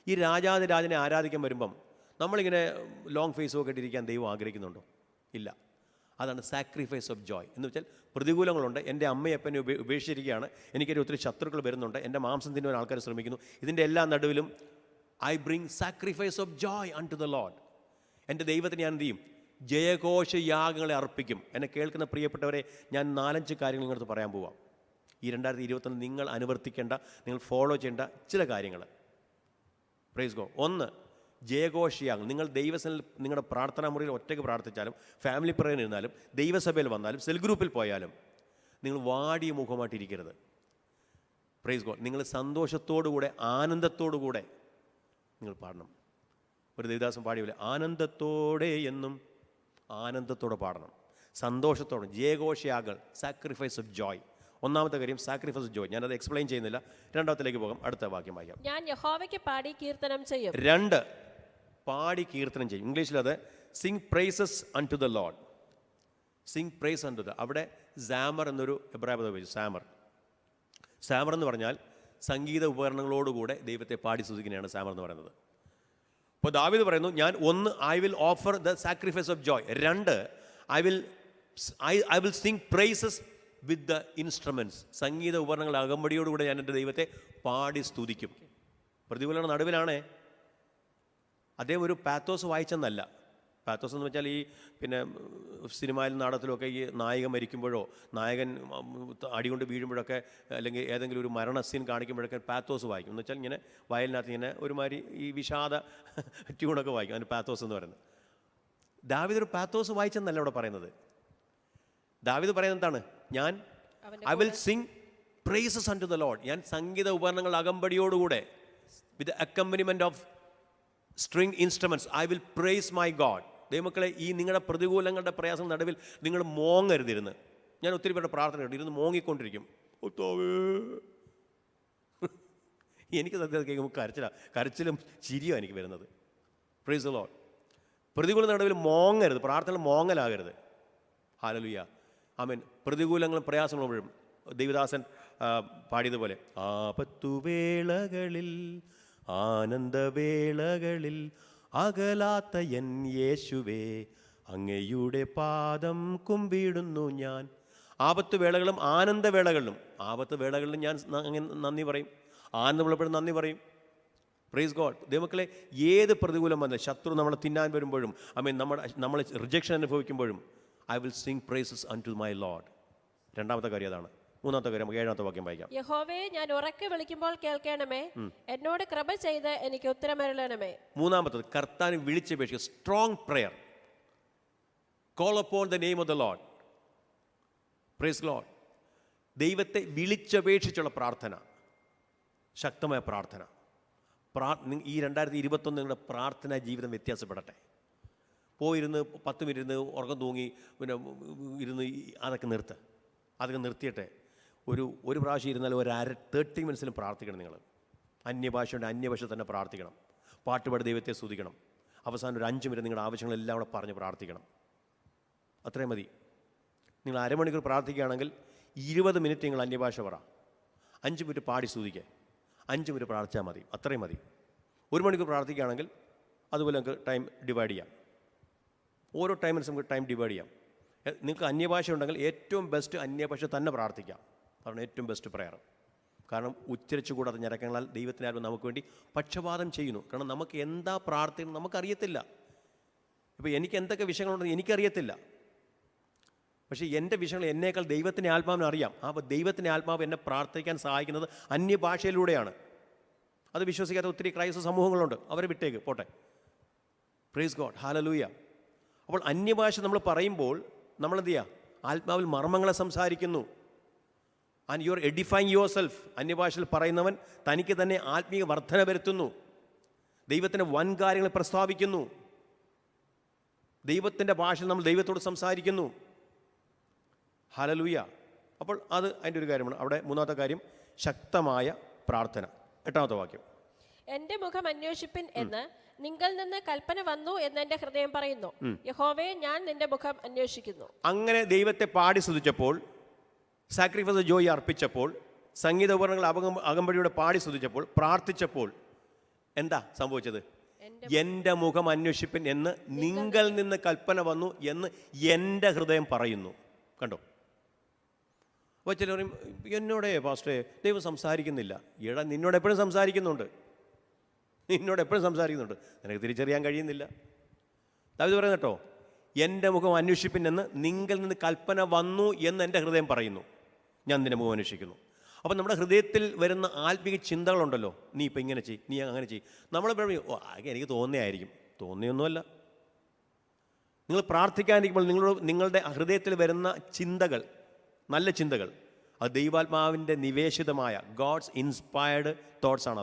ഈ രാജാതിരാജനെ ആരാധിക്കാൻ വരുമ്പം നമ്മളിങ്ങനെ ലോങ് ഫേസും ഒക്കെ ഇരിക്കാൻ ദൈവം ആഗ്രഹിക്കുന്നുണ്ടോ? ഇല്ല. അതാണ് സാക്രിഫൈസ് ഓഫ് ജോയ് എന്ന് വെച്ചാൽ, പ്രതികൂലങ്ങളുണ്ട്, എൻ്റെ അമ്മയപ്പനെ ഉപേക്ഷിച്ചിരിക്കുകയാണ്, എനിക്കൊരു ഒത്തിരി ശത്രുക്കൾ വരുന്നുണ്ട്, എൻ്റെ മാംസം തിന്നുവാൻ ആൾക്കാർ ശ്രമിക്കുന്നു, ഇതിൻ്റെ എല്ലാ നടുവിലും I bring sacrifice of joy unto the Lord. എൻ്റെ ദൈവത്തിന് ഞാൻ എന്ത് ചെയ്യും? ജയഘോഷ യാഗങ്ങളെ അർപ്പിക്കും. എന്നെ കേൾക്കുന്ന പ്രിയപ്പെട്ടവരെ, ഞാൻ 4-5 കാര്യങ്ങൾ നിങ്ങളടുത്ത് പറയാൻ പോവാം. ഈ 2021 നിങ്ങൾ അനുവർത്തിക്കേണ്ട, നിങ്ങൾ ഫോളോ ചെയ്യേണ്ട ചില കാര്യങ്ങൾ. Praise God. 1, ജയഘോഷയാഗം. നിങ്ങൾ ദൈവസനിൽ നിങ്ങളുടെ പ്രാർത്ഥനാ മുറിയിൽ ഒറ്റയ്ക്ക് പ്രാർത്ഥിച്ചാലും, ഫാമിലി പ്രയറിന് ഇരുന്നാലും, ദൈവസഭയിൽ വന്നാലും, സെൽ ഗ്രൂപ്പിൽ പോയാലും നിങ്ങൾ വാടിയ മുഖമായിട്ടിരിക്കരുത്. Praise God. നിങ്ങൾ സന്തോഷത്തോടുകൂടെ, ആനന്ദത്തോടുകൂടെ നിങ്ങൾ പാടണം. ഒരു ദേവദാസൻ പാടിയപോലെ, ആനന്ദത്തോടെ എന്നും ആനന്ദത്തോടെ പാടണം, സന്തോഷത്തോടെ. ജയഘോഷയാഗങ്ങൾ, സാക്രിഫൈസ് ഓഫ് ജോയ്. ഒന്നാമത്തെ കാര്യം സാക്രിഫൈസ് ഓഫ് ജോയ്. ഞാനത് എക്സ്പ്ലെയിൻ ചെയ്യുന്നില്ല. രണ്ടാമത്തിലേക്ക് പോകാം. അടുത്ത വാക്യം വായിക്കാം. ഞാൻ യഹോവയ്ക്ക് പാടി കീർത്തനം ചെയ്യും. 2, പാടി കീർത്തനം ചെയ്യും. ഇംഗ്ലീഷിൽ അത് sing praises unto the lord. Sing praise unto the. അവിടെ സാമർ എന്നൊരു എബ്രായ പദം ഉപയോഗിച്ചു. സാമർ എന്ന് പറഞ്ഞാൽ സംഗീത ഉപകരണങ്ങളോടുകൂടെ ദൈവത്തെ പാടി സ്തുതിക്കുന്നതാണ് സാമർ എന്ന് പറയുന്നത്. അപ്പോൾ ദാവീദ് പറയുന്നു, ഞാൻ 1 I will offer the sacrifice of joy. 2 I will sing praises with the instruments. സംഗീത ഉപകരണങ്ങൾ അകമ്പടിയോടുകൂടെ ഞാൻ എൻ്റെ ദൈവത്തെ പാടി സ്തുതിക്കും. പ്രതികൂലങ്ങളുടെ നടുവിലാണേ. അദ്ദേഹം ഒരു പാത്തോസ് വായിച്ചെന്നല്ല. പാത്തോസ് എന്ന് വെച്ചാൽ ഈ പിന്നെ സിനിമയിലും നാടകത്തിലുമൊക്കെ ഈ നായകൻ മരിക്കുമ്പോഴോ നായകൻ അടികൊണ്ട് വീഴുമ്പോഴൊക്കെ, അല്ലെങ്കിൽ ഏതെങ്കിലും ഒരു മരണ സീൻ കാണിക്കുമ്പോഴൊക്കെ പാത്തോസ് വായിക്കും. എന്ന് വെച്ചാൽ ഇങ്ങനെ വയലിനകത്ത് ഇങ്ങനെ ഒരുമാതിരി ഈ വിഷാദ ട്യൂണൊക്കെ വായിക്കും. അതിന് പാത്തോസ് എന്ന് പറയുന്നത്. ദാവീദ് ഒരു പാത്തോസ് വായിച്ചെന്നല്ല ഇവിടെ പറയുന്നത്. ദാവീദ് പറയുന്നത് എന്താണ്? ഞാൻ I will sing praises unto the Lord. ഞാൻ സംഗീത ഉപകരണങ്ങൾ അകമ്പടിയോടുകൂടെ, with accompaniment of string instruments, I will praise my God. ദൈവമക്കളെ, ഈ നിങ്ങളുടെ പ്രതികൂലങ്ങളുടെ പ്രയാസം നടുവിൽ നിങ്ങൾ മോങ്ങരുതിരുന്ന്. ഞാൻ ഒത്തിരി പേരുടെ പ്രാർത്ഥന കേട്ടു, ഇരുന്ന് മോങ്ങിക്കൊണ്ടിരിക്കും. എനിക്ക് സത്യത്തിൽ കേൾക്കുമ്പോൾ കരച്ചിലും ചിരിയും എനിക്ക് വരുന്നത്. Price the Lord. പ്രതികൂല നടുവിൽ മോങ്ങരുത്, പ്രാർത്ഥന മോങ്ങലാകരുത്. ഹല്ലേലൂയ, ആമേൻ. പ്രതികൂലങ്ങളും പ്രയാസങ്ങളും വരും. ദേവദാസൻ പാടിയതുപോലെ, ആപത്തുവേളകളിൽ ആനന്ദവേളകളിൽ അകലാത്ത എൻ യേശുവേ അങ്ങയുടെ പാദം കുമ്പിടുന്നു ഞാൻ. ആപത്ത് വേളകളും ആനന്ദവേളകളിലും, ആപത്ത് വേളകളിലും ഞാൻ നന്ദി പറയും, ആനന്ദമുള്ളപ്പോഴും നന്ദി പറയും. Praise God. ദൈവമക്കളെ, ഏത് പ്രതികൂലം വന്നാൽ, ശത്രു നമ്മളെ തിന്നാൻ വരുമ്പോഴും, നമ്മൾ റിജക്ഷൻ അനുഭവിക്കുമ്പോഴും, I will sing praises unto my Lord. രണ്ടാമത്തെ കാര്യം അതാണ്. മൂന്നാമത്തെ കാര്യം 7ാമത്തെ വാക്യം വായിക്കാം. യഹോവേ, ഞാൻ ഉറക്കെ വിളിക്കുമ്പോൾ കേൾക്കണമേ, എന്നോട് കൃപ ചെയ്ത് എനിക്ക് ഉത്തരമരുളണമേ. മൂന്നാമത്തത്, കർത്താവിനെ വിളിച്ചപേക്ഷിക്കുക. Strong prayer. Call upon the name of the Lord. Praise Lord. ദൈവത്തെ വിളിച്ചപേക്ഷിച്ചുള്ള പ്രാർത്ഥന, ശക്തമായ പ്രാർത്ഥന. ഈ 2021 നിങ്ങളുടെ പ്രാർത്ഥനാ ജീവിതം വ്യത്യാസപ്പെടട്ടെ. പോയിരുന്ന് 10 മിനിറ്റ് ഇരുന്ന് ഉറക്കം തൂങ്ങി പിന്നെ ഇരുന്ന് അതൊക്കെ നിർത്തിയിട്ടെ. ഒരു പ്രാവശ്യം ഇരുന്നാൽ 30 മിനിറ്റ്സിലും പ്രാർത്ഥിക്കണം. നിങ്ങൾ അന്യഭാഷയുണ്ട്, അന്യഭാഷ തന്നെ പ്രാർത്ഥിക്കണം. പാട്ടുപാടി ദൈവത്തെ സ്തുതിക്കണം. അവസാനം ഒരു 5 മിനിറ്റ് നിങ്ങളുടെ ആവശ്യങ്ങളെല്ലാം കൂടെ പറഞ്ഞ് പ്രാർത്ഥിക്കണം. അത്രയും മതി. നിങ്ങൾ അരമണിക്കൂർ പ്രാർത്ഥിക്കുകയാണെങ്കിൽ 20 മിനിറ്റ് നിങ്ങൾ അന്യഭാഷ പറ, 5 മിനിറ്റ് പാടി സ്തുതിക്കുക, 5 മിനിറ്റ് പ്രാർത്ഥിച്ചാൽ മതി, അത്രയും മതി. 1 മണിക്കൂർ പ്രാർത്ഥിക്കുകയാണെങ്കിൽ അതുപോലെ നമുക്ക് ടൈം ഡിവൈഡ് ചെയ്യാം. ഓരോ ടൈമിനും നമുക്ക് ടൈം ഡിവൈഡ് ചെയ്യാം. നിങ്ങൾക്ക് അന്യഭാഷ ഉണ്ടെങ്കിൽ ഏറ്റവും ബെസ്റ്റ് അന്യഭാഷ തന്നെ പ്രാർത്ഥിക്കാം. അതാണ് ഏറ്റവും ബെസ്റ്റ് പ്രയർ. കാരണം ഉച്ചരിച്ചുകൂടാതെ ഞരക്കങ്ങളാൽ ദൈവത്തിൻ്റെ ആത്മാവ് നമുക്ക് വേണ്ടി പക്ഷപാതം ചെയ്യുന്നു. കാരണം നമുക്ക് എന്താ പ്രാർത്ഥന നമുക്കറിയത്തില്ല. ഇപ്പോൾ എനിക്ക് എന്തൊക്കെ വിഷയങ്ങളുണ്ടെന്ന് എനിക്കറിയത്തില്ല. പക്ഷേ എൻ്റെ വിഷയങ്ങൾ എന്നേക്കാൾ ദൈവത്തിൻ്റെ ആത്മാവിന് അറിയാം. അപ്പോൾ ദൈവത്തിൻ്റെ ആത്മാവ് എന്നെ പ്രാർത്ഥിക്കാൻ സഹായിക്കുന്നത് അന്യഭാഷയിലൂടെയാണ്. അത് വിശ്വസിക്കാത്ത ഒത്തിരി ക്രൈസ്തവ സമൂഹങ്ങളുണ്ട്, അവരെ വിട്ടേക്ക് പോട്ടെ. പ്രൈസ് ഗോഡ്, ഹല്ലേലൂയ. അപ്പോൾ അന്യഭാഷ നമ്മൾ പറയുമ്പോൾ നമ്മളെന്ത് ചെയ്യുക? ആത്മാവിൽ മർമ്മങ്ങളെ സംസാരിക്കുന്നു. And you are edifying yourself. അന്യഭാഷയിൽ പറയുന്നവൻ തനിക്ക് തന്നെ ആത്മീയ വർധന വരുത്തുന്നു, ദൈവത്തിൻ്റെ വൻ കാര്യങ്ങൾ പ്രസ്താവിക്കുന്നു, ദൈവത്തിൻ്റെ ഭാഷയിൽ നമ്മൾ ദൈവത്തോട് സംസാരിക്കുന്നു. ഹല്ലേലൂയ. അപ്പോൾ അത് അതിൻ്റെ ഒരു കാര്യമാണ്. അവിടെ മൂന്നാമത്തെ കാര്യം ശക്തമായ പ്രാർത്ഥന. 8ാമത്തെ വാക്യം, എന്റെ മുഖം അന്വേഷിപ്പിൻ എന്ന് നിങ്ങൾ നിന്ന് കൽപ്പന വന്നു എന്ന് എന്റെ ഹൃദയം പറയുന്നു. യഹോവേ, ഞാൻ നിന്റെ മുഖം അന്വേഷിക്കുന്നു. അങ്ങനെ ദൈവത്തെ പാടി സ്തുതിച്ചപ്പോൾ, സാക്രിഫൈസ് ജോയി അർപ്പിച്ചപ്പോൾ, സംഗീത ഉപകരണങ്ങൾ അകമ്പടിയോടെ പാടി സ്തുതിച്ചപ്പോൾ, പ്രാർത്ഥിച്ചപ്പോൾ എന്താ സംഭവിച്ചത്? എൻ്റെ മുഖം അന്വേഷിപ്പിൻ എന്ന് നിങ്ങൾ നിന്ന് കൽപ്പന വന്നു എന്ന് എൻ്റെ ഹൃദയം പറയുന്നു. കണ്ടോ? അപ്പോൾ ചിലർ പറയും, എന്നോടേ പാസ്റ്റേ ദൈവം സംസാരിക്കുന്നില്ല. എടാ, നിന്നോട് എപ്പോഴും സംസാരിക്കുന്നുണ്ട്, നിന്നോട് എപ്പോഴും സംസാരിക്കുന്നുണ്ട്, നിനക്ക് തിരിച്ചറിയാൻ കഴിയുന്നില്ല. ദാവീദ് പറയുന്നത് കേട്ടോ, എൻ്റെ മുഖം അന്വേഷിപ്പിൻ എന്ന് നിങ്ങൾ നിന്ന് കൽപ്പന വന്നു എന്ന് എൻ്റെ ഹൃദയം പറയുന്നു, ഞാൻ നിൻ്റെ മുഖം അന്വേഷിക്കുന്നു. അപ്പം നമ്മുടെ ഹൃദയത്തിൽ വരുന്ന ആത്മീയ ചിന്തകളുണ്ടല്ലോ, നീ ഇപ്പം ഇങ്ങനെ ചെയ്യ്, നീ അങ്ങനെ ചെയ്യ്. നമ്മളെപ്പോഴും എനിക്ക് തോന്നിയായിരിക്കും. തോന്നിയൊന്നുമല്ല. നിങ്ങൾ പ്രാർത്ഥിക്കാനിരിക്കുമ്പോൾ നിങ്ങളുടെ ഹൃദയത്തിൽ വരുന്ന ചിന്തകൾ, നല്ല ചിന്തകൾ, അത് ദൈവാത്മാവിൻ്റെ നിവേശിതമായ ഗോഡ്സ് ഇൻസ്പയർഡ് തോട്ട്സാണ്.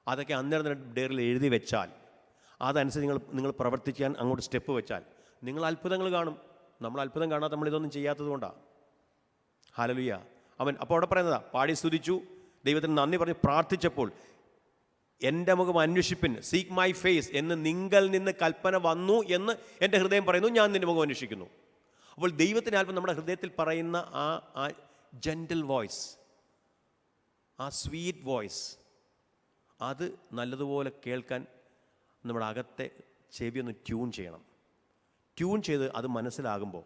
അതൊക്കെ അന്നേരം ഡയറിയിൽ എഴുതി വെച്ചാൽ, അതനുസരിച്ച് നിങ്ങൾ പ്രവർത്തിക്കാൻ അങ്ങോട്ട് സ്റ്റെപ്പ് വെച്ചാൽ നിങ്ങൾ അത്ഭുതങ്ങൾ കാണും. നമ്മൾ അത്ഭുതം കാണാതെ നമ്മളിതൊന്നും ചെയ്യാത്തത് കൊണ്ടാണ്. ഹല്ലേലൂയ. അപ്പോൾ അവിടെ പറയുന്നതാ, പാടി സ്തുതിച്ചു, ദൈവത്തിന് നന്ദി പറഞ്ഞ് പ്രാർത്ഥിച്ചപ്പോൾ എൻ്റെ മുഖം അന്വേഷിപ്പിൻ, സീക്ക് മൈ ഫേസ് എന്ന് നിങ്ങൾ നിന്ന് കൽപ്പന വന്നു എന്ന് എൻ്റെ ഹൃദയം പറയുന്നു, ഞാൻ നിൻ്റെ മുഖം അന്വേഷിക്കുന്നു. അപ്പോൾ ദൈവത്തിൻ്റെ ആത്മാവ് നമ്മുടെ ഹൃദയത്തിൽ പറയുന്ന ആ ജെൻറ്റിൽ വോയിസ്, ആ സ്വീറ്റ് വോയിസ്, അത് നല്ലതുപോലെ കേൾക്കാൻ നമ്മുടെ അകത്തെ ചെവി ഒന്ന് ട്യൂൺ ചെയ്യണം. ട്യൂൺ ചെയ്ത് അത് മനസ്സിലാകുമ്പോൾ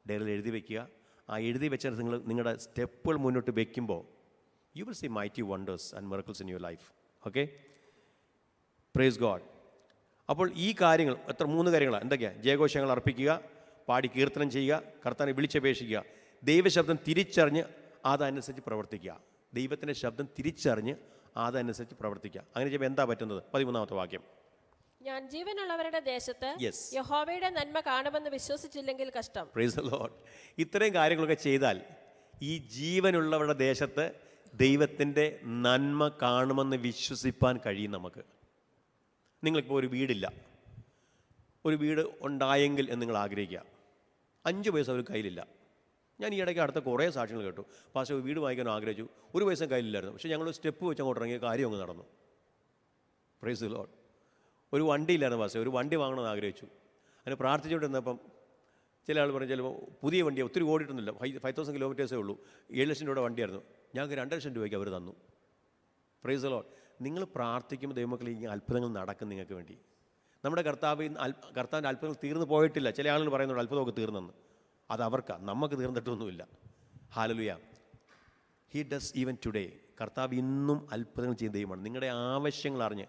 ഡയറിയിൽ എഴുതി വയ്ക്കുക. ആ എഴുതി വെച്ചാൽ നിങ്ങളുടെ സ്റ്റെപ്പുകൾ മുന്നോട്ട് വയ്ക്കുമ്പോൾ you will see mighty wonders and miracles in your life. Okay, praise God. അപ്പോൾ ഈ കാര്യങ്ങൾ 3 കാര്യങ്ങളാണ്. എന്തൊക്കെയാണ്? ജയഘോഷങ്ങൾ അർപ്പിക്കുക, പാടി കീർത്തനം ചെയ്യുക, കർത്താവിനെ വിളിച്ചപേക്ഷിക്കുക, ദൈവശബ്ദം തിരിച്ചറിഞ്ഞ് അതനുസരിച്ച് പ്രവർത്തിക്കുക. ദൈവത്തിൻ്റെ ശബ്ദം തിരിച്ചറിഞ്ഞ് അതനുസരിച്ച് പ്രവർത്തിക്കുക. അങ്ങനെ ചെയ്യുമ്പോൾ എന്താ പറ്റുന്നത്? 13ാമത്തെ വാക്യം, ഞാൻ ജീവനുള്ളവരുടെ ദേശത്ത് യഹോവയുടെ നന്മ കാണുമെന്ന് വിശ്വസിച്ചില്ലെങ്കിൽ കഷ്ടം. Price the Lord. ഇത്രയും കാര്യങ്ങളൊക്കെ ചെയ്താൽ ഈ ജീവനുള്ളവരുടെ ദേശത്ത് ദൈവത്തിൻ്റെ നന്മ കാണുമെന്ന് വിശ്വസിപ്പാൻ കഴിയും നമുക്ക്. നിങ്ങൾക്കിപ്പോൾ ഒരു വീടില്ല, ഒരു വീട് ഉണ്ടായെങ്കിൽ എന്ന് നിങ്ങൾ ആഗ്രഹിക്കുക. 5 പൈസ ഒരു കയ്യിലില്ല. ഞാൻ ഈ ഇടയ്ക്ക് അടുത്ത കുറേ സാക്ഷ്യങ്ങൾ കേട്ടു. പക്ഷേ ഒരു വീട് വാങ്ങിക്കാൻ ആഗ്രഹിച്ചു, 1 പൈസ കയ്യിലില്ലായിരുന്നു. പക്ഷേ ഞങ്ങൾ സ്റ്റെപ്പ് വെച്ച് അങ്ങോട്ട് ഇറങ്ങിയ കാര്യം അങ്ങ് നടന്നു. Price the Lord. ഒരു വണ്ടിയില്ലായിരുന്നു പക്ഷേ ഒരു വണ്ടി വാങ്ങണമെന്ന് ആഗ്രഹിച്ചു. അതിന് പ്രാർത്ഥിച്ചുകൊണ്ടിരുന്നപ്പം ചില ആൾ പറഞ്ഞു, ചിലപ്പോൾ പുതിയ വണ്ടിയാണ്, ഒത്തിരി ഓടിയിട്ടൊന്നുമില്ല, 5000 കിലോമീറ്റേഴ്സേ ഉള്ളൂ, 7 ലക്ഷം രൂപയുടെ വണ്ടിയായിരുന്നു. ഞങ്ങൾക്ക് 2 ലക്ഷം രൂപയ്ക്ക് അവർ തന്നു. Price the Lord. നിങ്ങൾ പ്രാർത്ഥിക്കുമ്പോൾ ദൈവമക്കളെ ഈ അത്ഭുതങ്ങൾ നടക്കും നിങ്ങൾക്ക് വേണ്ടി. നമ്മുടെ കർത്താവിൻ്റെ അത്ഭുതങ്ങൾ തീർന്നു പോയിട്ടില്ല. ചില ആളുകൾ പറയുന്നുണ്ട് അത്ഭുതമൊക്കെ തീർന്നെന്ന്. അത് അവർക്കാണ്, നമുക്ക് തീർന്നിട്ടൊന്നുമില്ല. ഹല്ലേലൂയ. He does even today. കർത്താവ് ഇന്നും അത്ഭുതങ്ങൾ ചെയ്യുന്ന ദൈവമാണ്. നിങ്ങളുടെ ആവശ്യങ്ങൾ അറിഞ്ഞ്,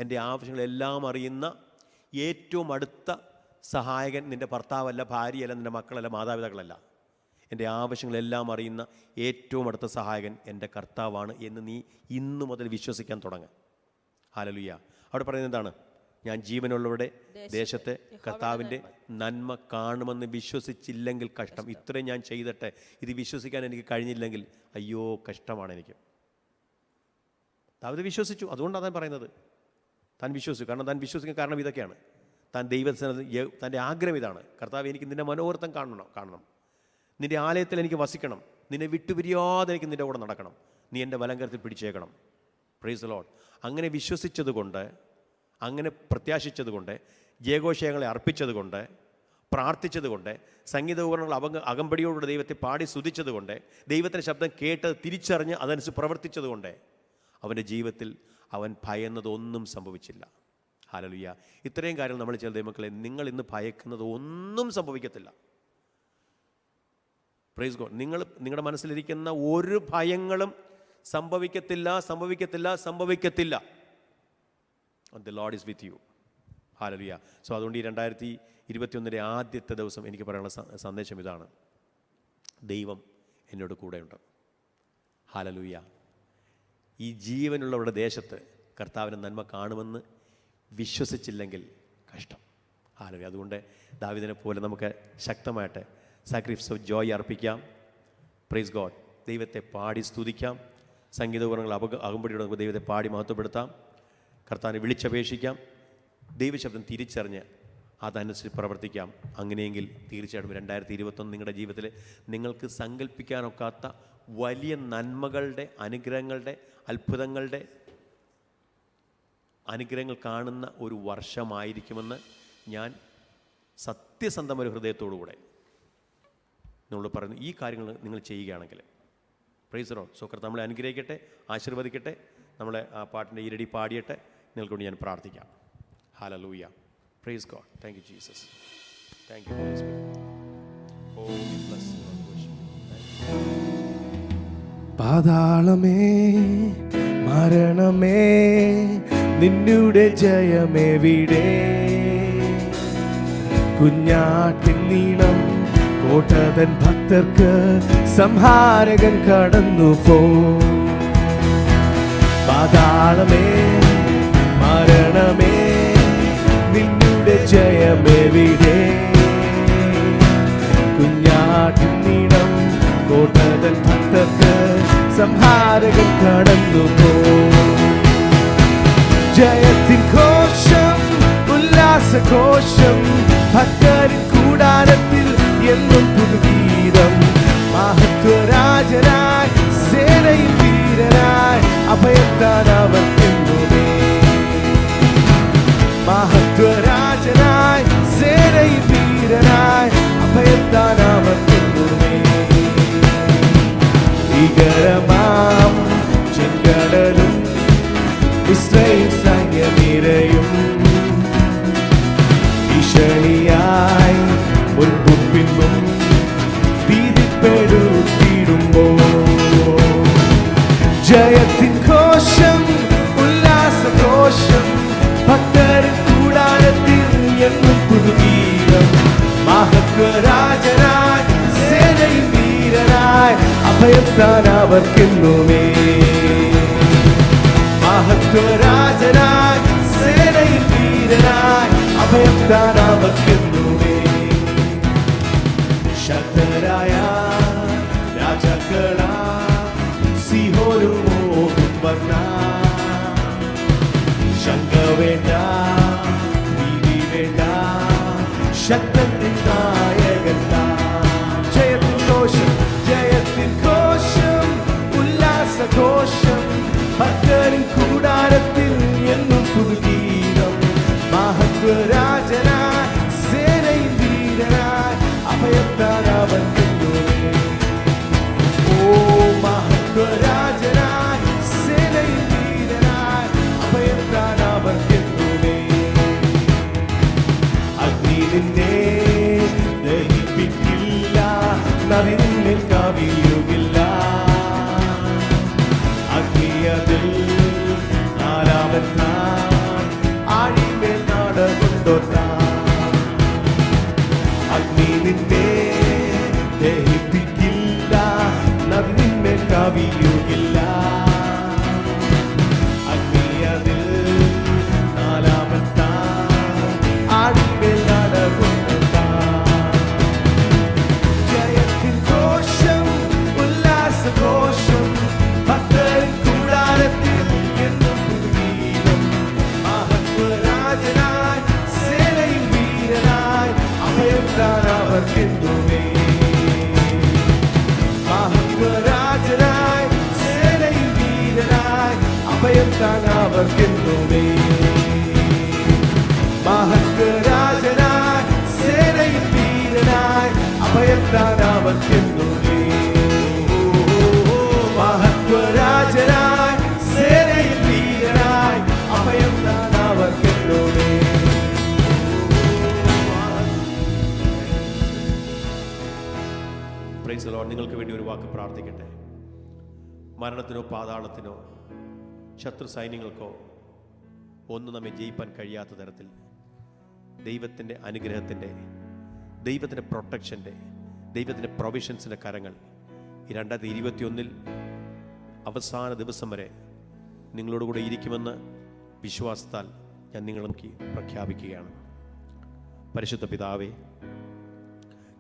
എൻ്റെ ആവശ്യങ്ങളെല്ലാം അറിയുന്ന ഏറ്റവും അടുത്ത സഹായകൻ നിൻ്റെ ഭർത്താവല്ല, ഭാര്യയല്ല, നിൻ്റെ മക്കളല്ല, മാതാപിതാക്കളല്ല. എൻ്റെ ആവശ്യങ്ങളെല്ലാം അറിയുന്ന ഏറ്റവും അടുത്ത സഹായകൻ എൻ്റെ കർത്താവാണ് എന്ന് നീ ഇന്നു മുതൽ വിശ്വസിക്കാൻ തുടങ്ങുക. ഹല്ലേലൂയ. അവിടെ പറയുന്നത് എന്താണ്? ഞാൻ ജീവനുള്ളവരുടെ ദേശത്തെ കർത്താവിൻ്റെ നന്മ കാണുമെന്ന് വിശ്വസിച്ചില്ലെങ്കിൽ കഷ്ടം. ഇത്രയും ഞാൻ ചെയ്തിട്ട് ഇത് വിശ്വസിക്കാൻ എനിക്ക് കഴിഞ്ഞില്ലെങ്കിൽ അയ്യോ കഷ്ടമാണ് എനിക്ക്. ദാവീദ് വിശ്വസിച്ചു, അതുകൊണ്ടാണ് താൻ പറയുന്നത്. താൻ വിശ്വസിച്ചു. കാരണം താൻ വിശ്വസിക്കാൻ കാരണം ഇതൊക്കെയാണ്. താൻ ദൈവത്തിന് തൻ്റെ ആഗ്രഹം ഇതാണ്, കർത്താവ് എനിക്ക് നിൻ്റെ മനോഹരത്വം കാണണം, നിൻ്റെ ആലയത്തിൽ എനിക്ക് വസിക്കണം, നിന്നെ വിട്ടുപിരിയാതെ എനിക്ക് നിൻ്റെ കൂടെ നടക്കണം, നീ എൻ്റെ വലങ്കരത്തിൽ പിടിച്ചേക്കണം. Praise the Lord. അങ്ങനെ വിശ്വസിച്ചതുകൊണ്ട്, അങ്ങനെ പ്രത്യാശിച്ചതുകൊണ്ട്, ജയഘോഷങ്ങളെ അർപ്പിച്ചതുകൊണ്ട്, പ്രാർത്ഥിച്ചതുകൊണ്ട്, സംഗീത ഉപകരണങ്ങൾ അകമ്പടിയോടുകൂടി ദൈവത്തെ പാടി സ്തുതിച്ചതുകൊണ്ട്, ദൈവത്തിൻ്റെ ശബ്ദം കേട്ട് തിരിച്ചറിഞ്ഞ് അതനുസരിച്ച് പ്രവർത്തിച്ചതുകൊണ്ട് അവൻ്റെ ജീവിതത്തിൽ അവൻ ഭയന്നതൊന്നും സംഭവിച്ചില്ല. ഹല്ലേലൂയ. ഇത്രയും കാര്യങ്ങൾ നമ്മൾ ചില ദൈവമക്കളെ, നിങ്ങൾ ഇന്ന് ഭയക്കുന്നത് ഒന്നും സംഭവിക്കത്തില്ല. Praise God. നിങ്ങളുടെ മനസ്സിലിരിക്കുന്ന ഒരു ഭയങ്ങളും സംഭവിക്കത്തില്ല. The Lord is with you. Hallelujah. So അതുകൊണ്ട് ഈ 2021 ആദ്യത്തെ ദിവസം എനിക്ക് പറയാനുള്ള സന്ദേശം ഇതാണ്: ദൈവം എന്നോട് കൂടെയുണ്ട്. ഹല്ലേലൂയ. ഈ ജീവനുള്ളവരുടെ ദേശത്ത് കർത്താവിൻ്റെ നന്മ കാണുമെന്ന് വിശ്വസിച്ചില്ലെങ്കിൽ കഷ്ടം. ഹല്ലേലൂയ. അതുകൊണ്ട് ദാവീദിനെ പോലെ നമുക്ക് ശക്തമായിട്ട് സാക്രിഫൈസ് ഓഫ് ജോയ് അർപ്പിക്കാം. Praise God. ദൈവത്തെ പാടി സ്തുതിക്കാം. സംഗീത ഉപകരണങ്ങൾ അകമ്പടിയോടെ നമുക്ക് ദൈവത്തെ പാടി മഹത്വപ്പെടുത്താം. കർത്താവിനെ വിളിച്ചപേക്ഷിക്കാം. ദൈവശബ്ദം തിരിച്ചറിഞ്ഞ് അതനുസരിച്ച് പ്രവർത്തിക്കാം. അങ്ങനെയെങ്കിൽ തീർച്ചയായിട്ടും 2021 നിങ്ങളുടെ ജീവിതത്തിൽ നിങ്ങൾക്ക് സങ്കല്പിക്കാനൊക്കാത്ത വലിയ നന്മകളുടെ, അനുഗ്രഹങ്ങളുടെ, അത്ഭുതങ്ങളുടെ അനുഗ്രഹങ്ങൾ കാണുന്ന ഒരു വർഷമായിരിക്കുമെന്ന് ഞാൻ സത്യസന്ധമായ ഹൃദയത്തോടുകൂടെ നമ്മൾ പറയുന്നു. ഈ കാര്യങ്ങൾ നിങ്ങൾ ചെയ്യുകയാണെങ്കിൽ പ്രൈസ് ദി ലോർഡ്. സോ കർത്താവ് നമ്മളെ അനുഗ്രഹിക്കട്ടെ, ആശീർവദിക്കട്ടെ. നമ്മളെ ആ പാട്ടിൻ്റെ ഈരടി പാടിയിട്ട് നിങ്ങൾക്കൊണ്ട് ഞാൻ പ്രാർത്ഥിക്കാം. ഹല്ലേലൂയ. Praise God. Thank you Jesus. Thank you Holy Spirit. Oh we bless you and worship you. പാതാളമേ, മരണമേ, നിന്നുടെ ജയമെവിടെ? കുഞ്ഞാട്ടിൻ നീളം കോട്ടതൻ ഭക്തർക്ക് സംഹാരകൻ കടന്നു പോ. പാതാളമേ, മരണമേ, നിന്നുടെ ജയമെവിടെ? കുഞ്ഞാട്ടിൻ നീളം കോട്ടതൻ ഭക്തർക്ക് സംഹാരകൻ കടന്നു പോ. ജയത്തിൻ ഘോഷം, ഉല്ലാസഘോഷം, ഭക്തരിൻ കൂടാരത്തിൽ എന്നും പുതുഗീതം. മഹത്വരാജനായി, സേനയിൽ വീരനായി, അഭയത്താൻ അവർക്കെന്നുമേ. മഹത്വരാജനായി, സേനയിൽ വീരനായി, അഭയത്താൻ അവർക്കെന്നുമേ. ഭീകരമാം ചെങ്കടലും ഇസ്രായേൽ സൈന്യനിരയും ഭീഷണിയായി മുൻപും പിൻപും ഭീതിപ്പെടുത്തിയിടുമ്പോൾ ജയത്തിൻ ഘോഷം, ഉല്ലാസഘോഷം, ഭക്തരിൻ കൂടാരത്തിൽ എന്നും പുതുഗീതം. മഹത്വരാജനായി, സേനയിൽ വീരനായി, അഭയത്താൻ അവർക്കെന്നുമേ. മഹത്വരാജനായി, സേനയിൽ വീരനായി, അഭയത്താൻ അവർക്കെന്നുമേ. ശക്തരായ രാജാക്കളാ സിഹോനും ഓഗും വന്ന ശങ്ക വേണ്ട, ഭീതി വേണ്ട, ശക്തൻ നായകൻ താൻ. ജയത്തിൻ ഘോഷം, ജയത്തിൻ ഘോഷം, ഉല്ലാസഘോഷം, ഭക്തരിൻ കൂടാരത്തിൽ എന്നും പുതുഗീതം. മഹത്വരാജനായി, സേനയിൽ വീരനായി, അഭയത്താൻ അവർക്കെന്നുമേ. ഓ മഹത്വരാജനായി, സേനയിൽ വീരനായി, അഭയത്താൻ അവർക്കെന്നുമേ. അഗ്നി നിന്നെ ദഹിപ്പിക്കില്ല, നദി നിന്നിൽ കവിയുകില്ല. അഗ്നിയതിൽ നാലാമത്താൻ ആഴിമേൽ നടകൊണ്ടോത്താൻ. അഗ്നി നിന്നെ ദഹിപ്പിക്കില്ല, നദി നിന്മേൽ കവിയുകില്ല. അഗ്നിയതിൽ നാലാമത്താൻ ആഴിമേൽ നടകൊണ്ടോത്താൻ. ജയത്തിൻ ഘോഷം, ഉല്ലാസഘോഷം, ഭക്തരിൻ കൂടാരത്തിൽ എന്നും പുതുഗീതം. മഹത്വരാജനായി, സേനയിൽ വീരനായി, അഭയത്താൻ അവർക്കെന്നുമേ. മഹത്വരാജനായി, സേനയിൽ അവർക്കെന്നുമേ. മഹത്വരാജനായി സേനയിൽ വീരനായി അഭയം താൻ അവർക്കെന്നുമേ. Price the Lord. നിങ്ങൾക്ക് വേണ്ടി ഒരു വാക്ക് പ്രാർത്ഥിക്കട്ടെ. മരണത്തിനോ പാതാളത്തിനോ ശത്രു സൈന്യങ്ങൾക്കോ ഒന്നും നമ്മെ ജയിപ്പാൻ കഴിയാത്ത തരത്തിൽ ദൈവത്തിൻ്റെ അനുഗ്രഹത്തിൻ്റെ, ദൈവത്തിൻ്റെ പ്രൊട്ടക്ഷൻ്റെ, ദൈവത്തിൻ്റെ പ്രൊവിഷൻസിൻ്റെ കരങ്ങൾ ഈ 2021 അവസാന ദിവസം വരെ നിങ്ങളോടുകൂടെ ഇരിക്കുമെന്ന് വിശ്വാസത്താൽ ഞാൻ നിങ്ങൾക്ക് പ്രഖ്യാപിക്കുകയാണ്. പരിശുദ്ധ പിതാവേ,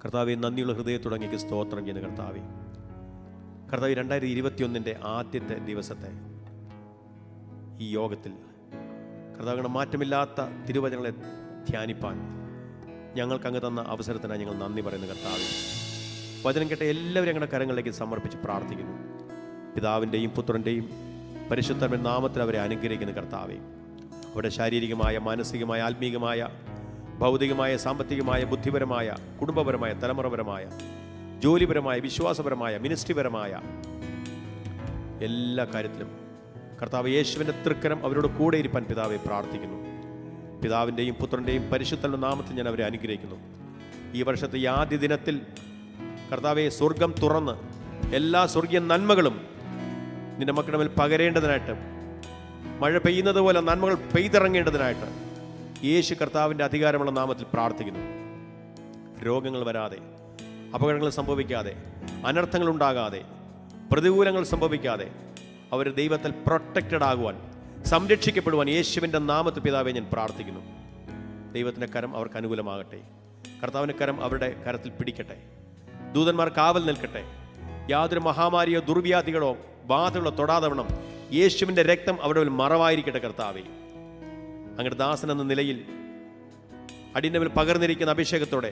കർത്താവെ, നന്ദിയുള്ള ഹൃദയത്തോടെ അങ്ങേക്ക് സ്തോത്രം ചെയ്യുന്ന കർത്താവെ. കർത്താവ് 2021 ആദ്യത്തെ ദിവസത്തെ ഈ യോഗത്തിൽ കർത്താവിന്റെ മാറ്റമില്ലാത്ത തിരുവചനങ്ങളെ ധ്യാനിപ്പാൻ ഞങ്ങൾക്ക് അങ്ങ് തന്ന അവസരത്തിനായി ഞങ്ങൾ നന്ദി പറയുന്നു കർത്താവെ. വചനം കേട്ട എല്ലാവരും ഞങ്ങളുടെ കരങ്ങളിലേക്ക് സമർപ്പിച്ച് പ്രാർത്ഥിക്കുന്നു. പിതാവിൻ്റെയും പുത്രൻ്റെയും പരിശുദ്ധമായ നാമത്തിൽ അവരെ അനുഗ്രഹിക്കുന്ന കർത്താവെ. അവരുടെ ശാരീരികമായ, മാനസികമായ, ആത്മീകമായ, ഭൗതികമായ, സാമ്പത്തികമായ, ബുദ്ധിപരമായ, കുടുംബപരമായ, തലമുറപരമായ, ജോലിപരമായ, വിശ്വാസപരമായ, മിനിസ്ട്രിപരമായ എല്ലാ കാര്യത്തിലും കർത്താവ് യേശുവിൻ്റെ തൃക്കരം അവരോട് കൂടെ ഇരിപ്പാൻ പിതാവെ പ്രാർത്ഥിക്കുന്നു. പിതാവിൻ്റെയും പുത്രൻ്റെയും പരിശുദ്ധ നാമത്തിൽ ഞാൻ അവരെ അനുഗ്രഹിക്കുന്നു. ഈ വർഷത്തെ ഈ ആദ്യ ദിനത്തിൽ കർത്താവെ, സ്വർഗം തുറന്ന് എല്ലാ സ്വർഗീയ നന്മകളും നിന്റെ മക്കളുടെ മേൽ പകരേണ്ടതിനായിട്ട്, മഴ പെയ്യുന്നത് പോലെ നന്മകൾ പെയ്തിറങ്ങേണ്ടതിനായിട്ട് യേശു കർത്താവിൻ്റെ അധികാരമുള്ള നാമത്തിൽ പ്രാർത്ഥിക്കുന്നു. രോഗങ്ങൾ വരാതെ, അപകടങ്ങൾ സംഭവിക്കാതെ, അനർത്ഥങ്ങൾ ഉണ്ടാകാതെ, പ്രതികൂലങ്ങൾ സംഭവിക്കാതെ അവർ ദൈവത്തിൽ പ്രൊട്ടക്റ്റഡ് ആകുവാൻ, സംരക്ഷിക്കപ്പെടുവാൻ യേശുവിൻ്റെ നാമത്തിൽ പിതാവെ ഞാൻ പ്രാർത്ഥിക്കുന്നു. ദൈവത്തിൻ്റെ കരം അവർക്ക് അനുകൂലമാകട്ടെ. കർത്താവിൻ്റെ കരം അവരുടെ കരത്തിൽ പിടിക്കട്ടെ. ദൂതന്മാർ കാവൽ നിൽക്കട്ടെ. യാതൊരു മഹാമാരിയോ ദുർവ്യാധികളോ ബാധകളോ തൊടാതെ വണ്ണം യേശുവിൻ്റെ രക്തം അവരുടെ മേൽ മറവായിരിക്കട്ടെ. കർത്താവെ, അങ്ങയുടെ ദാസൻ എന്ന നിലയിൽ അടിയൻ്റെ മേൽ പകർന്നിരിക്കുന്ന അഭിഷേകത്തോടെ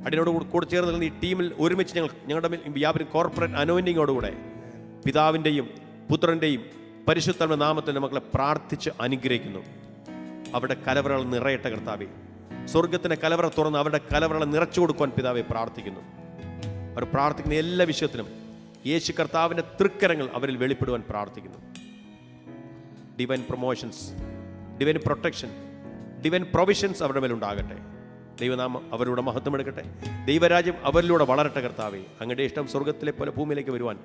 അടിയനോട് കൂടെ ചേർന്ന് നിൽക്കുന്ന ഈ ടീമിൽ ഒരുമിച്ച് ഞങ്ങളുടെ മേൽ വ്യാപനം കോർപ്പറേറ്റ് അനോയിൻറ്റിങ്ങോടുകൂടെ പിതാവിൻ്റെയും പുത്രൻ്റെയും പരിശുദ്ധ നാമത്തിൽ മക്കളെ പ്രാർത്ഥിച്ച് അനുഗ്രഹിക്കുന്നു. അവരുടെ കലവറകൾ നിറയട്ടെ കർത്താവെ. സ്വർഗത്തിൻ്റെ കലവറ തുറന്ന് അവരുടെ കലവറകളെ നിറച്ചു കൊടുക്കുവാൻ പിതാവെ പ്രാർത്ഥിക്കുന്നു. അവർ പ്രാർത്ഥിക്കുന്ന എല്ലാ വിഷയത്തിലും യേശു കർത്താവിൻ്റെ തൃക്കരങ്ങൾ അവരിൽ വെളിപ്പെടുവാൻ പ്രാർത്ഥിക്കുന്നു. Divine promotions, divine protection, divine provisions അവരുടെ മേലുണ്ടാകട്ടെ. ദൈവനാമം അവരുടെ മഹത്വം എടുക്കട്ടെ. ദൈവരാജ്യം അവരിലൂടെ വളരട്ടെ കർത്താവെ. അങ്ങയുടെ ഇഷ്ടം സ്വർഗത്തിലെ പോലെ ഭൂമിയിലേക്ക് വരുവാൻ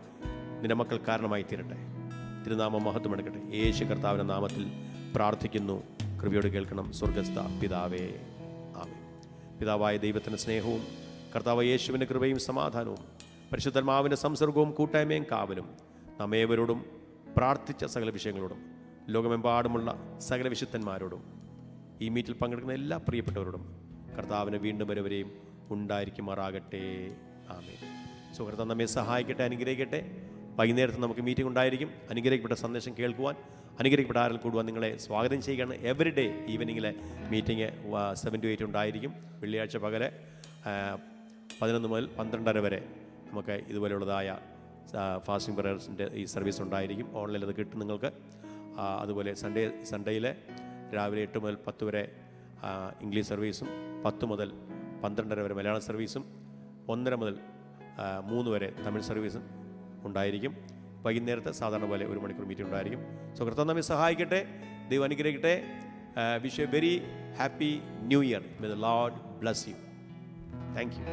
നിന്റെ മക്കൾ കാരണമായി തീരട്ടെ. തിരുനാമം മഹത്വം എടുക്കട്ടെ. യേശു കർത്താവിൻ്റെ നാമത്തിൽ പ്രാർത്ഥിക്കുന്നു. കൃപയോട് കേൾക്കണം സ്വർഗസ്ഥ പിതാവേ, ആമേൻ. പിതാവായ ദൈവത്തിൻ്റെ സ്നേഹവും കർത്താവ് യേശുവിൻ്റെ കൃപയും സമാധാനവും പരിശുദ്ധാത്മാവിൻ്റെ സംസർഗവും കൂട്ടായ്മയും കാവലും നമ്മേവരോടും പ്രാർത്ഥിച്ച സകല വിഷയങ്ങളോടും ലോകമെമ്പാടുമുള്ള സകല വിശുദ്ധന്മാരോടും ഈ മീറ്റിൽ പങ്കെടുക്കുന്ന എല്ലാ പ്രിയപ്പെട്ടവരോടും കർത്താവിനെ വീണ്ടും വരെയും ഉണ്ടായിരിക്കുമാറാകട്ടെ. ആമേൻ. സുഹൃത്ത് നമ്മെ സഹായിക്കട്ടെ, അനുഗ്രഹിക്കട്ടെ. വൈകുന്നേരത്ത് നമുക്ക് മീറ്റിംഗ് ഉണ്ടായിരിക്കും. അനുഗ്രഹിക്കപ്പെട്ട സന്ദേശം കേൾക്കുവാൻ, അനുഗ്രഹിക്കപ്പെട്ട ആരിൽ കൂടുവാൻ നിങ്ങളെ സ്വാഗതം ചെയ്യുകയാണ്. എവറിഡേ ഈവനിങ്ങിലെ മീറ്റിംഗ് 7 to 8 ഉണ്ടായിരിക്കും. വെള്ളിയാഴ്ച പകല് 11 മുതൽ 12:30 വരെ നമുക്ക് ഇതുപോലെയുള്ളതായ ഫാസ്റ്റിംഗ് പ്രേയേഴ്സിൻ്റെ ഈ സർവീസ് ഉണ്ടായിരിക്കും. ഓൺലൈനിൽ അത് കിട്ടും നിങ്ങൾക്ക്. അതുപോലെ സൺഡേയിൽ രാവിലെ 8 മുതൽ 10 വരെ ഇംഗ്ലീഷ് സർവീസും 10 മുതൽ 12:30 വരെ മലയാളം സർവീസും 1:30 മുതൽ 3 വരെ തമിഴ് സർവീസും ഉണ്ടായിരിക്കും. വൈകുന്നേരത്തെ സാധാരണ പോലെ 1 മണിക്കൂർ മീറ്റിംഗ് ഉണ്ടായിരിക്കും. സോ കർത്താവ് നമ്മെ സഹായിക്കട്ടെ, ദൈവം അനുഗ്രഹിക്കട്ടെ. Wish A very happy new year. May the Lord bless you. Thank you.